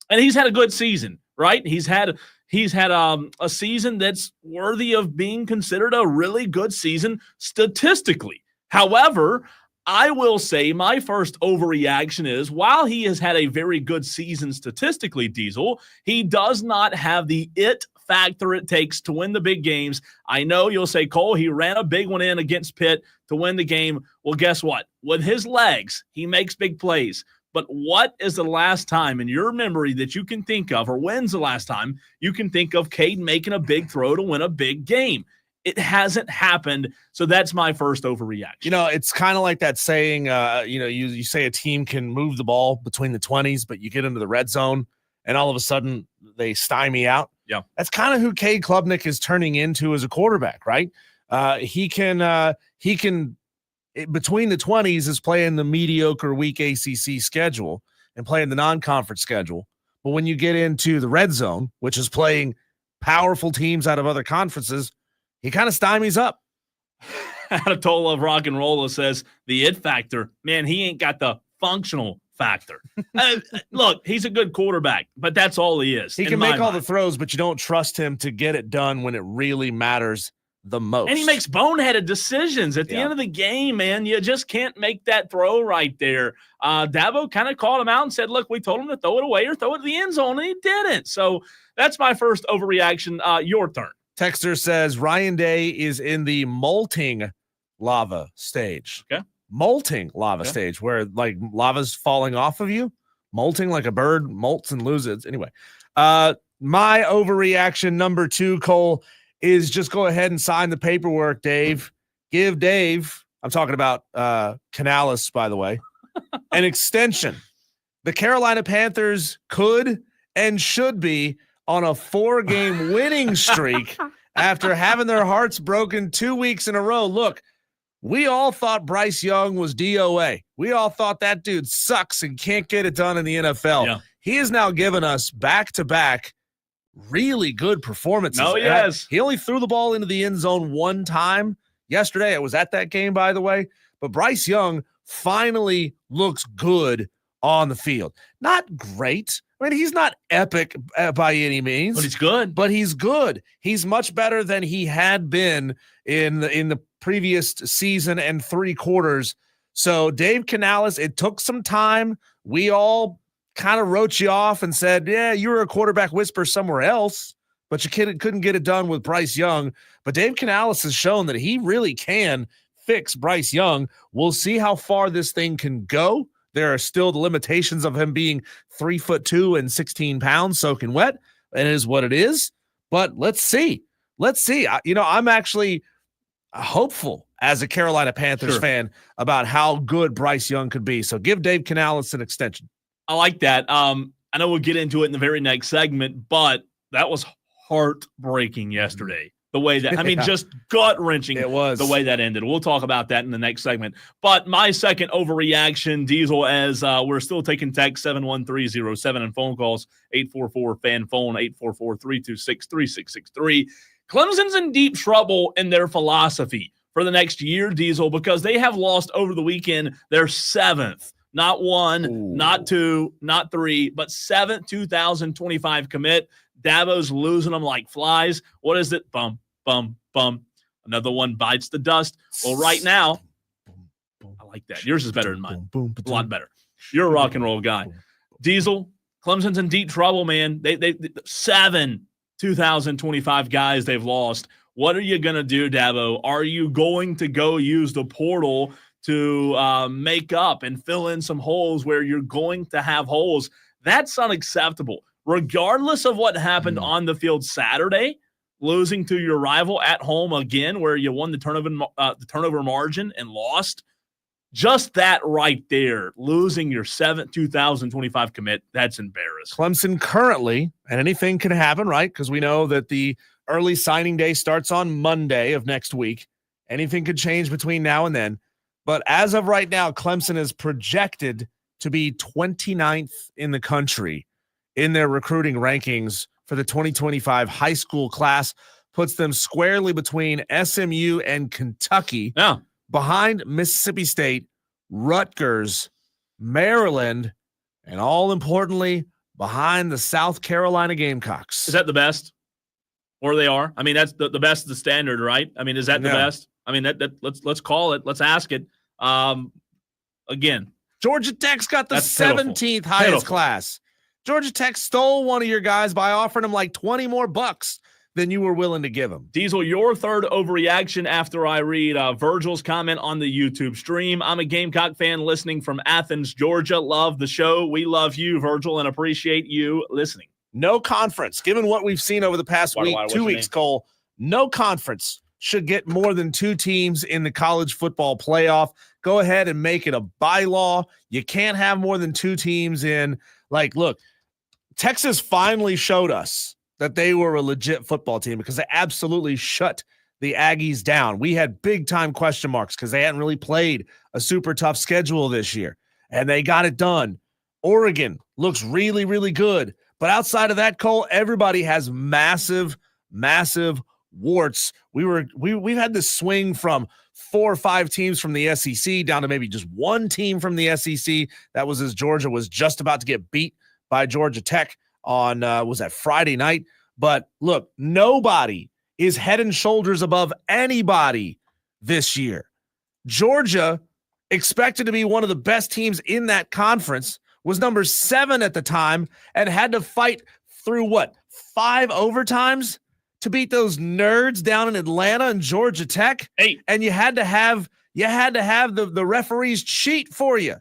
And he's had a good season, right? He's had a season that's worthy of being considered a really good season statistically. However, I will say my first overreaction is while he has had a very good season statistically, Diesel, he does not have the it factor it takes to win the big games. I know you'll say, Cole, he ran a big one in against Pitt to win the game. Well, guess what? With his legs, he makes big plays. But what is the last time in your memory that you can think of, or when's the last time you can think of Cade making a big throw to win a big game? It hasn't happened, so that's my first overreaction. It's kind of like that saying, you say a team can move the ball between the 20s, but you get into the red zone, and all of a sudden they stymie out. Yeah, that's kind of who Cade Klubnik is turning into as a quarterback, right? He can between the 20s is playing the mediocre weak ACC schedule and playing the non-conference schedule. But when you get into the red zone, which is playing powerful teams out of other conferences, he kind of stymies up. Anatola of Rock and Rolla says the it factor, man, he ain't got the functional factor. Look, he's a good quarterback, but that's all he is. He can make all the throws, but you don't trust him to get it done when it really matters the most. And he makes boneheaded decisions at the end of the game, man. You just can't make that throw right there. Dabo kind of called him out and said, look, we told him to throw it away or throw it to the end zone, and he didn't. So that's my first overreaction. Your turn. Texter says Ryan Day is in the molting lava stage. Okay. Molting lava stage, where like lava's falling off of you. Molting, like a bird molts and loses. Anyway, my overreaction number 2, Cole, is just go ahead and sign the paperwork, Dave. Give Dave, I'm talking about Canales, by the way, an extension. The Carolina Panthers could and should be on a 4-game winning streak after having their hearts broken 2 weeks in a row. Look, we all thought Bryce Young was DOA. We all thought that dude sucks and can't get it done in the NFL. Yeah. He has now given us back-to-back really good performances. Oh, yes. He only threw the ball into the end zone one time yesterday. I was at that game, by the way. But Bryce Young finally looks good on the field. Not great. I mean, he's not epic by any means. But he's good. But he's good. He's much better than he had been in the previous season and 3 quarters. So Dave Canales, it took some time. We all kind of wrote you off and said, yeah, you were a quarterback whisperer somewhere else, but you couldn't get it done with Bryce Young. But Dave Canales has shown that he really can fix Bryce Young. We'll see how far this thing can go. There are still the limitations of him being 3'2" and 16 pounds soaking wet. It is what it is. But let's see. I'm actually hopeful as a Carolina Panthers fan about how good Bryce Young could be. So give Dave Canales an extension. I like that. I know we'll get into it in the very next segment, but that was heartbreaking yesterday. The way that, just gut-wrenching. It was. The way that ended. We'll talk about that in the next segment. But my second overreaction, Diesel, as we're still taking text 71307 and phone calls 844-FAN-PHONE, 844-326-3663. Clemson's in deep trouble in their philosophy for the next year, Diesel, because they have lost over the weekend their 7th. Not 1, not 2, not 3, but 7th 2025 commit. Dabo's losing them like flies. What is it? Bum, bum, bum. Another one bites the dust. Well, right now, I like that. Yours is better than mine. A lot better. You're a rock and roll guy. Diesel, Clemson's in deep trouble, man. They 7 2025 guys they've lost. What are you going to do, Dabo? Are you going to go use the portal to make up and fill in some holes where you're going to have holes? That's unacceptable. Regardless of what happened on the field Saturday, losing to your rival at home again, where you won the turnover margin and lost, just that right there, losing your 7th 2025 commit, that's embarrassing. Clemson currently, and anything can happen, right? Because we know that the early signing day starts on Monday of next week. Anything could change between now and then. But as of right now, Clemson is projected to be 29th in the country in their recruiting rankings for the 2025 high school class, puts them squarely between SMU and Kentucky, behind Mississippi State, Rutgers, Maryland, and all importantly, behind the South Carolina Gamecocks. Is that the best? Or they are? I mean, that's the best of the standard, right? I mean, is that the best? I mean, let's call it. Let's ask it. Again, Georgia Tech's got the 17th highest class. Georgia Tech stole one of your guys by offering him like 20 more bucks than you were willing to give him. Diesel, your third overreaction after I read Virgil's comment on the YouTube stream. I'm a Gamecock fan listening from Athens, Georgia. Love the show. We love you, Virgil, and appreciate you listening. No conference, given what we've seen over the past week, 2 weeks, Cole, no conference should get more than 2 teams in the college football playoff. Go ahead and make it a bylaw. You can't have more than 2 teams in. Like, look, Texas finally showed us that they were a legit football team because they absolutely shut the Aggies down. We had big time question marks because they hadn't really played a super tough schedule this year, and they got it done. Oregon looks really, really good, But outside of that, Cole, everybody has massive warts. We've had this swing from 4 or 5 teams from the SEC down to maybe just one team from the SEC. That was as Georgia was just about to get beat by Georgia Tech on was that Friday night. But look, nobody is head and shoulders above anybody this year. Georgia, expected to be one of the best teams in that conference, was number 7 at the time and had to fight through 5 overtimes to beat those nerds down in Atlanta and Georgia Tech. 8. And you had to have the referees cheat for you.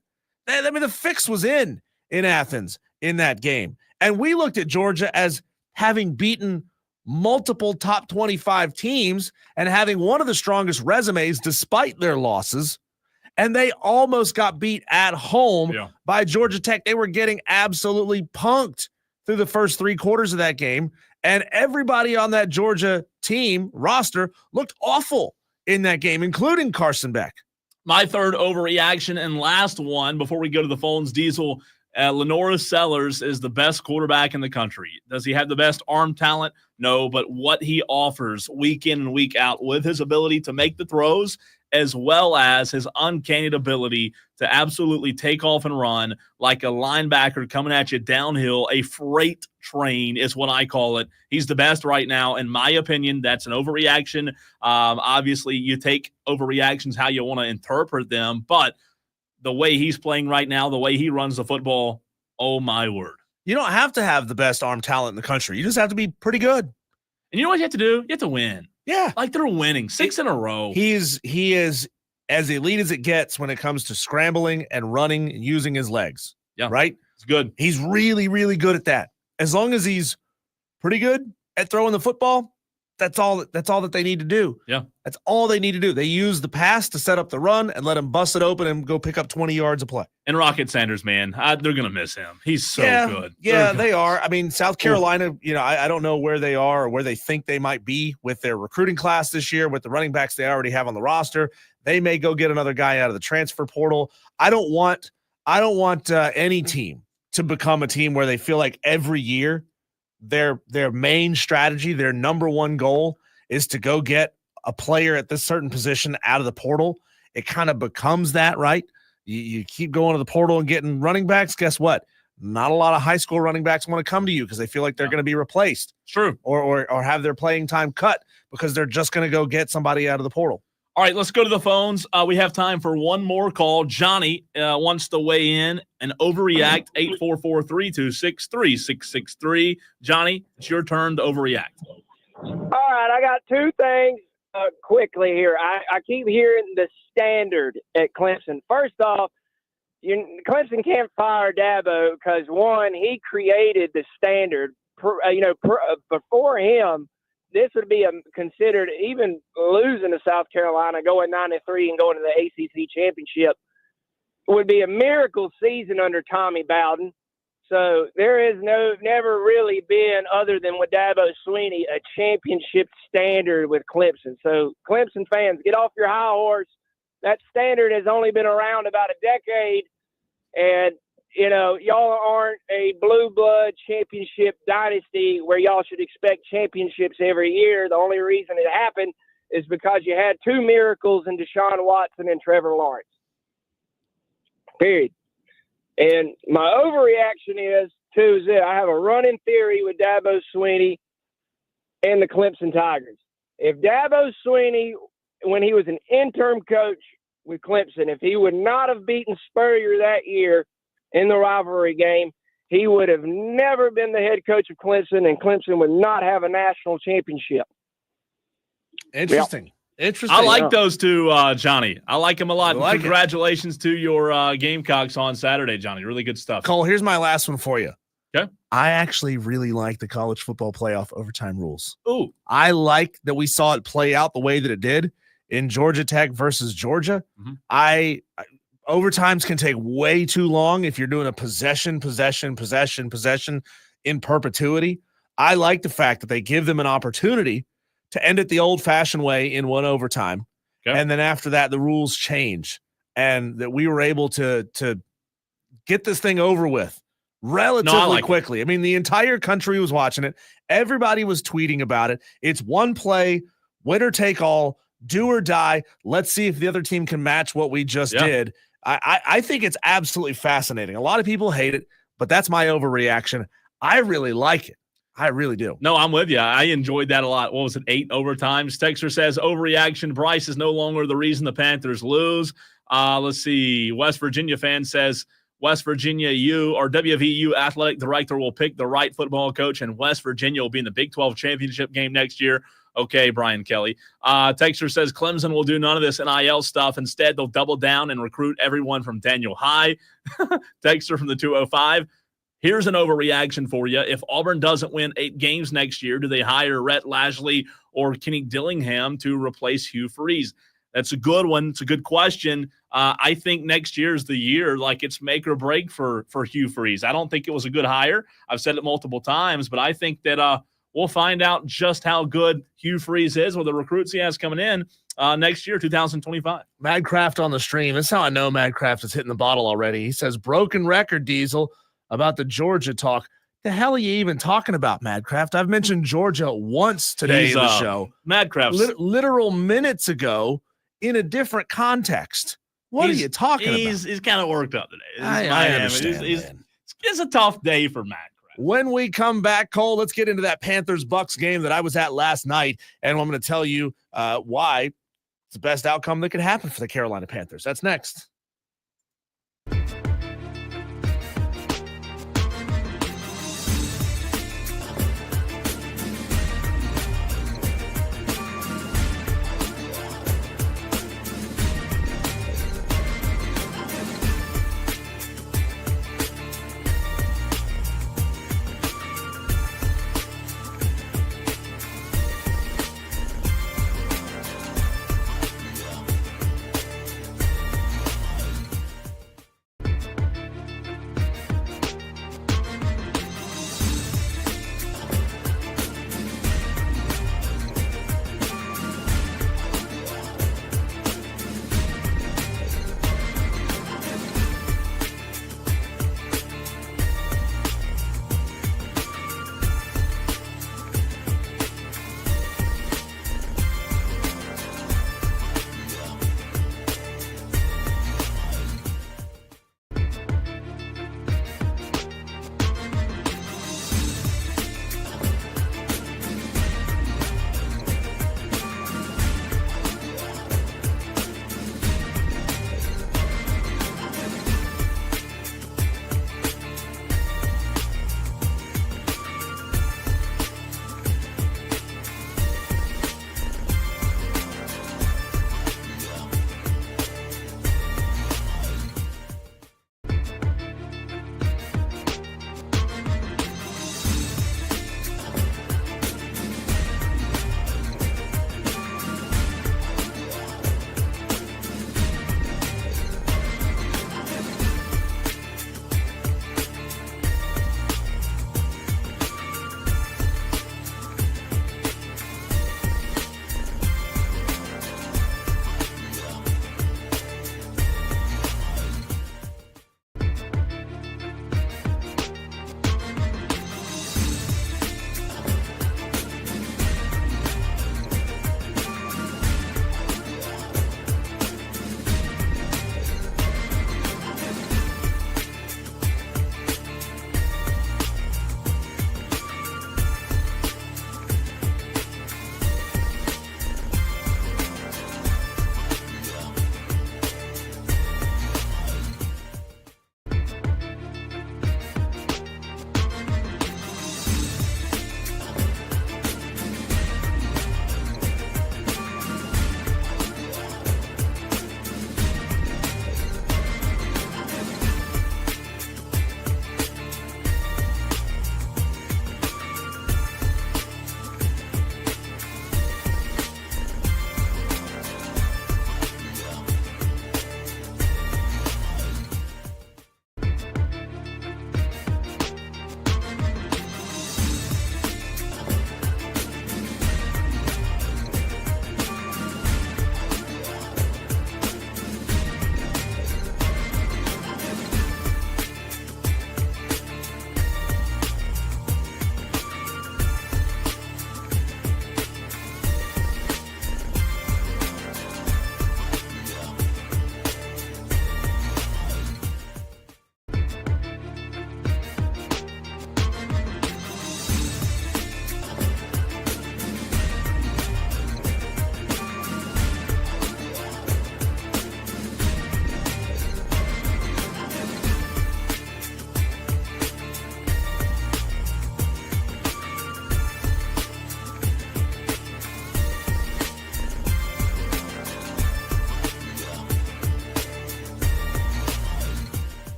I mean, the fix was in Athens in that game. And we looked at Georgia as having beaten multiple top 25 teams and having one of the strongest resumes despite their losses. And they almost got beat at home by Georgia Tech. They were getting absolutely punked through the first 3 quarters of that game. And everybody on that Georgia team roster looked awful in that game, including Carson Beck. My third overreaction and last one before we go to the phones, Diesel. Lenora Sellers is the best quarterback in the country. Does he have the best arm talent? No, but what he offers week in and week out with his ability to make the throws as well as his uncanny ability to absolutely take off and run like a linebacker coming at you downhill, a freight train is what I call it. He's the best right now. In my opinion, that's an overreaction. Obviously, you take overreactions how you want to interpret them, but the way he's playing right now, the way he runs the football, oh my word. You don't have to have the best arm talent in the country. You just have to be pretty good. And you know what you have to do? You have to win. Yeah. Like they're winning 6 in a row. He is as elite as it gets when it comes to scrambling and running and using his legs. Yeah. Right? It's good. He's really, really good at that. As long as he's pretty good at throwing the football, that's all that they need to do. Yeah. That's all they need to do. They use the pass to set up the run and let him bust it open and go pick up 20 yards of play. And Rocket Sanders, man, they're going to miss him. He's so good. Yeah, they are. I mean, South Carolina, I don't know where they are or where they think they might be with their recruiting class this year with the running backs they already have on the roster. They may go get another guy out of the transfer portal. I don't want any team to become a team where they feel like every year their main strategy, their number one goal is to go get a player at this certain position out of the portal. It kind of becomes that, right? You keep going to the portal and getting running backs. Guess what? Not a lot of high school running backs want to come to you because they feel like they're going to be replaced. True. Or have their playing time cut because they're just going to go get somebody out of the portal. All right, let's go to the phones. We have time for one more call. Johnny wants to weigh in and overreact. 844-326-3663. Johnny, it's your turn to overreact. All right, I got 2 things quickly here. I keep hearing the standard at Clemson. First off, Clemson can't fire Dabo because, one, he created the standard. Before him, this would be considered, even losing to South Carolina, going 9-3 and going to the ACC championship, would be a miracle season under Tommy Bowden. So there is never really been, other than with Dabo Swinney, a championship standard with Clemson. So Clemson fans, get off your high horse. That standard has only been around about a decade, and y'all aren't a blue blood championship dynasty where y'all should expect championships every year. The only reason it happened is because you had 2 miracles in Deshaun Watson and Trevor Lawrence. Period. And my overreaction is that I have a running theory with Dabo Swinney and the Clemson Tigers. If Dabo Swinney, when he was an interim coach with Clemson, if he would not have beaten Spurrier that year in the rivalry game, he would have never been the head coach of Clemson, and Clemson would not have a national championship. Interesting. Yep. Interesting. I like those 2, Johnny. I like them a lot. Like Congratulations to your Gamecocks on Saturday, Johnny. Really good stuff. Cole, here's my last one for you. Okay. I actually really like the college football playoff overtime rules. Ooh. I like that we saw it play out the way that it did in Georgia Tech versus Georgia. Mm-hmm. Overtimes can take way too long if you're doing a possession in perpetuity. I like the fact that they give them an opportunity to end it the old-fashioned way in one overtime. Okay. And then after that, the rules change, and that we were able to get this thing over with relatively quickly. I mean, the entire country was watching it. Everybody was tweeting about it. It's one play, winner take all, do or die. Let's see if the other team can match what we just did. I think it's absolutely fascinating. A lot of people hate it, but that's my overreaction. I really like it. I really do. No, I'm with you. I enjoyed that a lot. What was it, 8 overtimes? Texter says, overreaction. Bryce is no longer the reason the Panthers lose. Let's see. West Virginia fan says, West Virginia WVU athletic director will pick the right football coach, and West Virginia will be in the Big 12 championship game next year. Okay, Brian Kelly. Texter says Clemson will do none of this NIL stuff. Instead, they'll double down and recruit everyone from Daniel High. Texter from the 205. Here's an overreaction for you. If Auburn doesn't win 8 games next year, do they hire Rhett Lashley or Kenny Dillingham to replace Hugh Freeze? That's a good one. It's a good question. I think next year is the year, like it's make or break for Hugh Freeze. I don't think it was a good hire. I've said it multiple times, but I think that we'll find out just how good Hugh Freeze is with the recruits he has coming in next year, 2025. Madcraft on the stream. That's how I know Madcraft is hitting the bottle already. He says, broken record, Diesel, about the Georgia talk. The hell are you even talking about, Madcraft? I've mentioned Georgia once today in the show. Madcraft. Literal minutes ago in a different context. What are you talking about? He's kind of worked up today. I understand. It's a tough day for Madcraft. When we come back, Cole, let's get into that Panthers-Bucks game that I was at last night, and I'm going to tell you why it's the best outcome that could happen for the Carolina Panthers. That's next.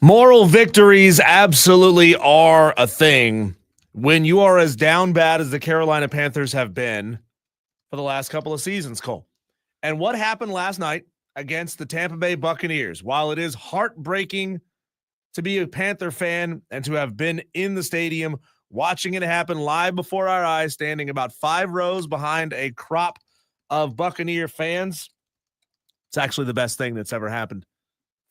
Moral victories absolutely are a thing when you are as down bad as the Carolina Panthers have been for the last couple of seasons, Cole. And what happened last night against the Tampa Bay Buccaneers, while it is heartbreaking to be a Panther fan and to have been in the stadium watching it happen live before our eyes, standing about 5 rows behind a crop of Buccaneer fans, it's actually the best thing that's ever happened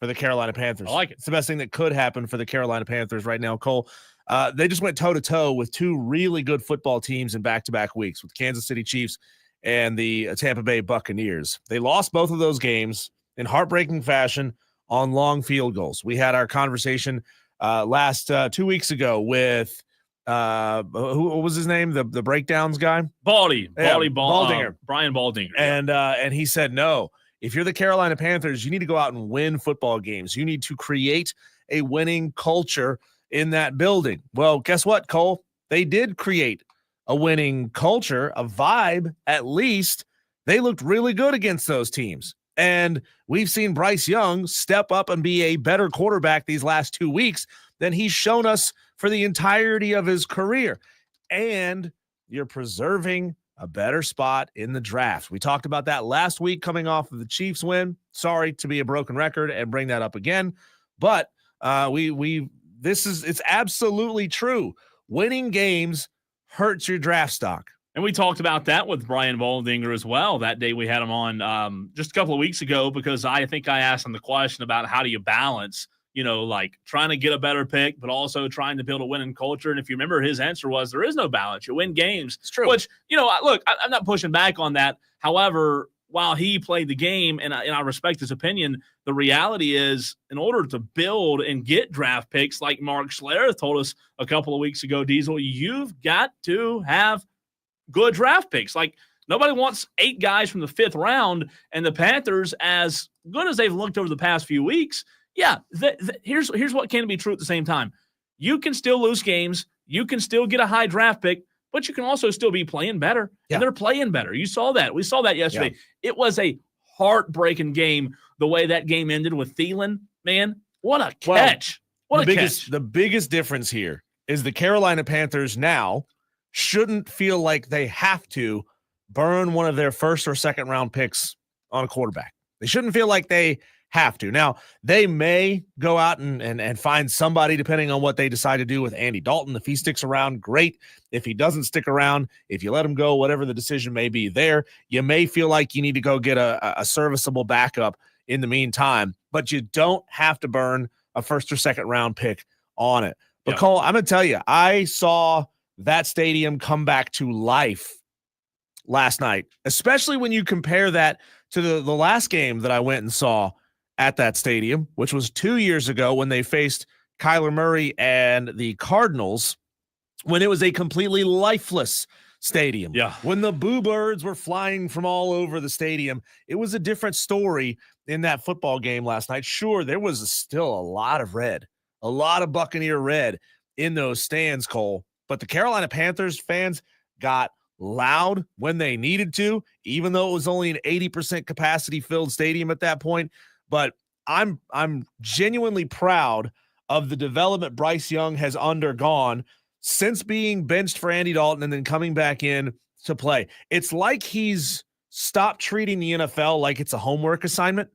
for the Carolina Panthers. I like it. It's the best thing that could happen for the Carolina Panthers right now, Cole. They just went toe-to-toe with 2 really good football teams in back-to-back weeks with Kansas City Chiefs and the Tampa Bay Buccaneers. They lost both of those games in heartbreaking fashion on long field goals. We had our conversation last 2 weeks ago with what was his name? The breakdowns guy? Baldinger. Brian Baldinger. And he said, no, if you're the Carolina Panthers, you need to go out and win football games. You need to create a winning culture in that building. Well, guess what, Cole? They did create a winning culture, a vibe, at least. They looked really good against those teams. And we've seen Bryce Young step up and be a better quarterback these last 2 weeks than he's shown us for the entirety of his career. And you're preserving a better spot in the draft. We talked about that last week coming off of the Chiefs win. Sorry to be a broken record and bring that up again. But it's absolutely true. Winning games hurts your draft stock. And we talked about that with Brian Baldinger as well. That day we had him on just a couple of weeks ago, because I think I asked him the question about how do you balance, like trying to get a better pick, but also trying to build a winning culture. And if you remember, his answer was there is no balance. You win games. It's true. Which, look, I'm not pushing back on that. However, while he played the game, and I respect his opinion, the reality is, in order to build and get draft picks, like Mark Schler told us a couple of weeks ago, Diesel, you've got to have good draft picks. Like, nobody wants 8 guys from the 5th round, and the Panthers, as good as they've looked over the past few weeks, here's what can be true at the same time. You can still lose games. You can still get a high draft pick, but you can also still be playing better. Yeah. And they're playing better. You saw that. We saw that yesterday. Yeah. It was a heartbreaking game, the way that game ended with Thielen. Man, what a catch. The biggest difference here is the Carolina Panthers now shouldn't feel like they have to burn one of their 1st or 2nd round picks on a quarterback. They shouldn't feel like they have to. Now, they may go out and find somebody, depending on what they decide to do with Andy Dalton. If he sticks around, great. If he doesn't stick around, if you let him go, whatever the decision may be there, you may feel like you need to go get a serviceable backup in the meantime, but you don't have to burn a 1st or 2nd round pick on it. But Cole, I'm going to tell you, I saw that stadium come back to life last night, especially when you compare that to the last game that I went and saw at that stadium, which was 2 years ago when they faced Kyler Murray and the Cardinals, when it was a completely lifeless stadium. Yeah. When the boo birds were flying from all over the stadium, it was a different story in that football game last night. Sure, there was still a lot of red, a lot of Buccaneer red in those stands, Cole, but the Carolina Panthers fans got loud when they needed to, even though it was only an 80% capacity filled stadium at that point. But I'm genuinely proud of the development Bryce Young has undergone since being benched for Andy Dalton and then coming back in to play. It's like he's stopped treating the NFL like it's a homework assignment,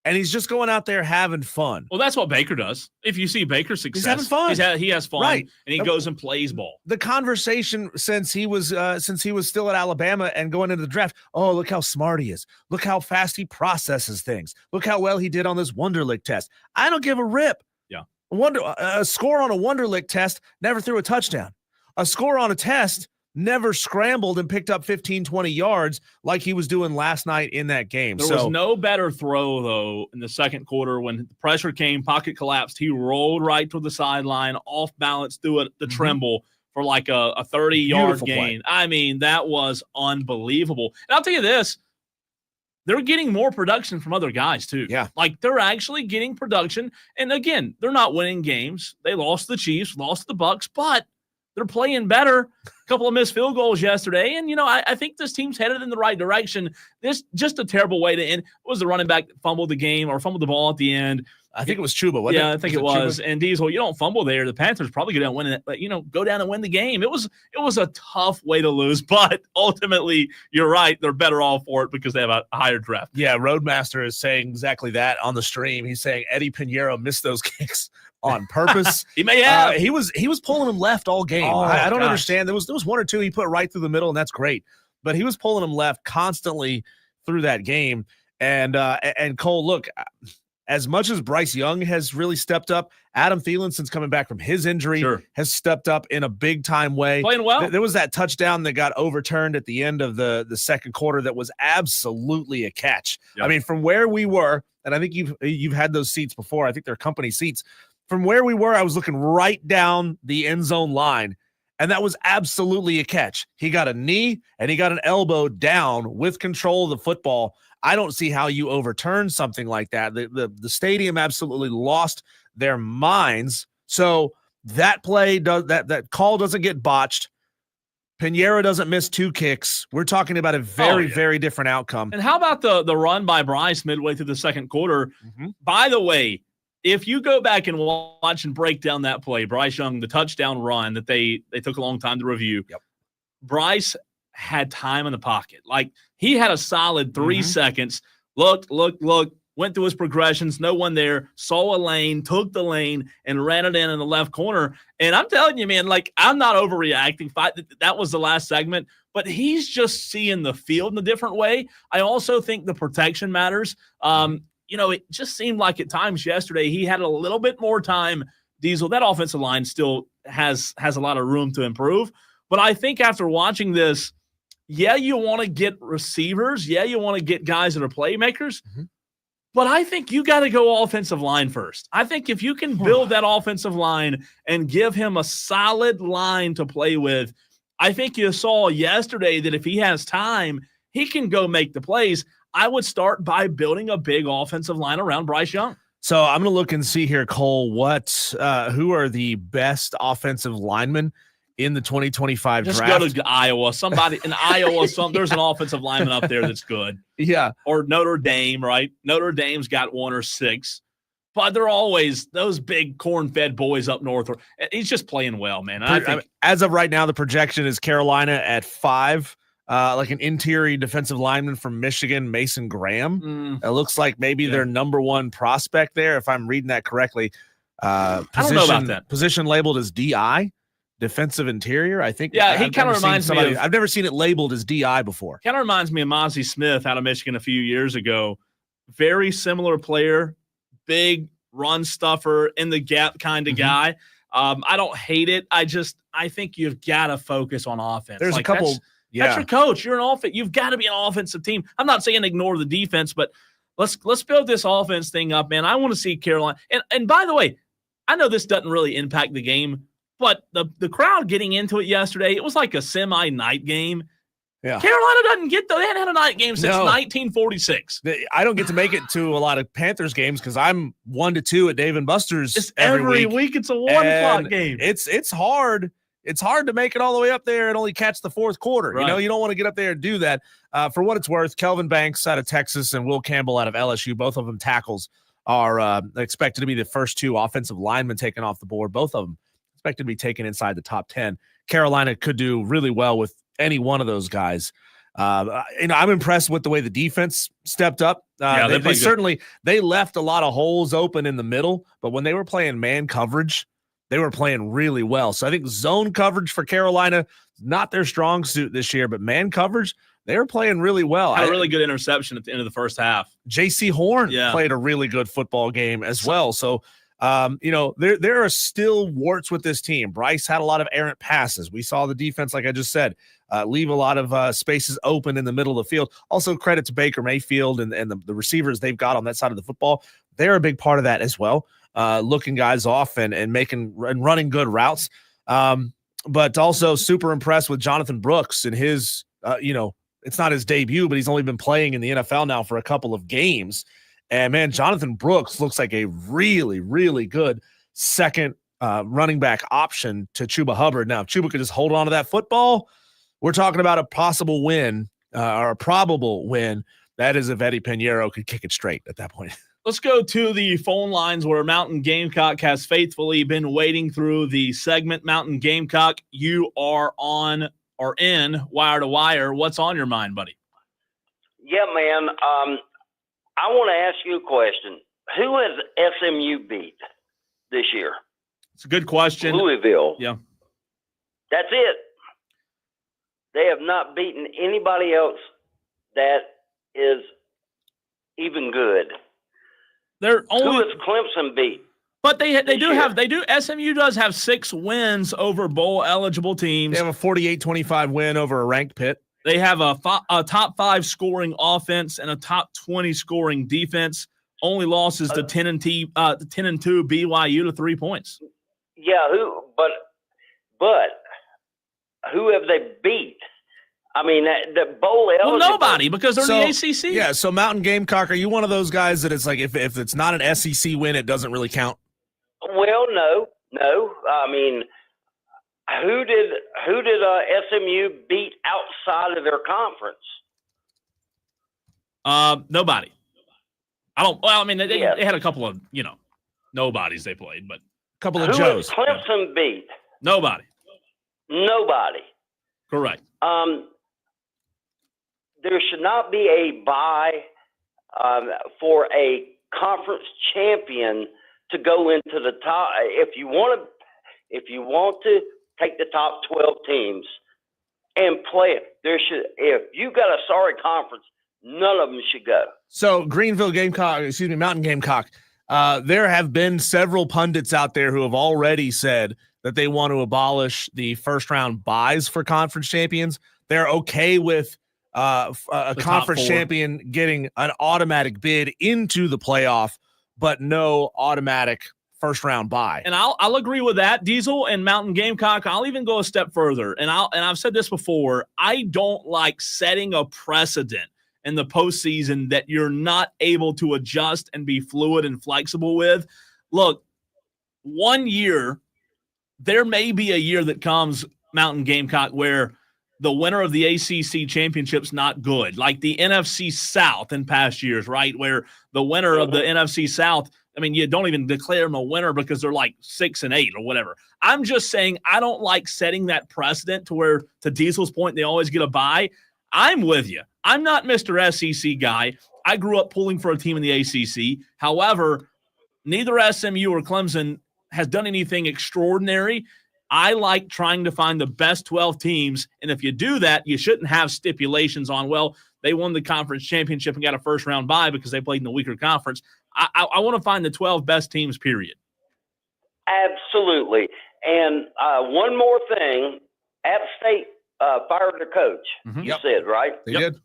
and he's just going out there having fun. Well, that's what Baker does. If you see Baker's success, he's having fun. He has fun, right? And he goes and plays ball. The conversation since he was still at Alabama and going into the draft. Oh, look how smart he is. Look how fast he processes things. Look how well he did on this Wonderlic test. I don't give a rip. Yeah, a score on a Wonderlic test, never threw a touchdown. A score on a test, never scrambled and picked up 15, 20 yards like he was doing last night in that game. There was no better throw, though, in the second quarter when the pressure came, pocket collapsed. He rolled right to the sideline, off balance, threw it the Trimble for like a 30-yard gain. Play. I mean, that was unbelievable. And I'll tell you this, they're getting more production from other guys, too. Yeah. Like, they're actually getting production. And, again, they're not winning games. They lost the Chiefs, lost the Bucs, but they're playing better. A couple of missed field goals yesterday. And, I think this team's headed in the right direction. This just a terrible way to end. It was the running back that fumbled the game or fumbled the ball at the end. I think it was Chuba, wasn't it? Yeah, I think it was. And Diesel, you don't fumble there. The Panthers probably go down and win it, but go down and win the game. It was a tough way to lose, but ultimately, you're right. They're better off for it because they have a higher draft. Yeah, Roadmaster is saying exactly that on the stream. He's saying Eddie Pinheiro missed those kicks on purpose. He may have. He was pulling them left all game. I don't understand. There was one or two he put right through the middle, and that's great. But he was pulling them left constantly through that game. And Cole, look, as much as Bryce Young has really stepped up, Adam Thielen, since coming back from his injury, has stepped up in a big-time way. Playing well. There was that touchdown that got overturned at the end of the second quarter that was absolutely a catch. Yep. I mean, from where we were, and I think you've had those seats before. I think they're company seats. From where we were, I was looking right down the end zone line, and that was absolutely a catch. He got a knee, and he got an elbow down with control of the football. I don't see how you overturn something like that. The stadium absolutely lost their minds. So that play that call doesn't get botched. Pinheiro doesn't miss 2 kicks. We're talking about a very different outcome. And how about the run by Bryce midway through the second quarter? By the way, if you go back and watch and break down that play, Bryce Young, the touchdown run that they took a long time to review. Yep. Bryce had time in the pocket. Like, he had a solid 3 seconds. Looked, went through his progressions, no one there, saw a lane, took the lane, and ran it in the left corner. And I'm telling you, man, like, I'm not overreacting. That was the last segment, but he's just seeing the field in a different way. I also think the protection matters. It just seemed like at times yesterday he had a little bit more time. Diesel, that offensive line still has a lot of room to improve. But I think after watching this, yeah, you want to get receivers. Yeah, you want to get guys that are playmakers. But I think you got to go offensive line first. I think if you can build that offensive line and give him a solid line to play with, I think you saw yesterday that if he has time, he can go make the plays. I would start by building a big offensive line around Bryce Young. So I'm going to look and see here, Cole, who are the best offensive linemen in the 2025 Just draft? go to Iowa. Somebody in Iowa, there's an offensive lineman up there that's good. Yeah. Or Notre Dame, right? Notre Dame's got 1 or 6. But they're always those big corn-fed boys up north. He's just playing well, man. I think as of right now, the projection is Carolina at 5. Like an interior defensive lineman from Michigan, Mason Graham. It looks like maybe their number 1 prospect there, if I'm reading that correctly. I don't know about that. Position labeled as DI, defensive interior, I think. Yeah, he kind of reminds me of – I've never seen it labeled as DI before. Kind of reminds me of Mozzie Smith out of Michigan a few years ago. Very similar player, big run stuffer, in the gap kind of guy. I don't hate it. I think you've got to focus on offense. There's a couple – That's your coach. You're an offense. You've got to be an offensive team. I'm not saying ignore the defense, but let's build this offense thing up, man. I want to see Carolina. And by the way, I know this doesn't really impact the game, but the crowd getting into it yesterday, it was like a semi-night game. Yeah. Carolina doesn't get though. They hadn't had a night game since 1946. I don't get to make it to a lot of Panthers games because I'm 1 to 2 at Dave & Buster's It's every week. It's a 1 o'clock game. It's hard. It's hard to make it all the way up there and only catch the fourth quarter. Right. You don't want to get up there and do that. For what it's worth, Kelvin Banks out of Texas and Will Campbell out of LSU, both of them tackles, are expected to be the first 2 offensive linemen taken off the board. Both of them expected to be taken inside the top 10. Carolina could do really well with any one of those guys. I'm impressed with the way the defense stepped up. They certainly left a lot of holes open in the middle, but when they were playing man coverage, they were playing really well. So I think zone coverage for Carolina, not their strong suit this year, but man coverage, they were playing really well. Had a really good interception at the end of the first half. J.C. Horn played a really good football game as well. So, there are still warts with this team. Bryce had a lot of errant passes. We saw the defense, like I just said, leave a lot of spaces open in the middle of the field. Also, credit to Baker Mayfield and the receivers they've got on that side of the football. They're a big part of that as well. Looking guys off and running good routes. But also super impressed with Jonathan Brooks and his, it's not his debut, but he's only been playing in the NFL now for a couple of games. And man, Jonathan Brooks looks like a really, really good second running back option to Chuba Hubbard. Now, if Chuba could just hold on to that football, we're talking about a possible win or a probable win. That is if Eddie Pinheiro could kick it straight at that point. Let's go to the phone lines where Mountain Gamecock has faithfully been waiting through the segment. Mountain Gamecock, you are on or in Wire to Wire. What's on your mind, buddy? Yeah, man. I want to ask you a question. Who has SMU beat this year? It's a good question. Louisville. Yeah. That's it. They have not beaten anybody else that is even good. They're only Who has Clemson beat? But SMU does have 6 wins over bowl eligible teams. They have a 48-25 win over a ranked Pitt. They have a top 5 scoring offense and a top 20 scoring defense. Only losses to 10-2 BYU to 3 points. Yeah, but who have they beat? I mean, the bowl eligible. Well, nobody, because they're the ACC. Yeah, so Mountain Gamecock, are you one of those guys that it's like if it's not an SEC win, it doesn't really count? Well, no. I mean, who did SMU beat outside of their conference? Nobody. They had a couple of, nobodies they played, but a couple of Joes. Who has Clemson beat? Nobody. Correct. There should not be a bye for a conference champion to go into the top. If you want to take the top 12 teams and play it, if you got a sorry conference, none of them should go. So Mountain Gamecock, there have been several pundits out there who have already said that they want to abolish the first round buys for conference champions. They're okay with a conference champion getting an automatic bid into the playoff, but no automatic first round bye. And I'll agree with that, Diesel and Mountain Gamecock. I'll even go a step further. And I've said this before. I don't like setting a precedent in the postseason that you're not able to adjust and be fluid and flexible with. Look, one year, there may be a year that comes, Mountain Gamecock, where the winner of the ACC championship's not good, like the NFC South in past years, right? Where the winner of the NFC South, you don't even declare them a winner because they're like 6-8 or whatever. I'm just saying I don't like setting that precedent to where, to Diesel's point, they always get a bye. I'm with you. I'm not Mr. SEC guy. I grew up pulling for a team in the ACC. However, neither SMU or Clemson has done anything extraordinary. I like trying to find the best 12 teams, and if you do that, you shouldn't have stipulations on, well, they won the conference championship and got a first-round bye because they played in the weaker conference. I want to find the 12 best teams, period. Absolutely. And one more thing, App State fired their coach, you said, right? They did.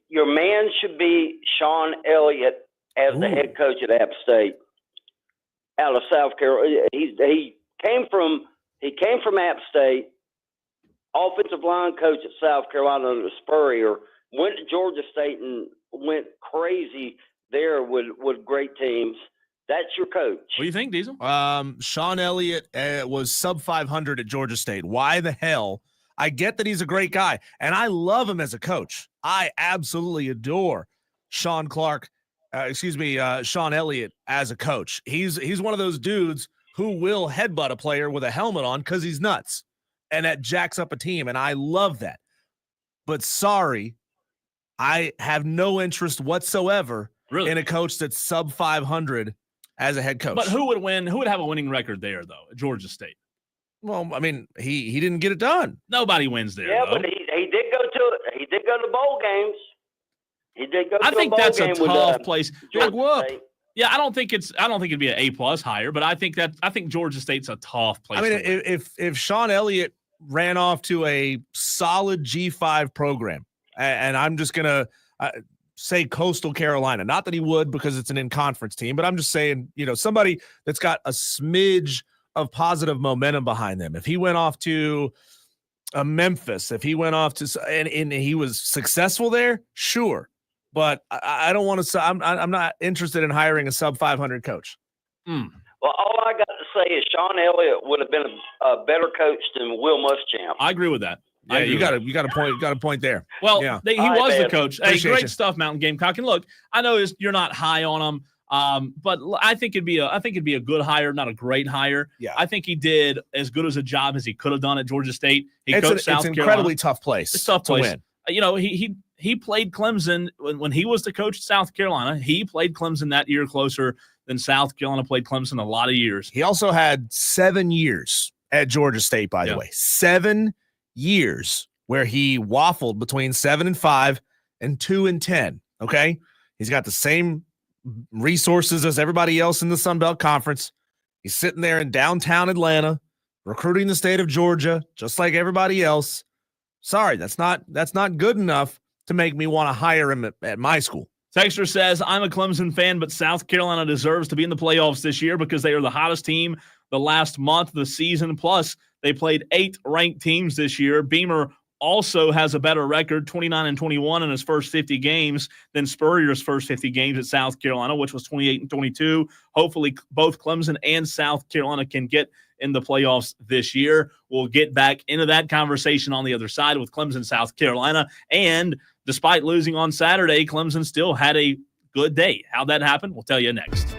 Your man should be Sean Elliott as the head coach at App State out of South Carolina. He came from App State, offensive line coach at South Carolina under Spurrier, went to Georgia State and went crazy there with great teams. That's your coach. What do you think, Diesel? Sean Elliott was sub 500 at Georgia State. Why the hell? I get that he's a great guy, and I love him as a coach. I absolutely adore Sean Elliott as a coach. He's one of those dudes who will headbutt a player with a helmet on because he's nuts, and that jacks up a team, and I love that. But sorry, I have no interest whatsoever in a coach that's sub 500 as a head coach. But who would win? Who would have a winning record there, though, at Georgia State? Well, he didn't get it done. Nobody wins there. Yeah, though. but he did go to bowl games. He did go to I think a bowl that's a game tough with, place. Georgia State. Yeah, I don't think it'd be an A+ higher, but I think Georgia State's a tough place. If Sean Elliott ran off to a solid G5 program, and I'm just gonna say Coastal Carolina, not that he would because it's an in-conference team, but I'm just saying, somebody that's got a smidge of positive momentum behind them. If he went off to Memphis, if he went off to and he was successful there, sure. But I don't want to. I'm not interested in hiring a sub 500 coach. Well, all I got to say is Sean Elliott would have been a better coach than Will Muschamp. I agree with that. Yeah, you got a point there. Well, yeah. he was the coach. Hey, Appreciate great you. stuff, Mountain Gamecock. And look, I know you're not high on him, but I think it'd be a good hire, not a great hire. Yeah. I think he did as good as a job as he could have done at Georgia State. He coached South It's an Carolina. incredibly tough place. It's a tough place to win. You know, he played Clemson when he was the coach at South Carolina. He played Clemson that year closer than South Carolina played Clemson a lot of years. He also had 7 years at Georgia State, by the way. 7 years where he waffled between 7-5 and 2-10. Okay. He's got the same resources as everybody else in the Sun Belt Conference. He's sitting there in downtown Atlanta, recruiting the state of Georgia, just like everybody else. Sorry, that's not good enough to make me want to hire him at my school. Texter says, I'm a Clemson fan, but South Carolina deserves to be in the playoffs this year because they are the hottest team the last month of the season. Plus, they played 8 ranked teams this year. Beamer also has a better record, 29-21 in his first 50 games than Spurrier's first 50 games at South Carolina, which was 28-22. Hopefully, both Clemson and South Carolina can get in the playoffs this year. We'll get back into that conversation on the other side with Clemson, South Carolina. And despite losing on Saturday, Clemson still had a good day. How'd that happen? We'll tell you next.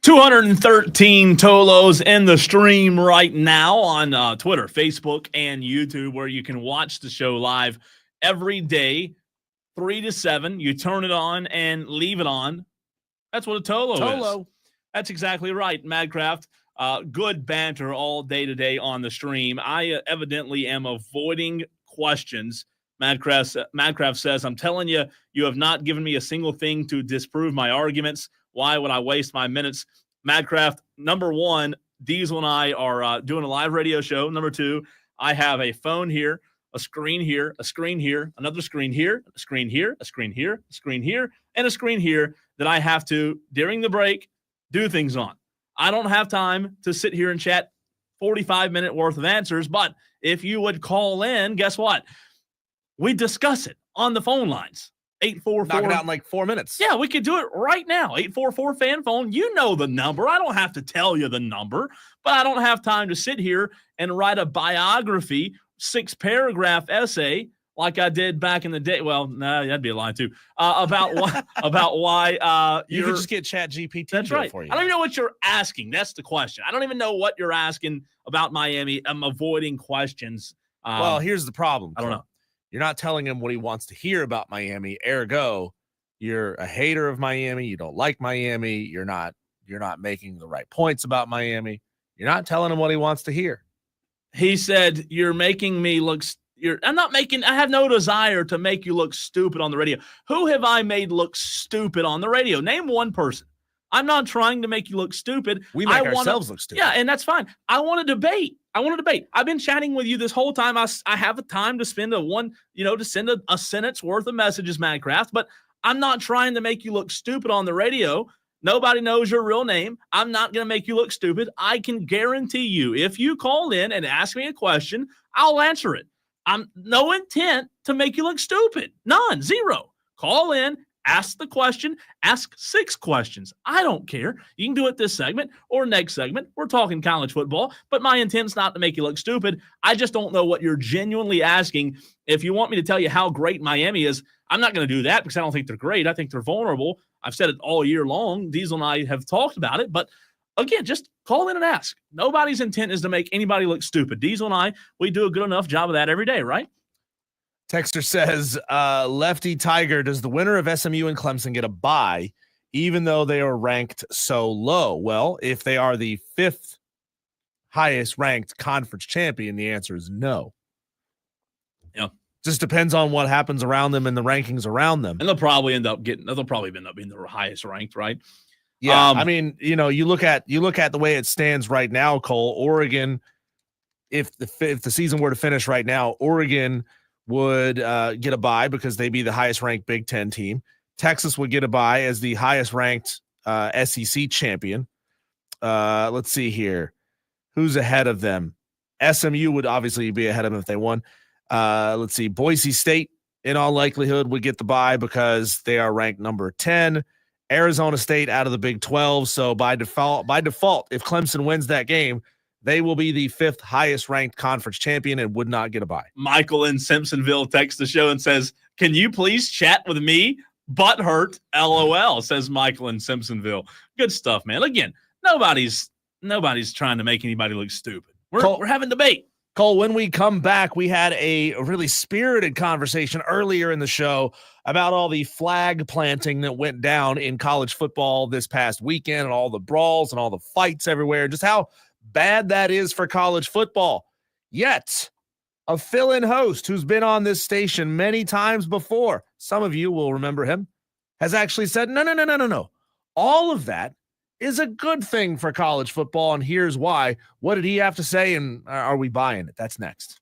213 Tolos in the stream right now on Twitter, Facebook, and YouTube, where you can watch the show live every day, 3 to 7. You turn it on and leave it on. That's what a Tolo is. That's exactly right, Madcraft. Good banter all day today on the stream. I evidently am avoiding questions. Madcraft says, I'm telling you, you have not given me a single thing to disprove my arguments. Why would I waste my minutes? Madcraft, number one, Diesel and I are doing a live radio show. Number two, I have a phone here, a screen here, a screen here, another screen here, a screen here, a screen here, a screen here, and a screen here that I have to, during the break, do things on. I don't have time to sit here and chat 45-minute worth of answers, but if you would call in, guess what? We discuss it on the phone lines. 844. Knock it out in like 4 minutes. Yeah, we could do it right now. 844-FAN phone. You know the number. I don't have to tell you the number, but I don't have time to sit here and write a biography, 6-paragraph essay like I did back in the day. Well, no, that'd be a lie too. About why you can just get ChatGPT. That's right. For you. I don't even know what you're asking. That's the question. I don't even know what you're asking about Miami. I'm avoiding questions. Well, here's the problem. I don't know. You're not telling him what he wants to hear about Miami. Ergo, you're a hater of Miami. You don't like Miami. You're not making the right points about Miami. You're not telling him what he wants to hear. He said, you're making me look I have no desire to make you look stupid on the radio. Who have I made look stupid on the radio? Name one person. I'm not trying to make you look stupid. We make ourselves look stupid. Yeah, and that's fine. I want to debate. I've been chatting with you this whole time. I have a time to spend to send a sentence worth of messages, Minecraft, but I'm not trying to make you look stupid on the radio. Nobody knows your real name. I'm not going to make you look stupid. I can guarantee you, if you call in and ask me a question, I'll answer it. I'm no intent to make you look stupid. None. Zero. Call in. Ask the question. Ask 6 questions. I don't care. You can do it this segment or next segment. We're talking college football, but my intent's not to make you look stupid. I just don't know what you're genuinely asking. If you want me to tell you how great Miami is, I'm not going to do that because I don't think they're great. I think they're vulnerable. I've said it all year long. Diesel and I have talked about it, but again, just call in and ask. Nobody's intent is to make anybody look stupid. Diesel and I, we do a good enough job of that every day, right? Texter says, Lefty Tiger, does the winner of SMU and Clemson get a bye, even though they are ranked so low? Well, if they are the 5th highest ranked conference champion, the answer is no. Yeah. Just depends on what happens around them and the rankings around them. And they'll probably end up being the highest ranked, right? Yeah. I mean, you look at the way it stands right now, Cole. Oregon, if the season were to finish right now, Oregon would get a bye because they'd be the highest ranked Big Ten team. Texas would get a bye as the highest ranked SEC champion. Let's see here. Who's ahead of them? SMU would obviously be ahead of them if they won. Let's see. Boise State, in all likelihood, would get the bye because they are ranked number 10. Arizona State out of the Big 12. So by default, if Clemson wins that game, they will be the 5th highest ranked conference champion and would not get a bye. Michael in Simpsonville texts the show and says, can you please chat with me? Butt hurt, LOL, says Michael in Simpsonville. Good stuff, man. Again, nobody's trying to make anybody look stupid. We're having debate. Cole, when we come back, we had a really spirited conversation earlier in the show about all the flag planting that went down in college football this past weekend and all the brawls and all the fights everywhere, just how bad that is for college football. Yet, a fill-in host who's been on this station many times before, some of you will remember him, has actually said, no. All of that is a good thing for college football, and here's why. What did he have to say, and are we buying it? That's next.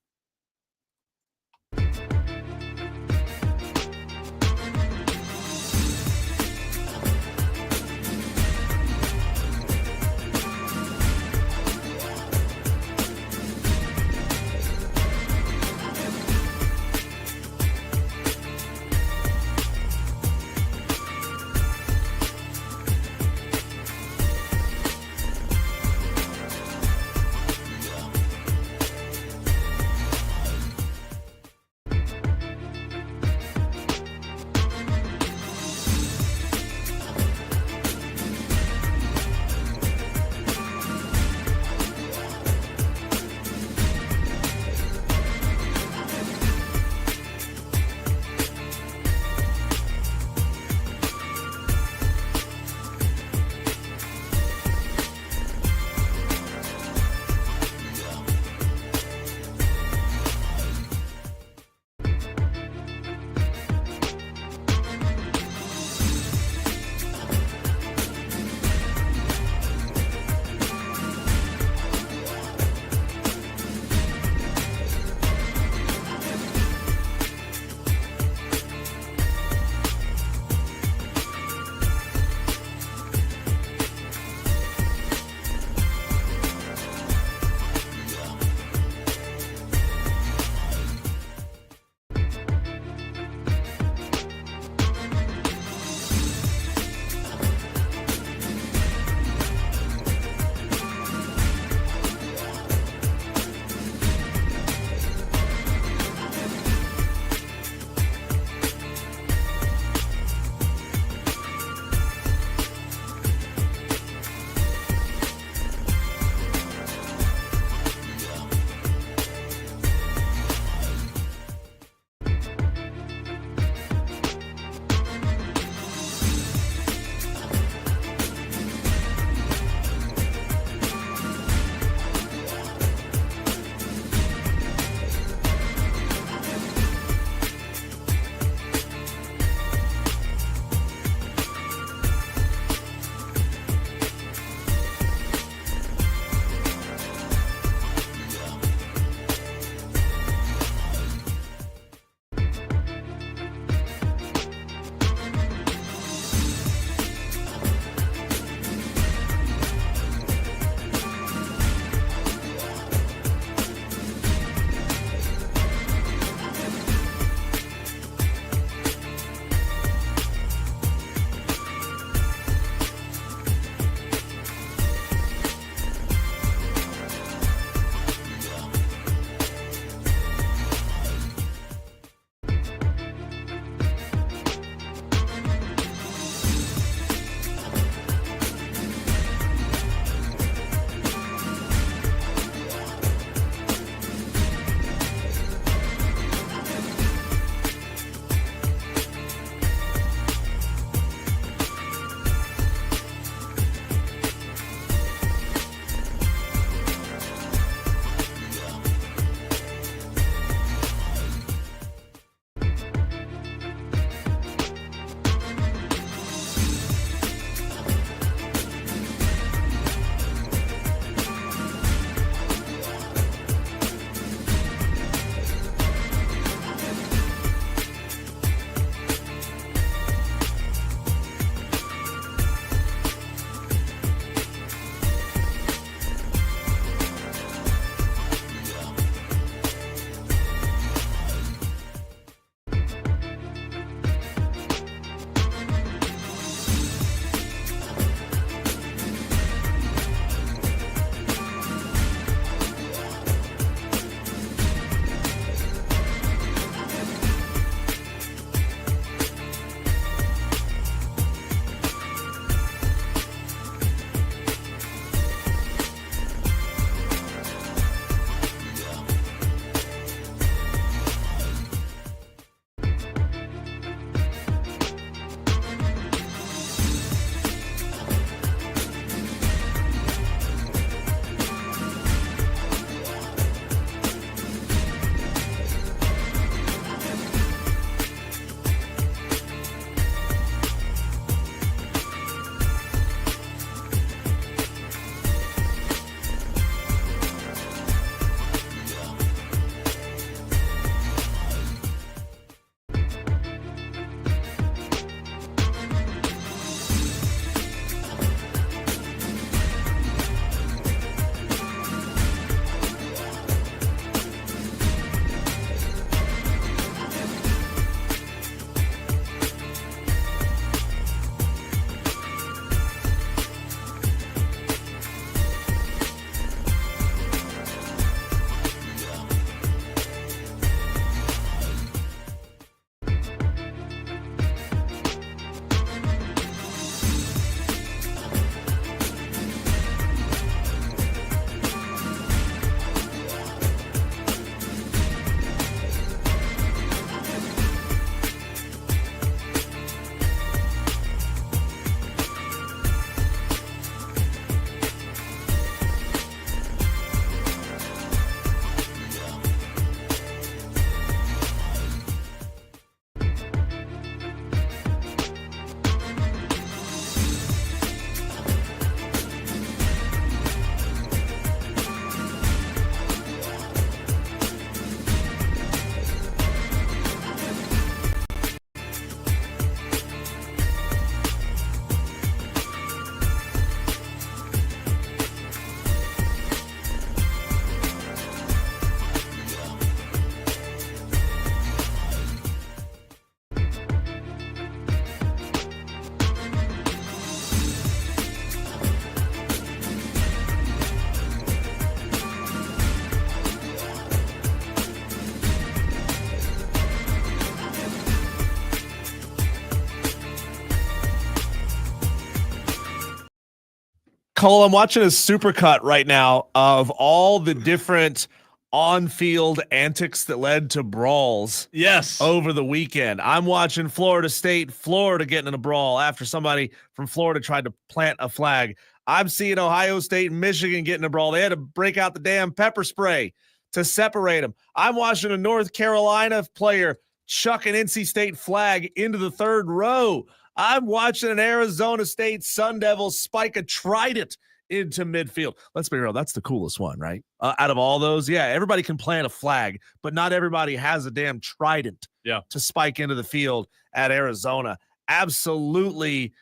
Cole, I'm watching a supercut right now of all the different on-field antics that led to brawls. Yes. Over the weekend. I'm watching Florida getting in a brawl after somebody from Florida tried to plant a flag. I'm seeing Ohio State and Michigan getting in a brawl. They had to break out the damn pepper spray to separate them. I'm watching a North Carolina player chuck an NC State flag into the third row. I'm watching an Arizona State Sun Devils spike a trident into midfield. Let's be real. That's the coolest one, right? Out of all those, yeah, everybody can plant a flag, but not everybody has a damn trident to spike into the field at Arizona. Absolutely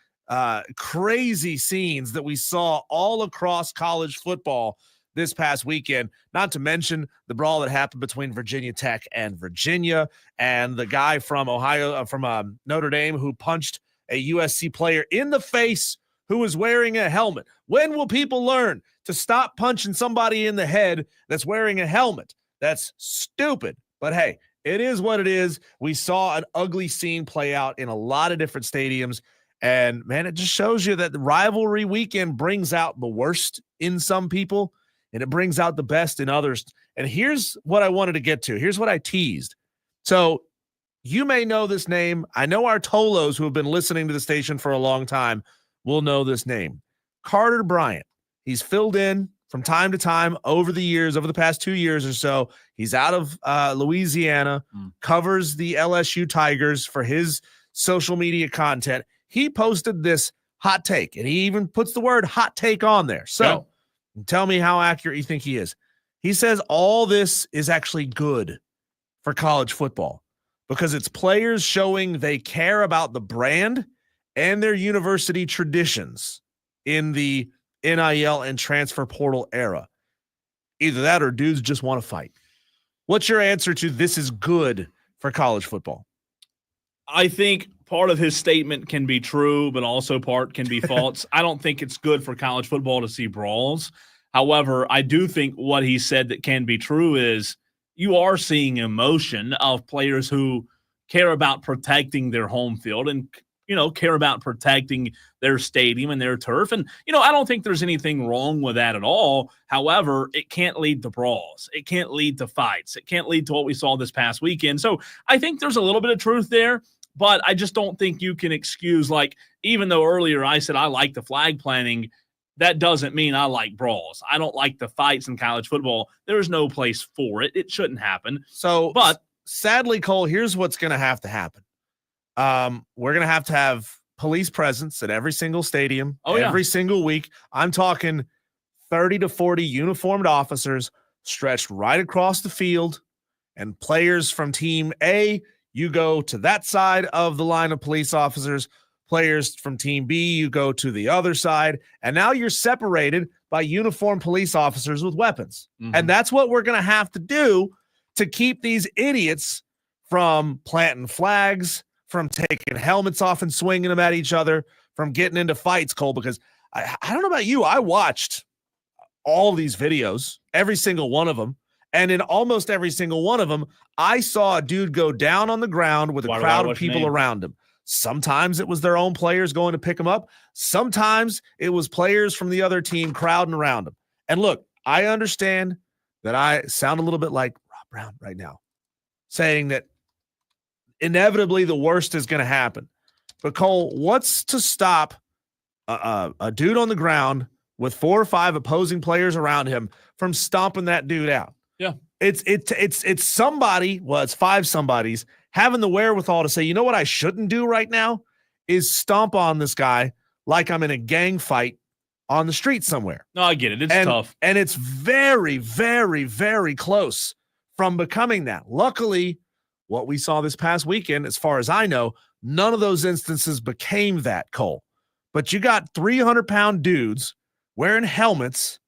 crazy scenes that we saw all across college football this past weekend, not to mention the brawl that happened between Virginia Tech and Virginia, and the guy from Notre Dame who punched a USC player in the face who was wearing a helmet. When will people learn to stop punching somebody in the head that's wearing a helmet? That's stupid. But hey, it is what it is. We saw an ugly scene play out in a lot of different stadiums. And man, it just shows you that the rivalry weekend brings out the worst in some people and it brings out the best in others. And here's what I wanted to get to. Here's what I teased. So you may know this name. I know our Tolos who have been listening to the station for a long time will know this name. Carter Bryant. He's filled in from time to time over the past 2 years or so. He's out of Louisiana, covers the LSU Tigers for his social media content. He posted this hot take, and he even puts the word hot take on there. So tell me how accurate you think he is. He says all this is actually good for college football because it's players showing they care about the brand and their university traditions in the NIL and transfer portal era. Either that or dudes just want to fight. What's your answer to this is good for college football? I think part of his statement can be true, but also part can be false. I don't think it's good for college football to see brawls. However, I do think what he said that can be true is you are seeing emotion of players who care about protecting their home field and care about protecting their stadium and their turf. And, I don't think there's anything wrong with that at all. However, it can't lead to brawls. It can't lead to fights. It can't lead to what we saw this past weekend. So I think there's a little bit of truth there, but I just don't think you can excuse, even though earlier I said I like the flag planting, that doesn't mean I like brawls. I don't like the fights in college football. There's no place for it. It shouldn't happen. So, but sadly, Cole, here's what's going to happen. We're going to have police presence at every single stadium, every single week. I'm talking 30 to 40 uniformed officers stretched right across the field, and players from team A, you go to that side of the line of police officers. Players from team B, you go to the other side, and now you're separated by uniformed police officers with weapons. And that's what we're going to have to do to keep these idiots from planting flags, from taking helmets off and swinging them at each other, from getting into fights, Cole, because I don't know about you. I watched all these videos, every single one of them. And in almost every single one of them, I saw a dude go down on the ground with a crowd of people around him. Sometimes it was their own players going to pick him up. Sometimes it was players from the other team crowding around him. And look, I understand that I sound a little bit like Rob Brown right now, saying that inevitably the worst is going to happen. But Cole, what's to stop a dude on the ground with 4 or 5 opposing players around him from stomping that dude out? Yeah. It's somebody, well, it's 5 somebodies having the wherewithal to say, you know what I shouldn't do right now is stomp on this guy like I'm in a gang fight on the street somewhere. No, I get it. It's tough. And it's very, very, very close from becoming that. Luckily, what we saw this past weekend, as far as I know, none of those instances became that, Cole. But you got 300-pound dudes wearing helmets,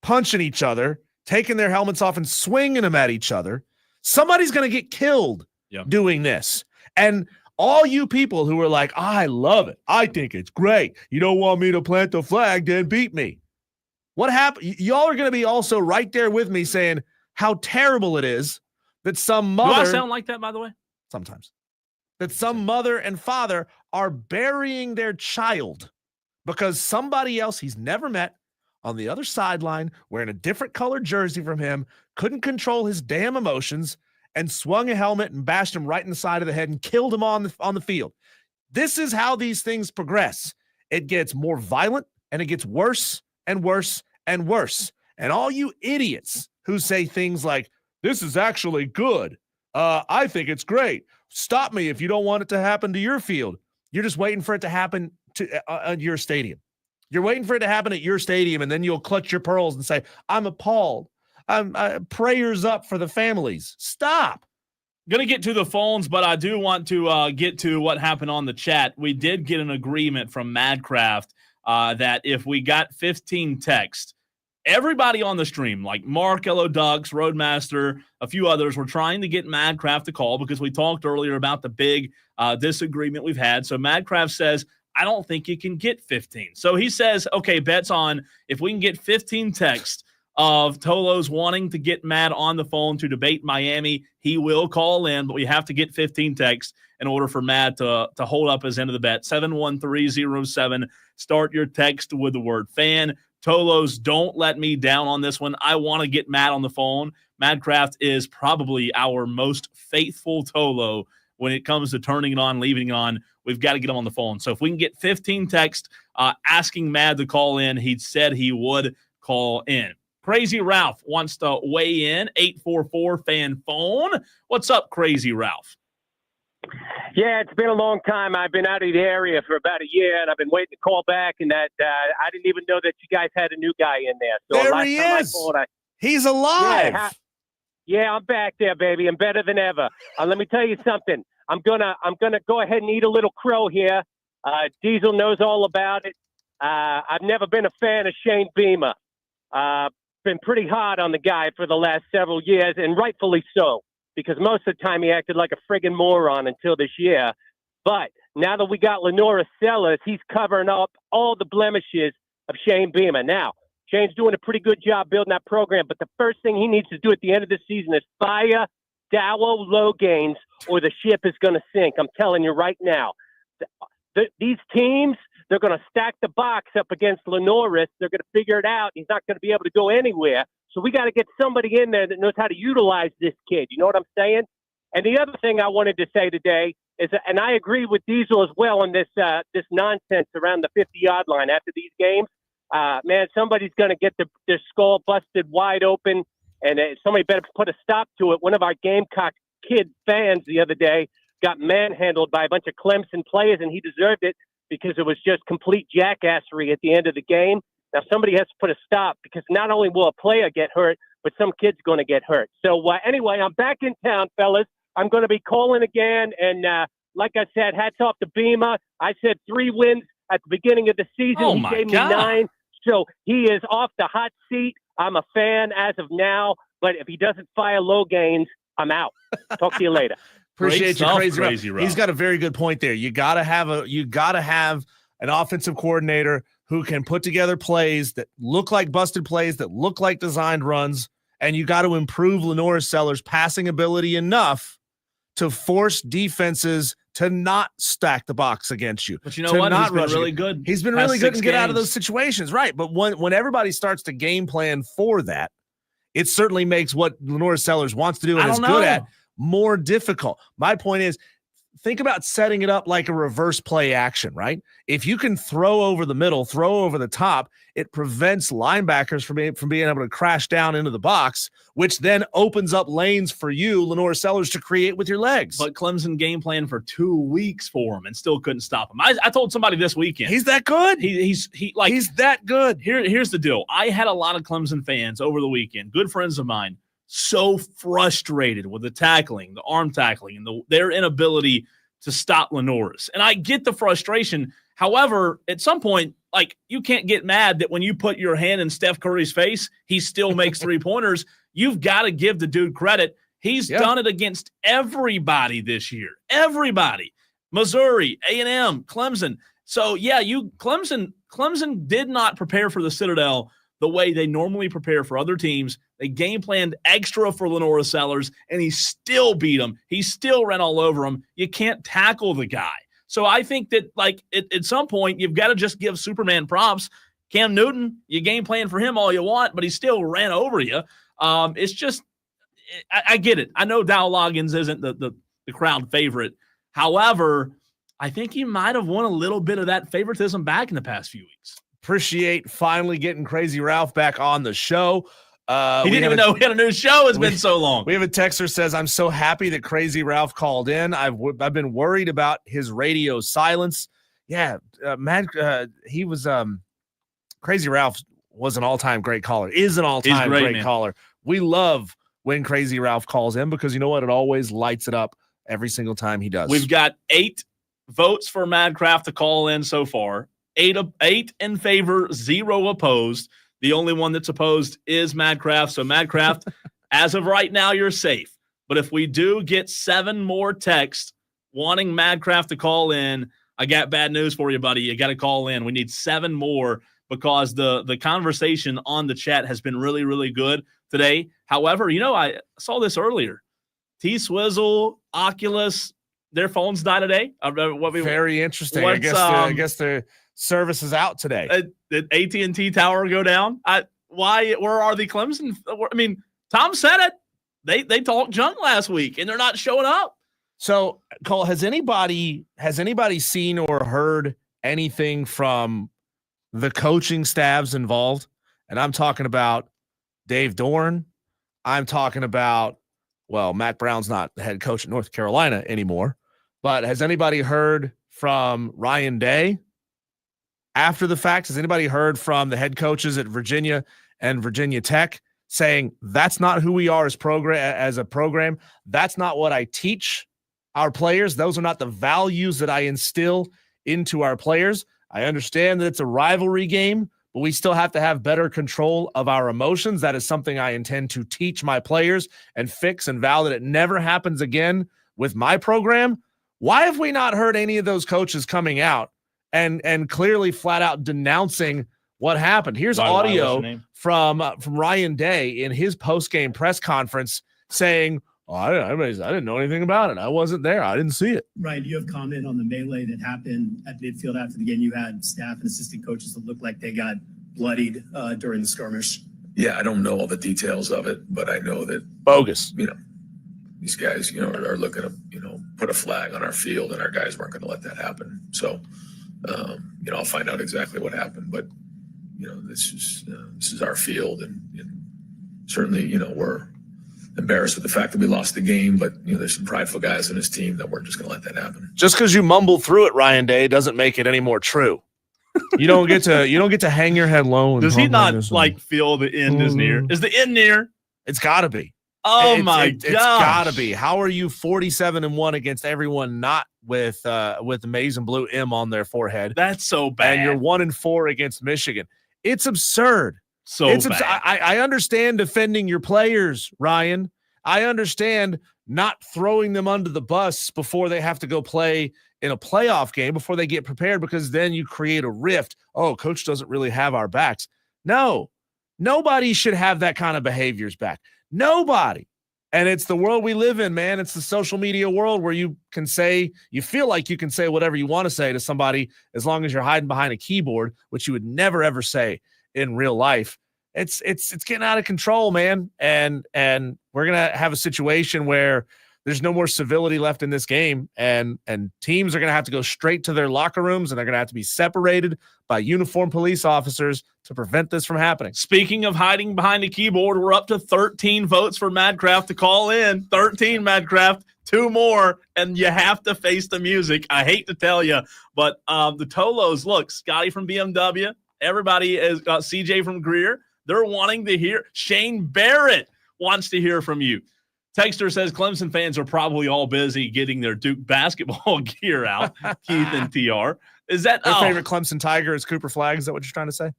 punching each other, taking their helmets off and swinging them at each other. Somebody's going to get killed doing this. And all you people who are like, I love it, I think it's great, you don't want me to plant the flag, then beat me. What happened? Y'all are going to be also right there with me saying how terrible it is that some mother. Do I sound like that, by the way? Sometimes. That some mother and father are burying their child because somebody else he's never met on the other sideline wearing a different colored jersey from him couldn't control his damn emotions and swung a helmet and bashed him right in the side of the head and killed him on the field. This is how these things progress. It gets more violent and it gets worse and worse and worse. And all you idiots who say things like, this is actually good. I think it's great. Stop me if you don't want it to happen to your field. You're just waiting for it to happen to your stadium. You're waiting for it to happen at your stadium, and then you'll clutch your pearls and say, I'm appalled. Prayers up for the families. Stop. Going to get to the phones, but I do want to get to what happened on the chat. We did get an agreement from Madcraft that if we got 15 texts, everybody on the stream, like Mark, Hello Ducks, Roadmaster, a few others, were trying to get Madcraft to call because we talked earlier about the big disagreement we've had. So Madcraft says, I don't think you can get 15. So he says, okay, bets on if we can get 15 texts of Tolos wanting to get Matt on the phone to debate Miami, he will call in, but we have to get 15 texts in order for Matt to hold up his end of the bet. 71307. Start your text with the word fan. Tolos, don't let me down on this one. I want to get Matt on the phone. Madcraft is probably our most faithful Tolo when it comes to turning it on, leaving it on. We've got to get him on the phone. So if we can get 15 texts asking Mad to call in, he said he would call in. Crazy Ralph wants to weigh in. 844-FAN-PHONE. What's up, Crazy Ralph? Yeah, it's been a long time. I've been out of the area for about a year, and I've been waiting to call back, and that I didn't even know that you guys had a new guy in there. So there he is. He's alive. Yeah, I'm back there, baby. I'm better than ever. Let me tell you something. I'm gonna go ahead and eat a little crow here. Diesel knows all about it. I've never been a fan of Shane Beamer. Been pretty hard on the guy for the last several years, and rightfully so, because most of the time he acted like a friggin' moron until this year. But now that we got Lenora Sellers, he's covering up all the blemishes of Shane Beamer. Now, Shane's doing a pretty good job building that program, but the first thing he needs to do at the end of the season is fire Darryl Logains, or the ship is going to sink. I'm telling you right now. These teams, they're going to stack the box up against Lenoris. They're going to figure it out. He's not going to be able to go anywhere. So we got to get somebody in there that knows how to utilize this kid. You know what I'm saying? And the other thing I wanted to say today is, and I agree with Diesel as well on this this nonsense around the 50-yard line after these games. Man, somebody's going to get their skull busted wide open, and somebody better put a stop to it. One of our Gamecock kid fans the other day got manhandled by a bunch of Clemson players, and he deserved it because it was just complete jackassery at the end of the game. Now, somebody has to put a stop, because not only will a player get hurt, but some kid's going to get hurt. So anyway, I'm back in town, fellas. I'm going to be calling again, and like I said, hats off to Beamer. I said 3 wins at the beginning of the season. He gave me 9. So he is off the hot seat. I'm a fan as of now, but if he doesn't fire Logains, I'm out. Talk to you later. Appreciate you, Crazy Ralph. He's got a very good point there. You got to have an offensive coordinator who can put together plays that look like busted plays, that look like designed runs, and you got to improve Lenora Sellers' passing ability enough to force defenses to not stack the box against you. But you know what? He's been really good. He's been really good and get out of those situations, right? But when everybody starts to game plan for that, it certainly makes what Lenora Sellers wants to do and is good at more difficult. My point is, think about setting it up like a reverse play action, right? If you can throw over the middle, throw over the top, it prevents linebackers from being able to crash down into the box, which then opens up lanes for you, Lenora Sellers, to create with your legs. But Clemson game plan for 2 weeks for him and still couldn't stop him. I told somebody this weekend. He's that good. He's that good. Here's the deal. I had a lot of Clemson fans over the weekend, good friends of mine, so frustrated with the tackling, the arm tackling, and their inability to stop Lenoris. And I get the frustration. However, at some point, you can't get mad that when you put your hand in Steph Curry's face, he still makes 3-pointers. You've got to give the dude credit. He's done it against everybody this year. Everybody. Missouri, A&M, Clemson. So, yeah, Clemson did not prepare for the Citadel the way they normally prepare for other teams. They game planned extra for Lenora Sellers, and he still beat him. He still ran all over him. You can't tackle the guy. So I think that, like, at some point, you've got to just give Superman props. Cam Newton, you game plan for him all you want, but he still ran over you. It's just, I get it. I know Dow Loggins isn't the crowd favorite. However, I think he might have won a little bit of that favoritism back in the past few weeks. Appreciate finally getting Crazy Ralph back on the show. He didn't even know we had a new show. It's been so long. We have a texter says, I'm so happy that Crazy Ralph called in. I've been worried about his radio silence. Yeah, he was Crazy Ralph was an all-time great caller. Is an all-time great caller. We love when Crazy Ralph calls in because you know what? It always lights it up every single time he does. We've got 8 votes for Madcraft to call in so far. 8 in favor, 0 opposed. The only one that's opposed is Madcraft. So Madcraft, as of right now, you're safe. But if we do get 7 more texts wanting Madcraft to call in, I got bad news for you, buddy. You got to call in. We need 7 more because the conversation on the chat has been really, really good today. However, I saw this earlier. T-Swizzle, Oculus, their phones die today. Very interesting. I guess their service is out today. Did AT&T tower go down? Where are the Clemson? I mean, Tom said it. They talked junk last week, and they're not showing up. So, Cole, has anybody seen or heard anything from the coaching staffs involved? And I'm talking about Dave Dorn. I'm talking about, Matt Brown's not the head coach at North Carolina anymore. But has anybody heard from Ryan Day after the fact? Has anybody heard from the head coaches at Virginia and Virginia Tech saying that's not who we are as a program? That's not what I teach our players. Those are not the values that I instill into our players. I understand that it's a rivalry game, but we still have to have better control of our emotions. That is something I intend to teach my players and fix and vow that it never happens again with my program. Why have we not heard any of those coaches coming out and clearly flat out denouncing what happened? Here's audio from Ryan Day in his post-game press conference saying, I didn't know anything about it. I wasn't there. I didn't see it. Ryan, do you have comment on the melee that happened at midfield after the game? You had staff and assistant coaches that looked like they got bloodied during the skirmish. Yeah, I don't know all the details of it, but I know that bogus. These guys, are looking to, put a flag on our field, and our guys weren't going to let that happen. So, I'll find out exactly what happened. But, this is our field, and certainly, we're embarrassed with the fact that we lost the game. But there's some prideful guys in his team that weren't just going to let that happen. Just because you mumble through it, Ryan Day, doesn't make it any more true. You don't get to hang your head low. Does he not feel the end is near? Is the end near? It's got to be. Oh my god! It's got to be. How are you 47-1 against everyone not with the maize and blue M on their forehead? That's so bad. And you're 1-4 against Michigan. It's absurd. Bad. I understand defending your players, Ryan. I understand not throwing them under the bus before they have to go play in a playoff game, before they get prepared, because then you create a rift. Oh, coach doesn't really have our backs. No, nobody should have that kind of behaviors back. Nobody. And it's the world we live in, man. It's the social media world where you feel like you can say whatever you want to say to somebody as long as you're hiding behind a keyboard, which you would never, ever say in real life. It's getting out of control, man. And we're going to have a situation where there's no more civility left in this game. And teams are going to have to go straight to their locker rooms, and they're going to have to be separated by uniformed police officers to prevent this from happening. Speaking of hiding behind a keyboard, we're up to 13 votes for Madcraft to call in. 13, Madcraft. 2 more, and you have to face the music. I hate to tell you, but the Tolos, look, Scotty from BMW, everybody has got CJ from Greer. They're wanting to hear. Shane Barrett wants to hear from you. Texter says Clemson fans are probably all busy getting their Duke basketball gear out. Keith and TR. Is that their favorite Clemson Tiger is Cooper Flag? Is that what you're trying to say?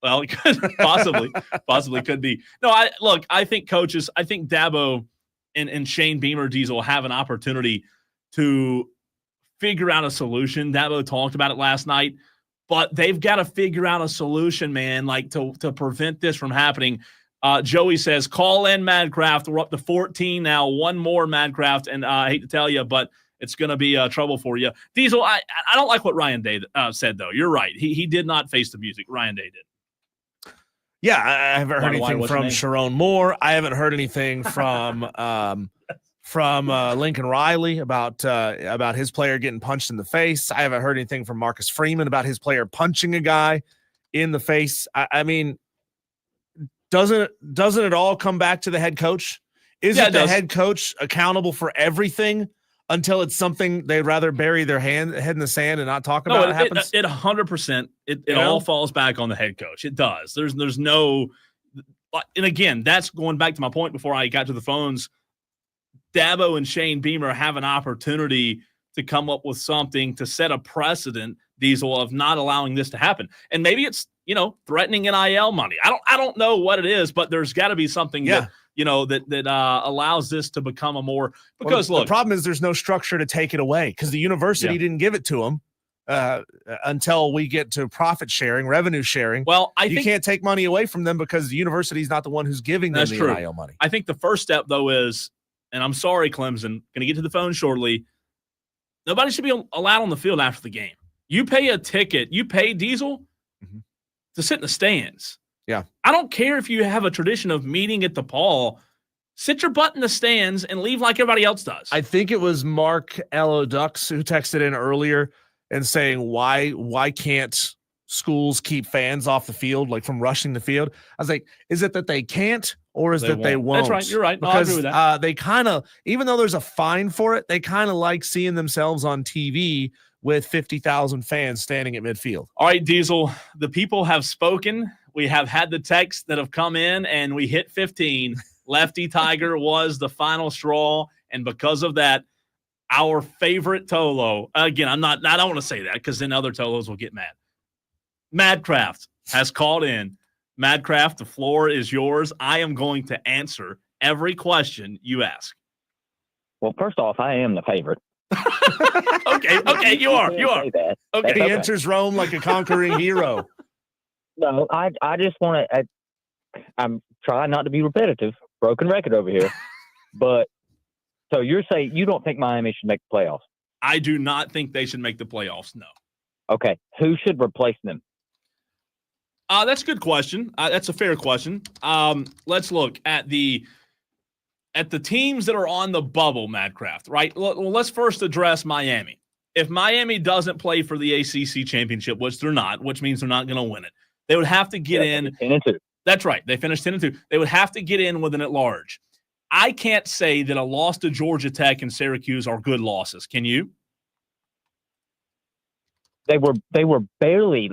Well, it could possibly could be. No, I think coaches, I think Dabo and Shane Beamer Diesel have an opportunity to figure out a solution. Dabo talked about it last night, but they've got to figure out a solution, man, like to prevent this from happening. Joey says, call in Madcraft. We're up to 14 now. 1 more Madcraft. And I hate to tell you, but it's going to be trouble for you. Diesel, I don't like what Ryan Day said, though. You're right. He did not face the music. Ryan Day did. Yeah, I haven't heard anything from Sharon Moore. I haven't heard anything from Lincoln Riley about his player getting punched in the face. I haven't heard anything from Marcus Freeman about his player punching a guy in the face. I mean, doesn't it all come back to the head coach? Isn't the head coach accountable for everything until it's something they'd rather bury their head in the sand and not talk about? It happens. It 100%. It all falls back on the head coach. It does. There's no, and again, that's going back to my point before I got to the phones. Dabo and Shane Beamer have an opportunity to come up with something to set a precedent, Diesel, of not allowing this to happen. And maybe it's, threatening NIL money. I don't know what it is, but there's got to be something that allows this to become a more, because look, the problem is there's no structure to take it away because the university didn't give it to them until we get to profit sharing, revenue sharing. Well, you can't take money away from them because the university is not the one who's giving them the NIL money. I think the first step, though, is, and I'm sorry, Clemson, going to get to the phone shortly, nobody should be allowed on the field after the game. You pay a ticket, you pay Diesel to sit in the stands. Yeah. I don't care if you have a tradition of meeting at the Paul. Sit your butt in the stands and leave like everybody else does. I think it was Mark L.O. Ducks who texted in earlier and saying, why can't schools keep fans off the field, like from rushing the field? I was like, is it that they can't or is that they won't? That's right. You're right. No, because I agree with that. They kind of, even though there's a fine for it, they kind of like seeing themselves on TV with 50,000 fans standing at midfield. All right, Diesel, the people have spoken. We have had the texts that have come in, and we hit 15. Lefty Tiger was the final straw, and because of that, our favorite Tolo, again, I don't want to say that because then other Tolos will get mad. Madcraft has called in. Madcraft, the floor is yours. I am going to answer every question you ask. Well, first off, I am the favorite. Okay, you are. Okay, he enters Rome like a conquering hero. No, I just want to. I'm trying not to be repetitive. Broken record over here, but so you're saying you don't think Miami should make the playoffs? I do not think they should make the playoffs. No. Okay, who should replace them? That's a good question. That's a fair question. Let's look at the teams that are on the bubble, Madcraft, right? Well, let's first address Miami. If Miami doesn't play for the ACC championship, which they're not, which means they're not going to win it, they would have to get in. 10-2. That's right. They finished 10-2. They would have to get in with an at-large. I can't say that a loss to Georgia Tech and Syracuse are good losses. Can you? They were barely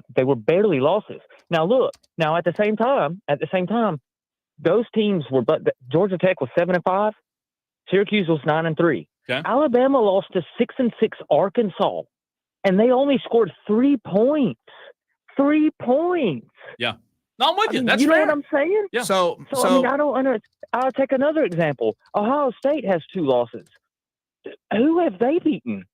losses. Now look. Now at the same time, those teams were. But Georgia Tech was 7-5. Syracuse was 9-3. Okay. Alabama lost to 6-6 Arkansas, and they only scored 3 points. 3 points. Yeah. No, I'm with you. That's you fair. know what I'm saying? Yeah. So I mean, I don't understand. I'll take another example. Ohio State has 2 losses. Who have they beaten?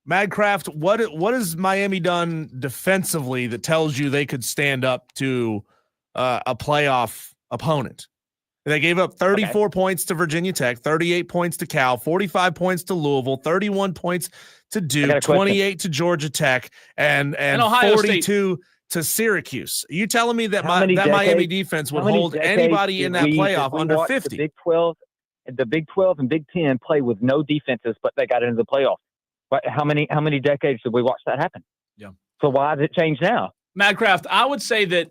Madcraft, what has Miami done defensively that tells you they could stand up to a playoff opponent? They gave up 34 points to Virginia Tech, 38 points to Cal, 45 points to Louisville, 31 points to Duke, 28 to Georgia Tech, and 42 to Syracuse. Are you telling me that Miami defense would hold anybody in that playoff under 50? The Big 12 and Big 10 play with no defenses, but they got into the playoffs. But how many decades did we watch that happen? Yeah. So why did it change now? Madcraft, I would say that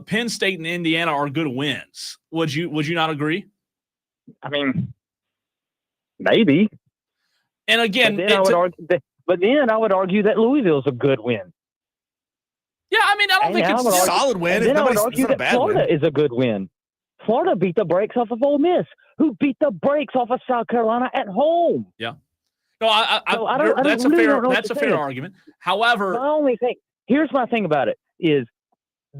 Penn State and Indiana are good wins. Would you not agree? I mean, maybe. And again, but then I would argue that Louisville's a good win. Yeah, I mean, I don't think it's a solid win. Then I would argue that Florida is a good win. Florida beat the brakes off of Ole Miss, who beat the brakes off of South Carolina at home. Yeah. No, that's a fair argument. However, my only thing, here's my thing about it is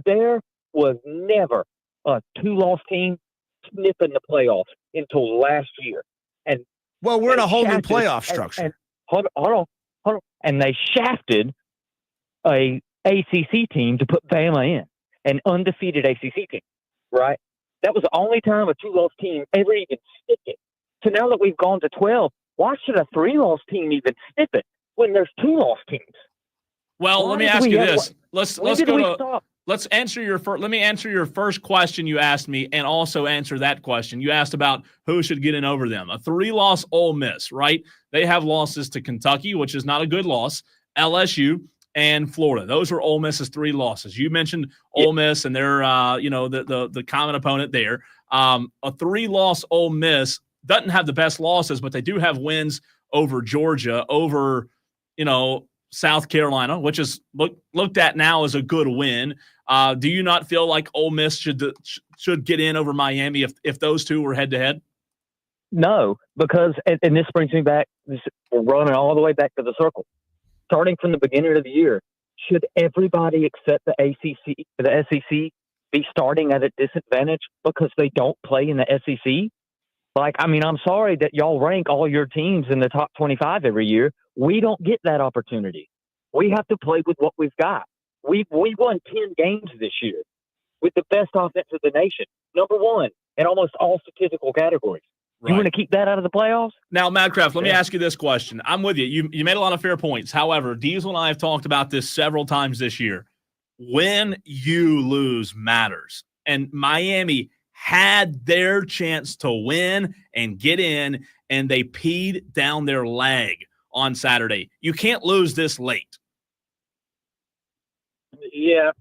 there was never a 2-loss team sniffing the playoffs until last year. And we're in a whole new playoff structure. And hold on. And they shafted a ACC team to put Bama in, an undefeated ACC team, right? That was the only time a 2-loss team ever even stick it. So now that we've gone to 12, Why should a 3-loss team even sniff it when there's 2-loss teams? Well, let me ask you this. Let's answer your let me answer your first question you asked me, and also answer that question. You asked about who should get in over them. A 3-loss Ole Miss, right? They have losses to Kentucky, which is not a good loss, LSU, and Florida. Those are Ole Miss's 3 losses. You mentioned Ole Miss and their the common opponent there. A 3-loss Ole Miss doesn't have the best losses, but they do have wins over Georgia, over South Carolina, which is looked at now as a good win. Do you not feel like Ole Miss should get in over Miami if those two were head-to-head? No, because, and this brings me back, we're running all the way back to the circle. Starting from the beginning of the year, should everybody except the SEC be starting at a disadvantage because they don't play in the SEC? I'm sorry that y'all rank all your teams in the top 25 every year. We don't get that opportunity. We have to play with what we've got. We won 10 games this year with the best offense of the nation, number 1 in almost all statistical categories. Right. You want to keep that out of the playoffs? Now, Madcraft, let me ask you this question. I'm with you. You made a lot of fair points. However, Diesel and I have talked about this several times this year. When you lose matters. And Miami had their chance to win and get in, and they peed down their leg on Saturday. You can't lose this late. Yeah.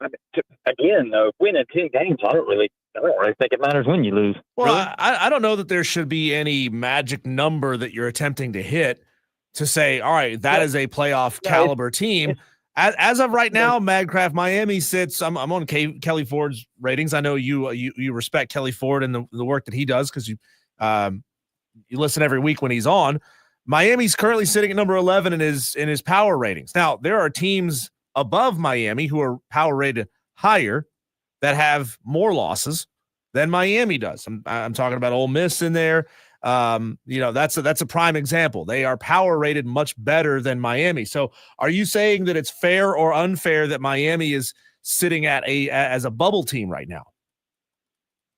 Again, though, winning 10 games, I don't really think it matters when you lose. Well, really? I don't know that there should be any magic number that you're attempting to hit to say, all right, that is a playoff caliber team. As of right now, Madcraft, Miami sits. I'm on Kelly Ford's ratings. I know you respect Kelly Ford and the work that he does because you listen every week when he's on. Miami's currently sitting at number 11 in his power ratings. Now there are teams above Miami who are power rated higher that have more losses than Miami does. I'm talking about Ole Miss in there. That's a prime example. They are power rated much better than Miami. So are you saying that it's fair or unfair that Miami is sitting as a bubble team right now?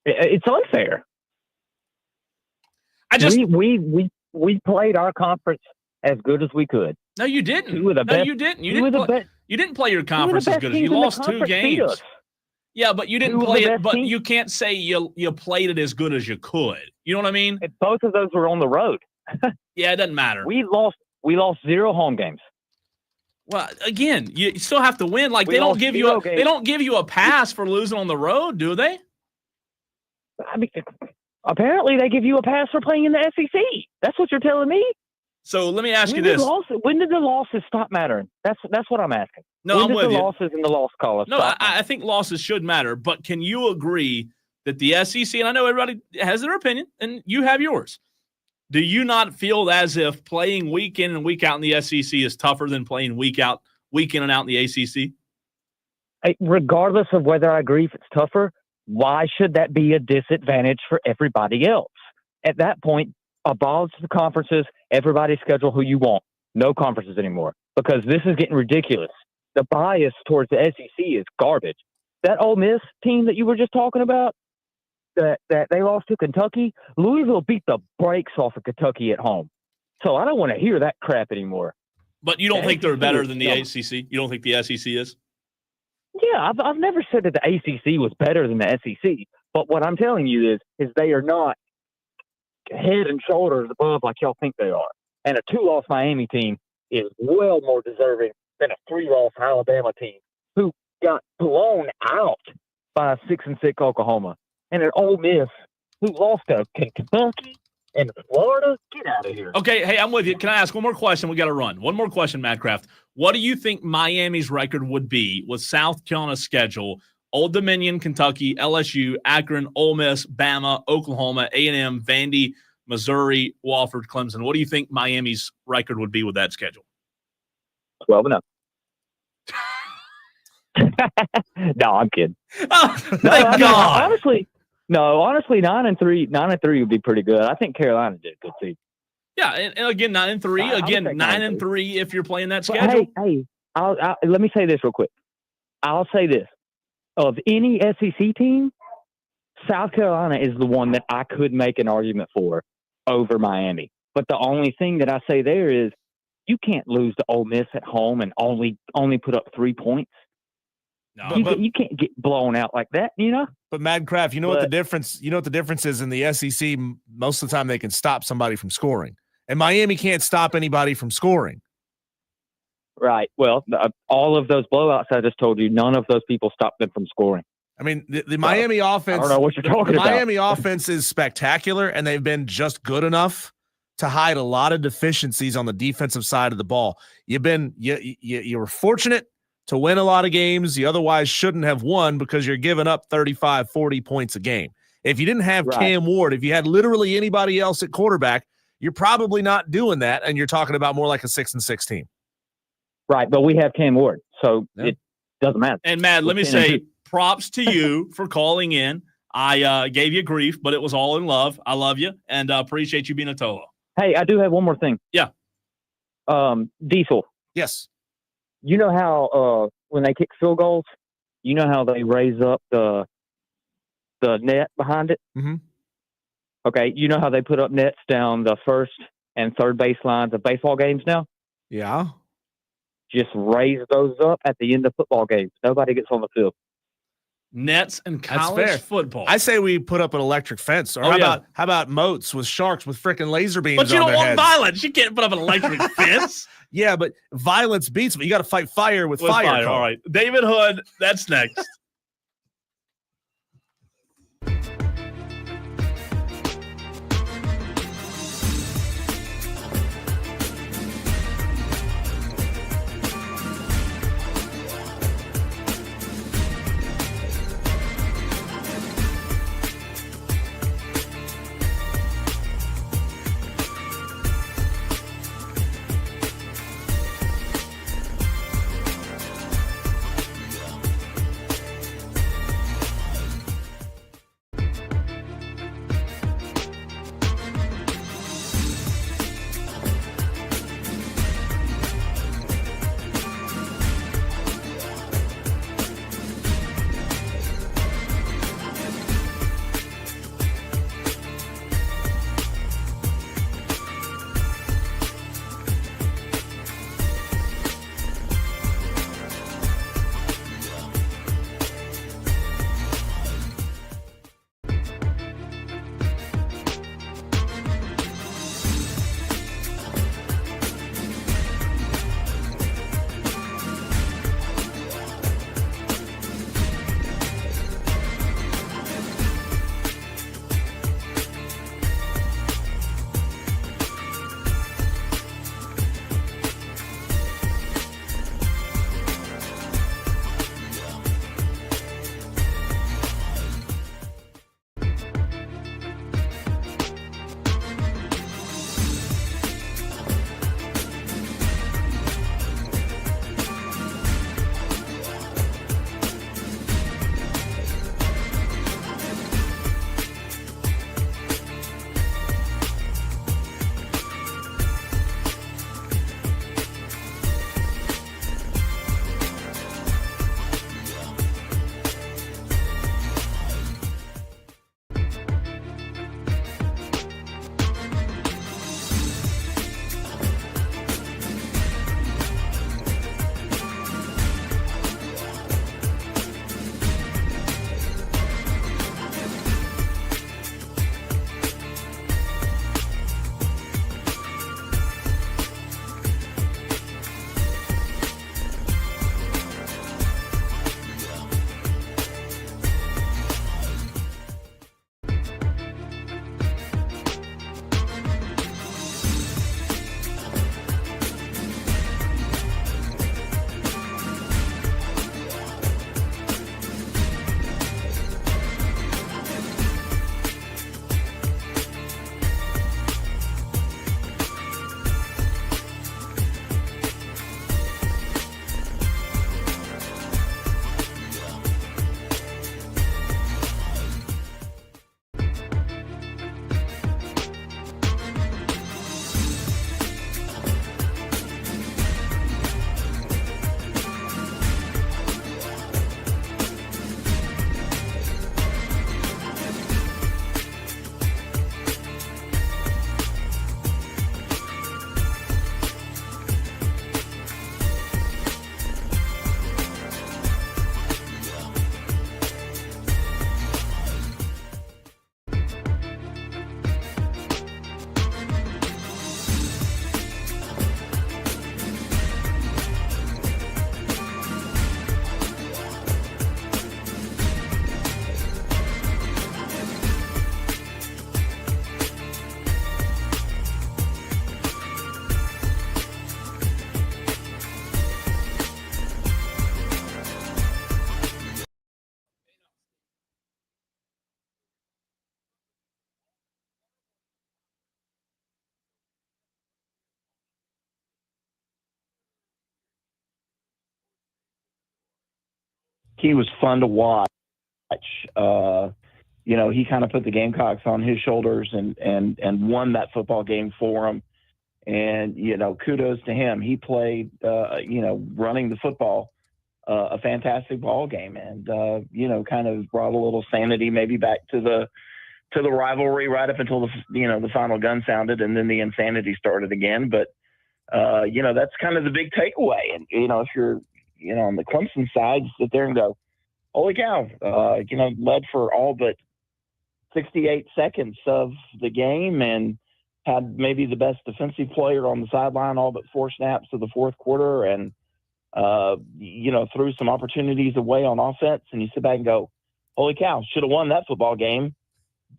It's unfair. We played our conference as good as we could. No, you didn't. You didn't. You didn't play your conference as good as you lost 2 games. Yeah, but you didn't play it. But teams. You can't say you played it as good as you could. You know what I mean? Both of those were on the road. Yeah, it doesn't matter. We lost 0 home games. Well, again, you still have to win. Like they don't give you a pass for losing on the road, do they? Apparently they give you a pass for playing in the SEC. That's what you're telling me. So let me ask you this: when did the losses stop mattering? That's what I'm asking. No, I'm with you. The losses and the loss column. No, I think losses should matter, but can you agree that the SEC, and I know everybody has their opinion, and you have yours, do you not feel as if playing week in and week out in the SEC is tougher than playing week in and out in the ACC? Regardless of whether I agree if it's tougher, why should that be a disadvantage for everybody else? At that point, abolish the conferences, everybody schedule who you want. No conferences anymore, because this is getting ridiculous. The bias towards the SEC is garbage. That Ole Miss team that you were just talking about, that they lost to Kentucky, Louisville beat the brakes off of Kentucky at home. So I don't want to hear that crap anymore. But you don't think they're better than the ACC? You don't think the SEC is? Yeah, I've never said that the ACC was better than the SEC. But what I'm telling you is they are not head and shoulders above like y'all think they are. And a 2-loss Miami team is well more deserving than a 3-loss Alabama team who got blown out by a 6-6 Oklahoma. And an Ole Miss who lost to Kentucky and Florida. Get out of here. Okay, hey, I'm with you. Can I ask one more question? We got to run. One more question, Madcraft. What do you think Miami's record would be with South Carolina's schedule? Old Dominion, Kentucky, LSU, Akron, Ole Miss, Bama, Oklahoma, A&M, Vandy, Missouri, Wofford, Clemson. What do you think Miami's record would be with that schedule? 12-0. No, I'm kidding. Oh, thank God. Honestly, 9-3 would be pretty good. I think Carolina did a good season. Yeah, and again, 9-3. Again, 9-3 if you're playing that schedule. Hey, let me say this real quick. I'll say this. Of any SEC team, South Carolina is the one that I could make an argument for over Miami. But the only thing that I say there is you can't lose to Ole Miss at home and only put up 3 points. No, you can't get blown out like that, you know? But Madcraft, you know what the difference? You know what the difference is in the SEC? Most of the time, they can stop somebody from scoring, and Miami can't stop anybody from scoring. Right. Well, all of those blowouts I just told you, none of those people stopped them from scoring. I mean, the Miami offense. I don't know what you're talking about. The Miami offense is spectacular, and they've been just good enough to hide a lot of deficiencies on the defensive side of the ball. You were fortunate to win a lot of games you otherwise shouldn't have won because you're giving up 35, 40 points a game. If you didn't have Cam Ward, if you had literally anybody else at quarterback, you're probably not doing that, and you're talking about more like a 6-6 team. Right, but we have Cam Ward, so it doesn't matter. And, Matt, let me say props to you for calling in. I gave you grief, but it was all in love. I love you, and appreciate you being a Tolo. Hey, I do have one more thing. Yeah. Diesel. Yes. You know how when they kick field goals, you know how they raise up the net behind it? Mm-hmm. Okay, you know how they put up nets down the first and third baselines of baseball games now? Yeah. Just raise those up at the end of football games. Nobody gets on the field. Nets and college football. I say we put up an electric fence. Or how about moats with sharks with freaking laser beams? But you on don't their want heads? violence. You can't put up an electric fence. Yeah, but violence beats, but you got to fight fire with fire. All right. David Hood, that's next. he was fun to watch. He kind of put the Gamecocks on his shoulders and won that football game for them. And, kudos to him. He played, running the football, a fantastic ball game, and, kind of brought a little sanity maybe back to the rivalry right up until the final gun sounded, and then the insanity started again. But, that's kind of the big takeaway. And, if you're, on the Clemson side, you sit there and go, holy cow, led for all but 68 seconds of the game and had maybe the best defensive player on the sideline all but 4 snaps of the fourth quarter, and threw some opportunities away on offense. And you sit back and go, holy cow, should have won that football game,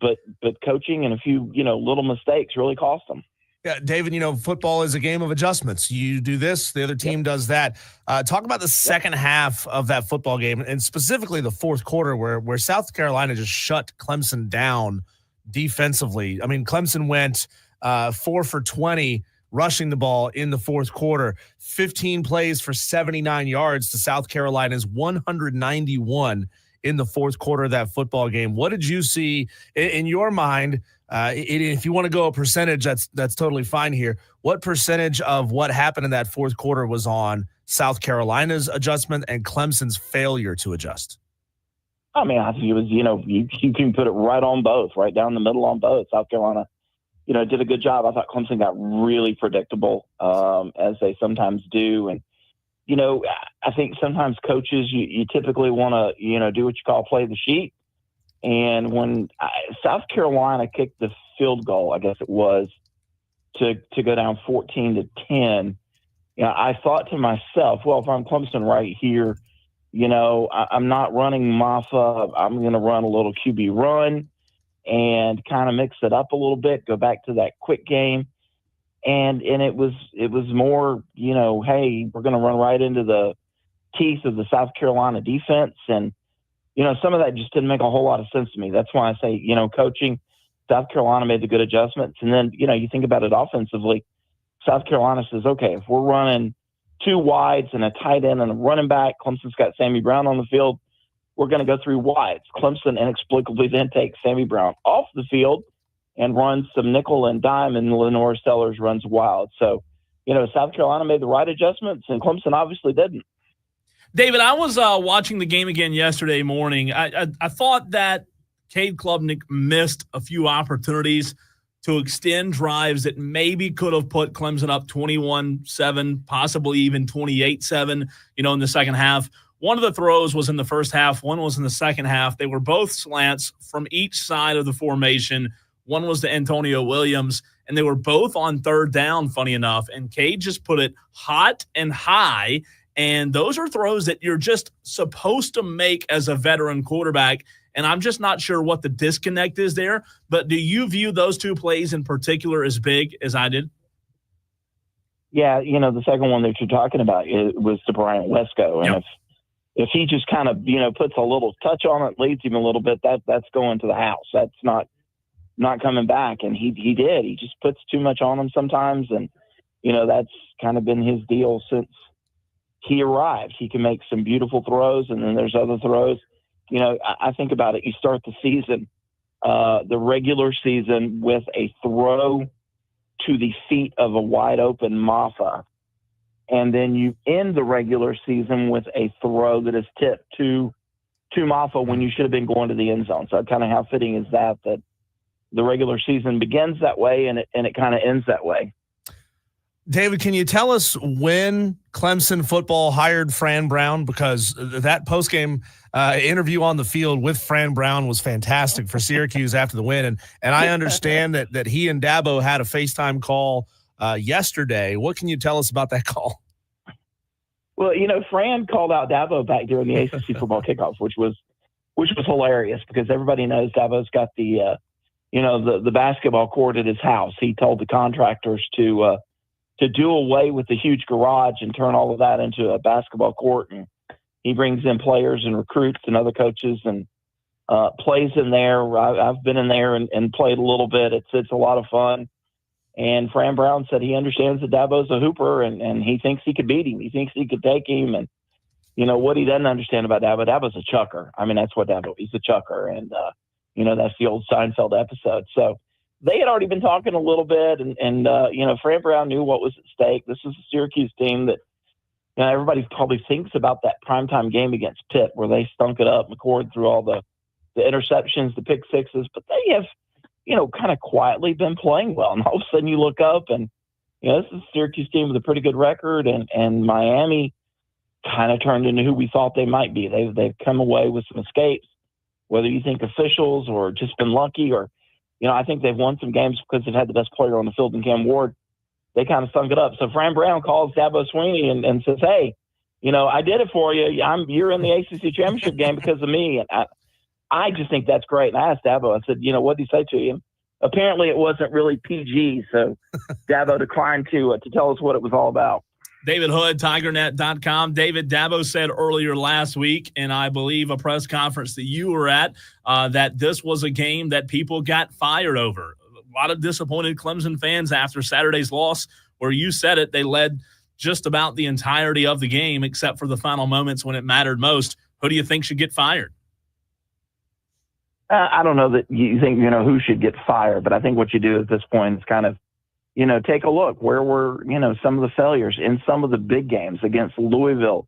but coaching and a few little mistakes really cost them. Yeah, David, football is a game of adjustments. You do this, the other team does that. Talk about the second half of that football game, and specifically the fourth quarter where South Carolina just shut Clemson down defensively. I mean, Clemson went 4 for 20 rushing the ball in the fourth quarter, 15 plays for 79 yards to South Carolina's 191 in the fourth quarter of that football game. What did you see in your mind? If you want to go a percentage, that's totally fine here. What percentage of what happened in that fourth quarter was on South Carolina's adjustment and Clemson's failure to adjust? I mean, I think it was, you can put it right on both, right down the middle on both. South Carolina, did a good job. I thought Clemson got really predictable, as they sometimes do. And, I think sometimes coaches, you typically want to, do what you call play the sheet. And when South Carolina kicked the field goal, I guess it was, to go down 14-10, I thought to myself, well, if I'm Clemson right here, I'm not running Maffa. I'm going to run a little QB run and kind of mix it up a little bit, go back to that quick game. And it was more, hey, we're going to run right into the teeth of the South Carolina defense. And, some of that just didn't make a whole lot of sense to me. That's why I say, coaching, South Carolina made the good adjustments. And then, you think about it offensively, South Carolina says, okay, if we're running 2 wides and a tight end and a running back, Clemson's got Sammy Brown on the field, we're going to go 3 wides. Clemson inexplicably then takes Sammy Brown off the field and runs some nickel and dime, and Lenore Sellers runs wild. So, South Carolina made the right adjustments, and Clemson obviously didn't. David, I was watching the game again yesterday morning. I thought that Cade Klubnik missed a few opportunities to extend drives that maybe could have put Clemson up 21-7, possibly even 28-7, in the second half. One of the throws was in the first half. One was in the second half. They were both slants from each side of the formation. One was to Antonio Williams, and they were both on third down, funny enough. And Cade just put it hot and high. And those are throws that you're just supposed to make as a veteran quarterback. And I'm just not sure what the disconnect is there. But do you view those 2 plays in particular as big as I did? Yeah, the second one that you're talking about was to Brian Wesco. And if he just kind of, puts a little touch on it, leads him a little bit, that's going to the house. That's not coming back. And he did. He just puts too much on him sometimes. And, that's kind of been his deal since he arrived. He can make some beautiful throws, and then there's other throws. I think about it. You start the season, the regular season, with a throw to the feet of a wide open Maffa. And then you end the regular season with a throw that is tipped to Maffa when you should have been going to the end zone. So kind of how fitting is that the regular season begins that way and it kind of ends that way. David, can you tell us when Clemson football hired Fran Brown? Because that postgame interview on the field with Fran Brown was fantastic for Syracuse after the win. And I understand that he and Dabo had a FaceTime call yesterday. What can you tell us about that call? Well, Fran called out Dabo back during the ACC football kickoff, which was hilarious because everybody knows Dabo's got the basketball court at his house. He told the contractors to do away with the huge garage and turn all of that into a basketball court. And he brings in players and recruits and other coaches and plays in there. I've been in there and played a little bit. It's a lot of fun. And Fran Brown said he understands that Dabo's a hooper and he thinks he could beat him. He thinks he could take him. And, what he doesn't understand about Dabo's a chucker. I mean, that's what Dabo, he's a chucker. And, that's the old Seinfeld episode. So they had already been talking a little bit, and Fran Brown knew what was at stake. This is a Syracuse team that, everybody probably thinks about that primetime game against Pitt where they stunk it up. McCord threw all the interceptions, the pick sixes, but they have, kind of quietly been playing well. And all of a sudden you look up and, this is a Syracuse team with a pretty good record, and Miami kind of turned into who we thought they might be. They've come away with some escapes, whether you think officials or just been lucky or, I think they've won some games because they've had the best player on the field in Cam Ward. They kind of stunk it up. So Fran Brown calls Dabo Swinney and says, hey, I did it for you. You're in the ACC championship game because of me. And I just think that's great. And I asked Dabo, I said, what did he say to you? Apparently it wasn't really PG. So Dabo declined to tell us what it was all about. David Hood, TigerNet.com. David, Dabo said earlier last week, and I believe a press conference that you were at, that this was a game that people got fired over. A lot of disappointed Clemson fans after Saturday's loss, where you said it, they led just about the entirety of the game except for the final moments when it mattered most. Who do you think should get fired? I don't know that you think, who should get fired, but I think what you do at this point is kind of, take a look. Where were, some of the failures in some of the big games against Louisville,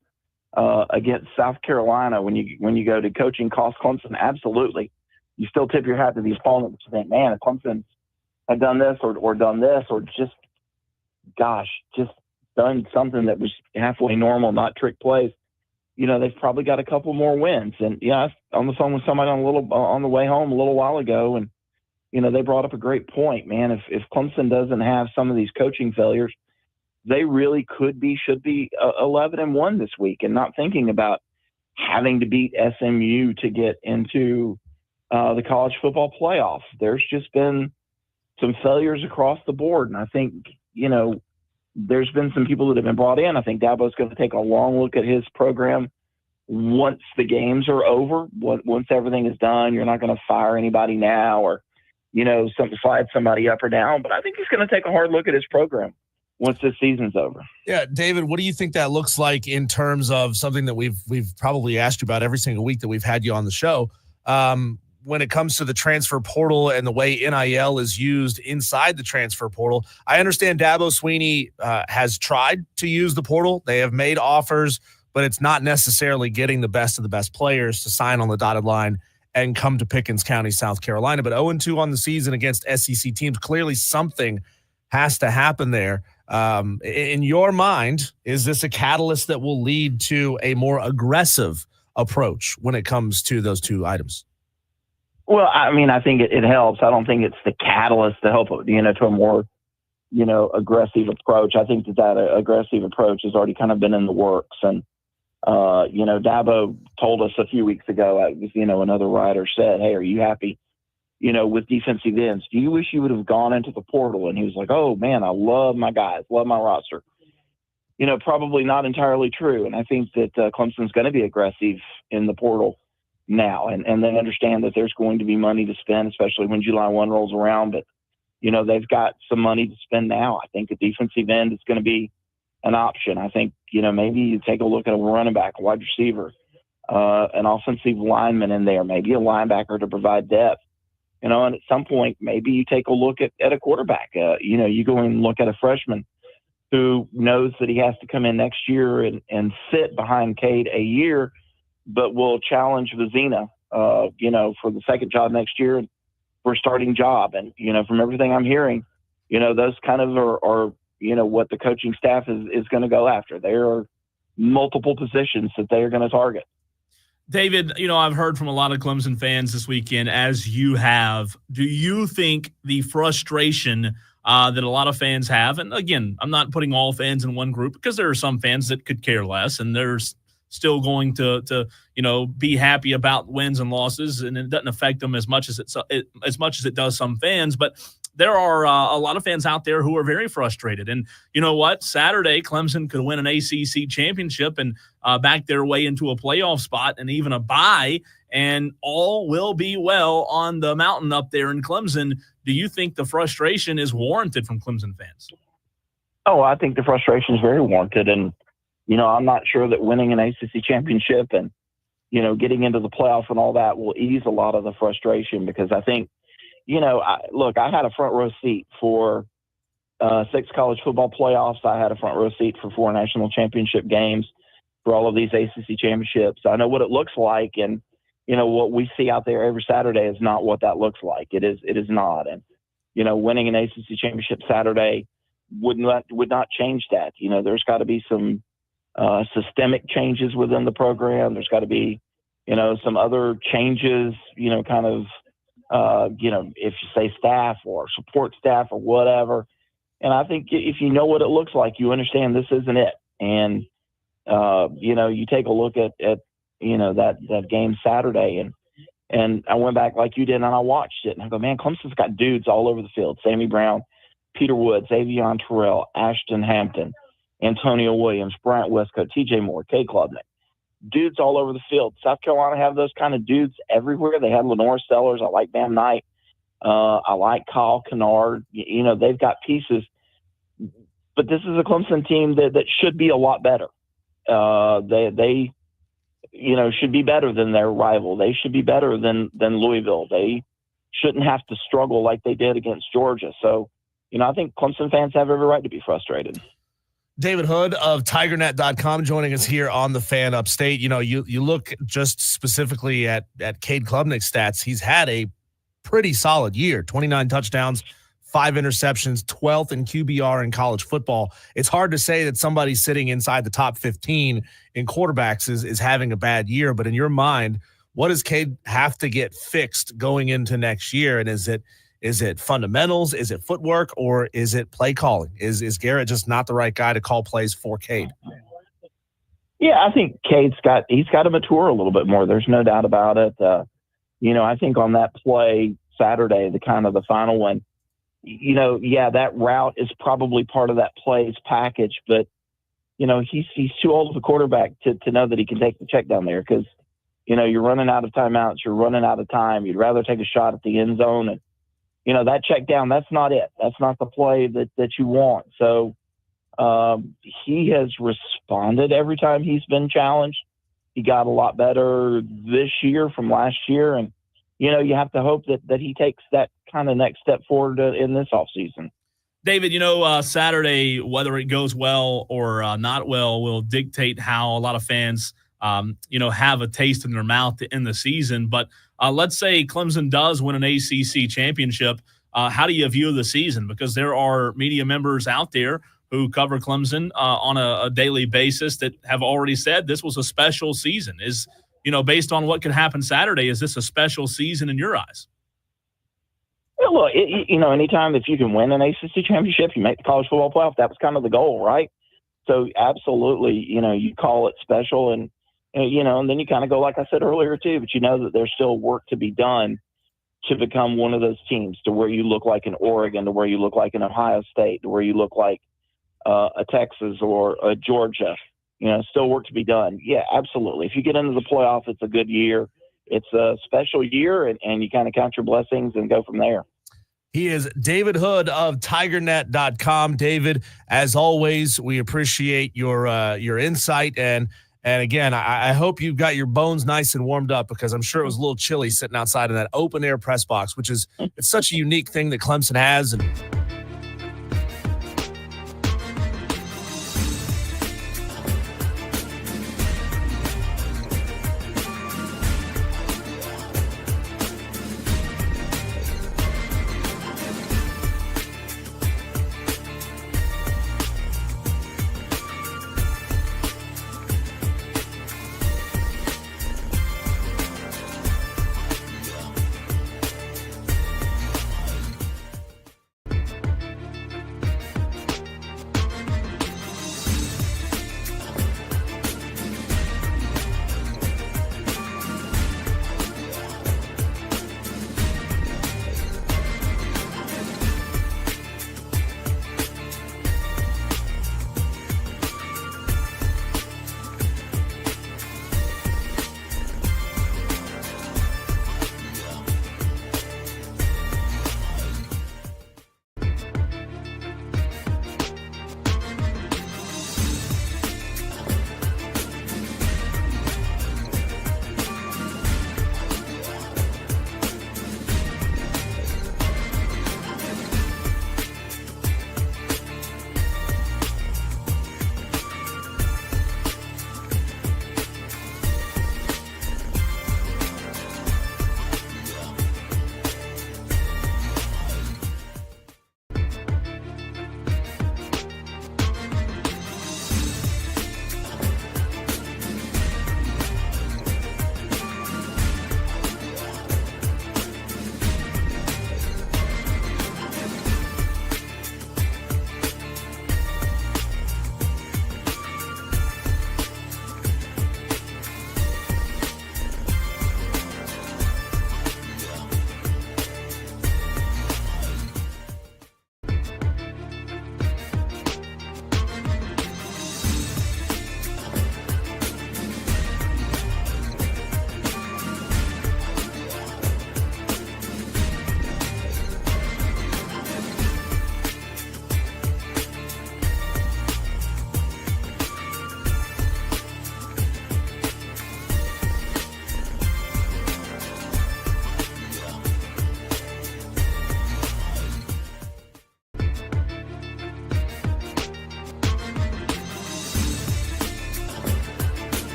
against South Carolina, when you go to coaching cost Clemson? Absolutely. You still tip your hat to the opponent and think, man, if Clemson had done this or done this or just done something that was halfway normal, not trick plays, they've probably got a couple more wins. And I was on the phone with somebody on the way home a little while ago, and they brought up a great point, man. If Clemson doesn't have some of these coaching failures, they really should be 11-1 this week, and not thinking about having to beat SMU to get into the college football playoff. There's just been some failures across the board, and I think there's been some people that have been brought in. I think Dabo's going to take a long look at his program once the games are over. Once everything is done, you're not going to fire anybody now or slide somebody up or down. But I think he's going to take a hard look at his program once this season's over. Yeah, David, what do you think that looks like in terms of something that we've probably asked you about every single week that we've had you on the show? When it comes to the transfer portal and the way NIL is used inside the transfer portal, I understand Dabo Swinney has tried to use the portal. They have made offers, but it's not necessarily getting the best of the best players to sign on the dotted line and come to Pickens County, South Carolina. But 0-2 on the season against SEC teams, clearly something has to happen there. In your mind, is this a catalyst that will lead to a more aggressive approach when it comes to those two items? Well, I mean, I think it helps. I don't think it's the catalyst to help, to a more, aggressive approach. I think that aggressive approach has already kind of been in the works. And, Dabo told us a few weeks ago, another writer said, hey, are you happy, with defensive ends? Do you wish you would have gone into the portal? And he was like, oh, man, I love my guys, love my roster. Probably not entirely true. And I think that Clemson's going to be aggressive in the portal now, and they understand that there's going to be money to spend, especially when July 1 rolls around. But, they've got some money to spend now. I think a defensive end is going to be an option. I think, maybe you take a look at a running back, a wide receiver, an offensive lineman in there, maybe a linebacker to provide depth, and at some point, maybe you take a look at a quarterback. You go and look at a freshman who knows that he has to come in next year and sit behind Cade a year, but will challenge Vizina, for the second job next year for a starting job. And, from everything I'm hearing, those kind of are what the coaching staff is going to go after. There are multiple positions that they are going to target. David, I've heard from a lot of Clemson fans this weekend, as you have. Do you think the frustration that a lot of fans have, and again, I'm not putting all fans in one group because there are some fans that could care less, and there's still going to be happy about wins and losses, and it doesn't affect them as much as it does some fans. But there are a lot of fans out there who are very frustrated. And you know what? Saturday, Clemson could win an ACC championship and back their way into a playoff spot and even a bye, and all will be well on the mountain up there in Clemson. Do you think the frustration is warranted from Clemson fans? Oh, I think the frustration is very warranted. And, I'm not sure that winning an ACC championship and, getting into the playoff and all that will ease a lot of the frustration, because I think, I had a front row seat for 6 college football playoffs. I had a front row seat for 4 national championship games, for all of these ACC championships. I know what it looks like, and what we see out there every Saturday is not what that looks like. It is not. And winning an ACC championship Saturday would not change that. There's got to be some systemic changes within the program. There's got to be some other changes, if you say staff or support staff or whatever. And I think if you know what it looks like, you understand this isn't it. And you take a look at that game Saturday, and I went back like you did, and I watched it, and I go, man, Clemson's got dudes all over the field: Sammy Brown, Peter Woods, Avion Terrell, Ashton Hampton, Antonio Williams, Bryant Westcott, T.J. Moore, Kay Klubnik. Dudes all over the field. South Carolina have those kind of dudes everywhere. They had Lenore Sellers. I like Bam Knight. I like Kyle Kennard. They've got pieces. But this is a Clemson team that should be a lot better. They should be better than their rival. They should be better than Louisville. They shouldn't have to struggle like they did against Georgia. So, I think Clemson fans have every right to be frustrated. David Hood of TigerNet.com joining us here on the Fan Upstate. You look just specifically at Cade Klubnik's stats. He's had a pretty solid year: 29 touchdowns, 5 interceptions, 12th in QBR in college football. It's hard to say that somebody sitting inside the top 15 in quarterbacks is having a bad year. But in your mind, what does Cade have to get fixed going into next year? And is it fundamentals? Is it footwork? Or is it play calling? Is Garrett just not the right guy to call plays for Cade? Yeah, I think Cade's got to mature a little bit more. There's no doubt about it. I think on that play Saturday, the final one, that route is probably part of that plays package, but he's too old of a quarterback to know that he can take the check down there, because you're running out of timeouts, you're running out of time. You'd rather take a shot at the end zone, and that check down, that's not it. That's not the play that you want. So he has responded every time he's been challenged. He got a lot better this year from last year, and you have to hope that he takes that kind of next step forward in this offseason. David, Saturday, whether it goes well or not well, will dictate how a lot of fans, have a taste in their mouth to end the season. But let's say Clemson does win an ACC championship. How do you view the season? Because there are media members out there who cover Clemson on a daily basis that have already said this was a special season. Based on what could happen Saturday, is this a special season in your eyes? Well, look, anytime if you can win an ACC championship, you make the college football playoff. That was kind of the goal, right? So absolutely, you call it special, and then you kind of go, like I said earlier too, but that there's still work to be done to become one of those teams to where you look like an Oregon, to where you look like an Ohio State, to where you look like a Texas or a Georgia. Still work to be done. Yeah, absolutely. If you get into the playoff, it's a good year. It's a special year, and you kind of count your blessings and go from there. He is David Hood of TigerNet.com. David, as always, we appreciate your insight. And again, I hope you've got your bones nice and warmed up, because I'm sure it was a little chilly sitting outside in that open air press box, which is it's such a unique thing that Clemson has. And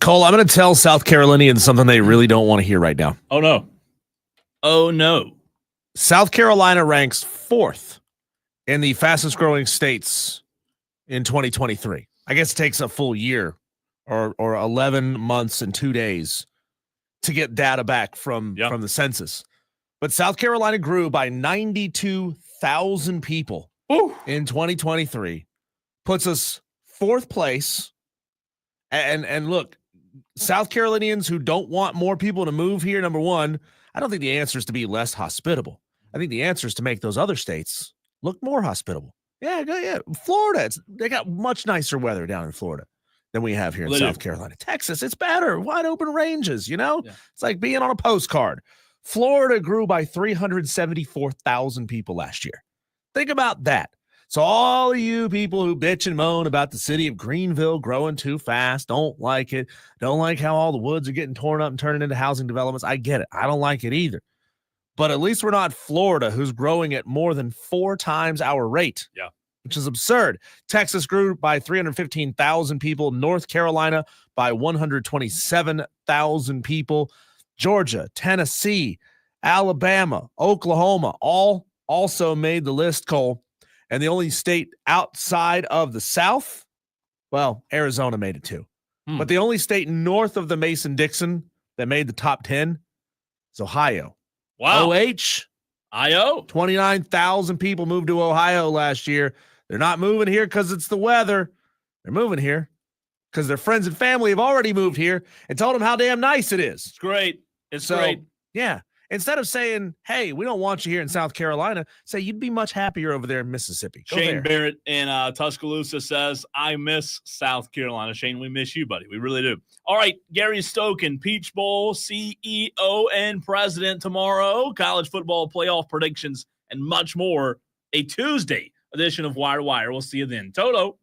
Cole, I'm going to tell South Carolinians something they really don't want to hear right now. Oh, no. Oh, no. South Carolina ranks 4th in the fastest growing states in 2023. I guess it takes a full year or 11 months and 2 days to get data back from the census. But South Carolina grew by 92,000 people in 2023. Puts us 4th place. And look, South Carolinians who don't want more people to move here, number one, I don't think the answer is to be less hospitable. I think the answer is to make those other states look more hospitable. Yeah. Florida, they got much nicer weather down in Florida than we have here in South Carolina. Texas, it's better. Wide open ranges, It's like being on a postcard. Florida grew by 374,000 people last year. Think about that. So all of you people who bitch and moan about the city of Greenville growing too fast, don't like it, don't like how all the woods are getting torn up and turning into housing developments. I get it. I don't like it either. But at least we're not Florida, who's growing at more than 4 times our rate. Yeah. Which is absurd. Texas grew by 315,000 people. North Carolina by 127,000 people. Georgia, Tennessee, Alabama, Oklahoma, all also made the list, Cole. And the only state outside of the South, well, Arizona made it too. But the only state north of the Mason-Dixon that made the top 10 is Ohio. Wow. IO. 29,000 people moved to Ohio last year. They're not moving here because it's the weather. They're moving here because their friends and family have already moved here and told them how damn nice it is. It's great. It's great. Yeah. Instead of saying, hey, we don't want you here in South Carolina, say you'd be much happier over there in Mississippi. Go Shane there. Barrett in Tuscaloosa says, I miss South Carolina. Shane, we miss you, buddy. We really do. All right, Gary Stokin, Peach Bowl CEO and president tomorrow. College football playoff predictions and much more. A Tuesday edition of Wire to Wire. We'll see you then. Toto.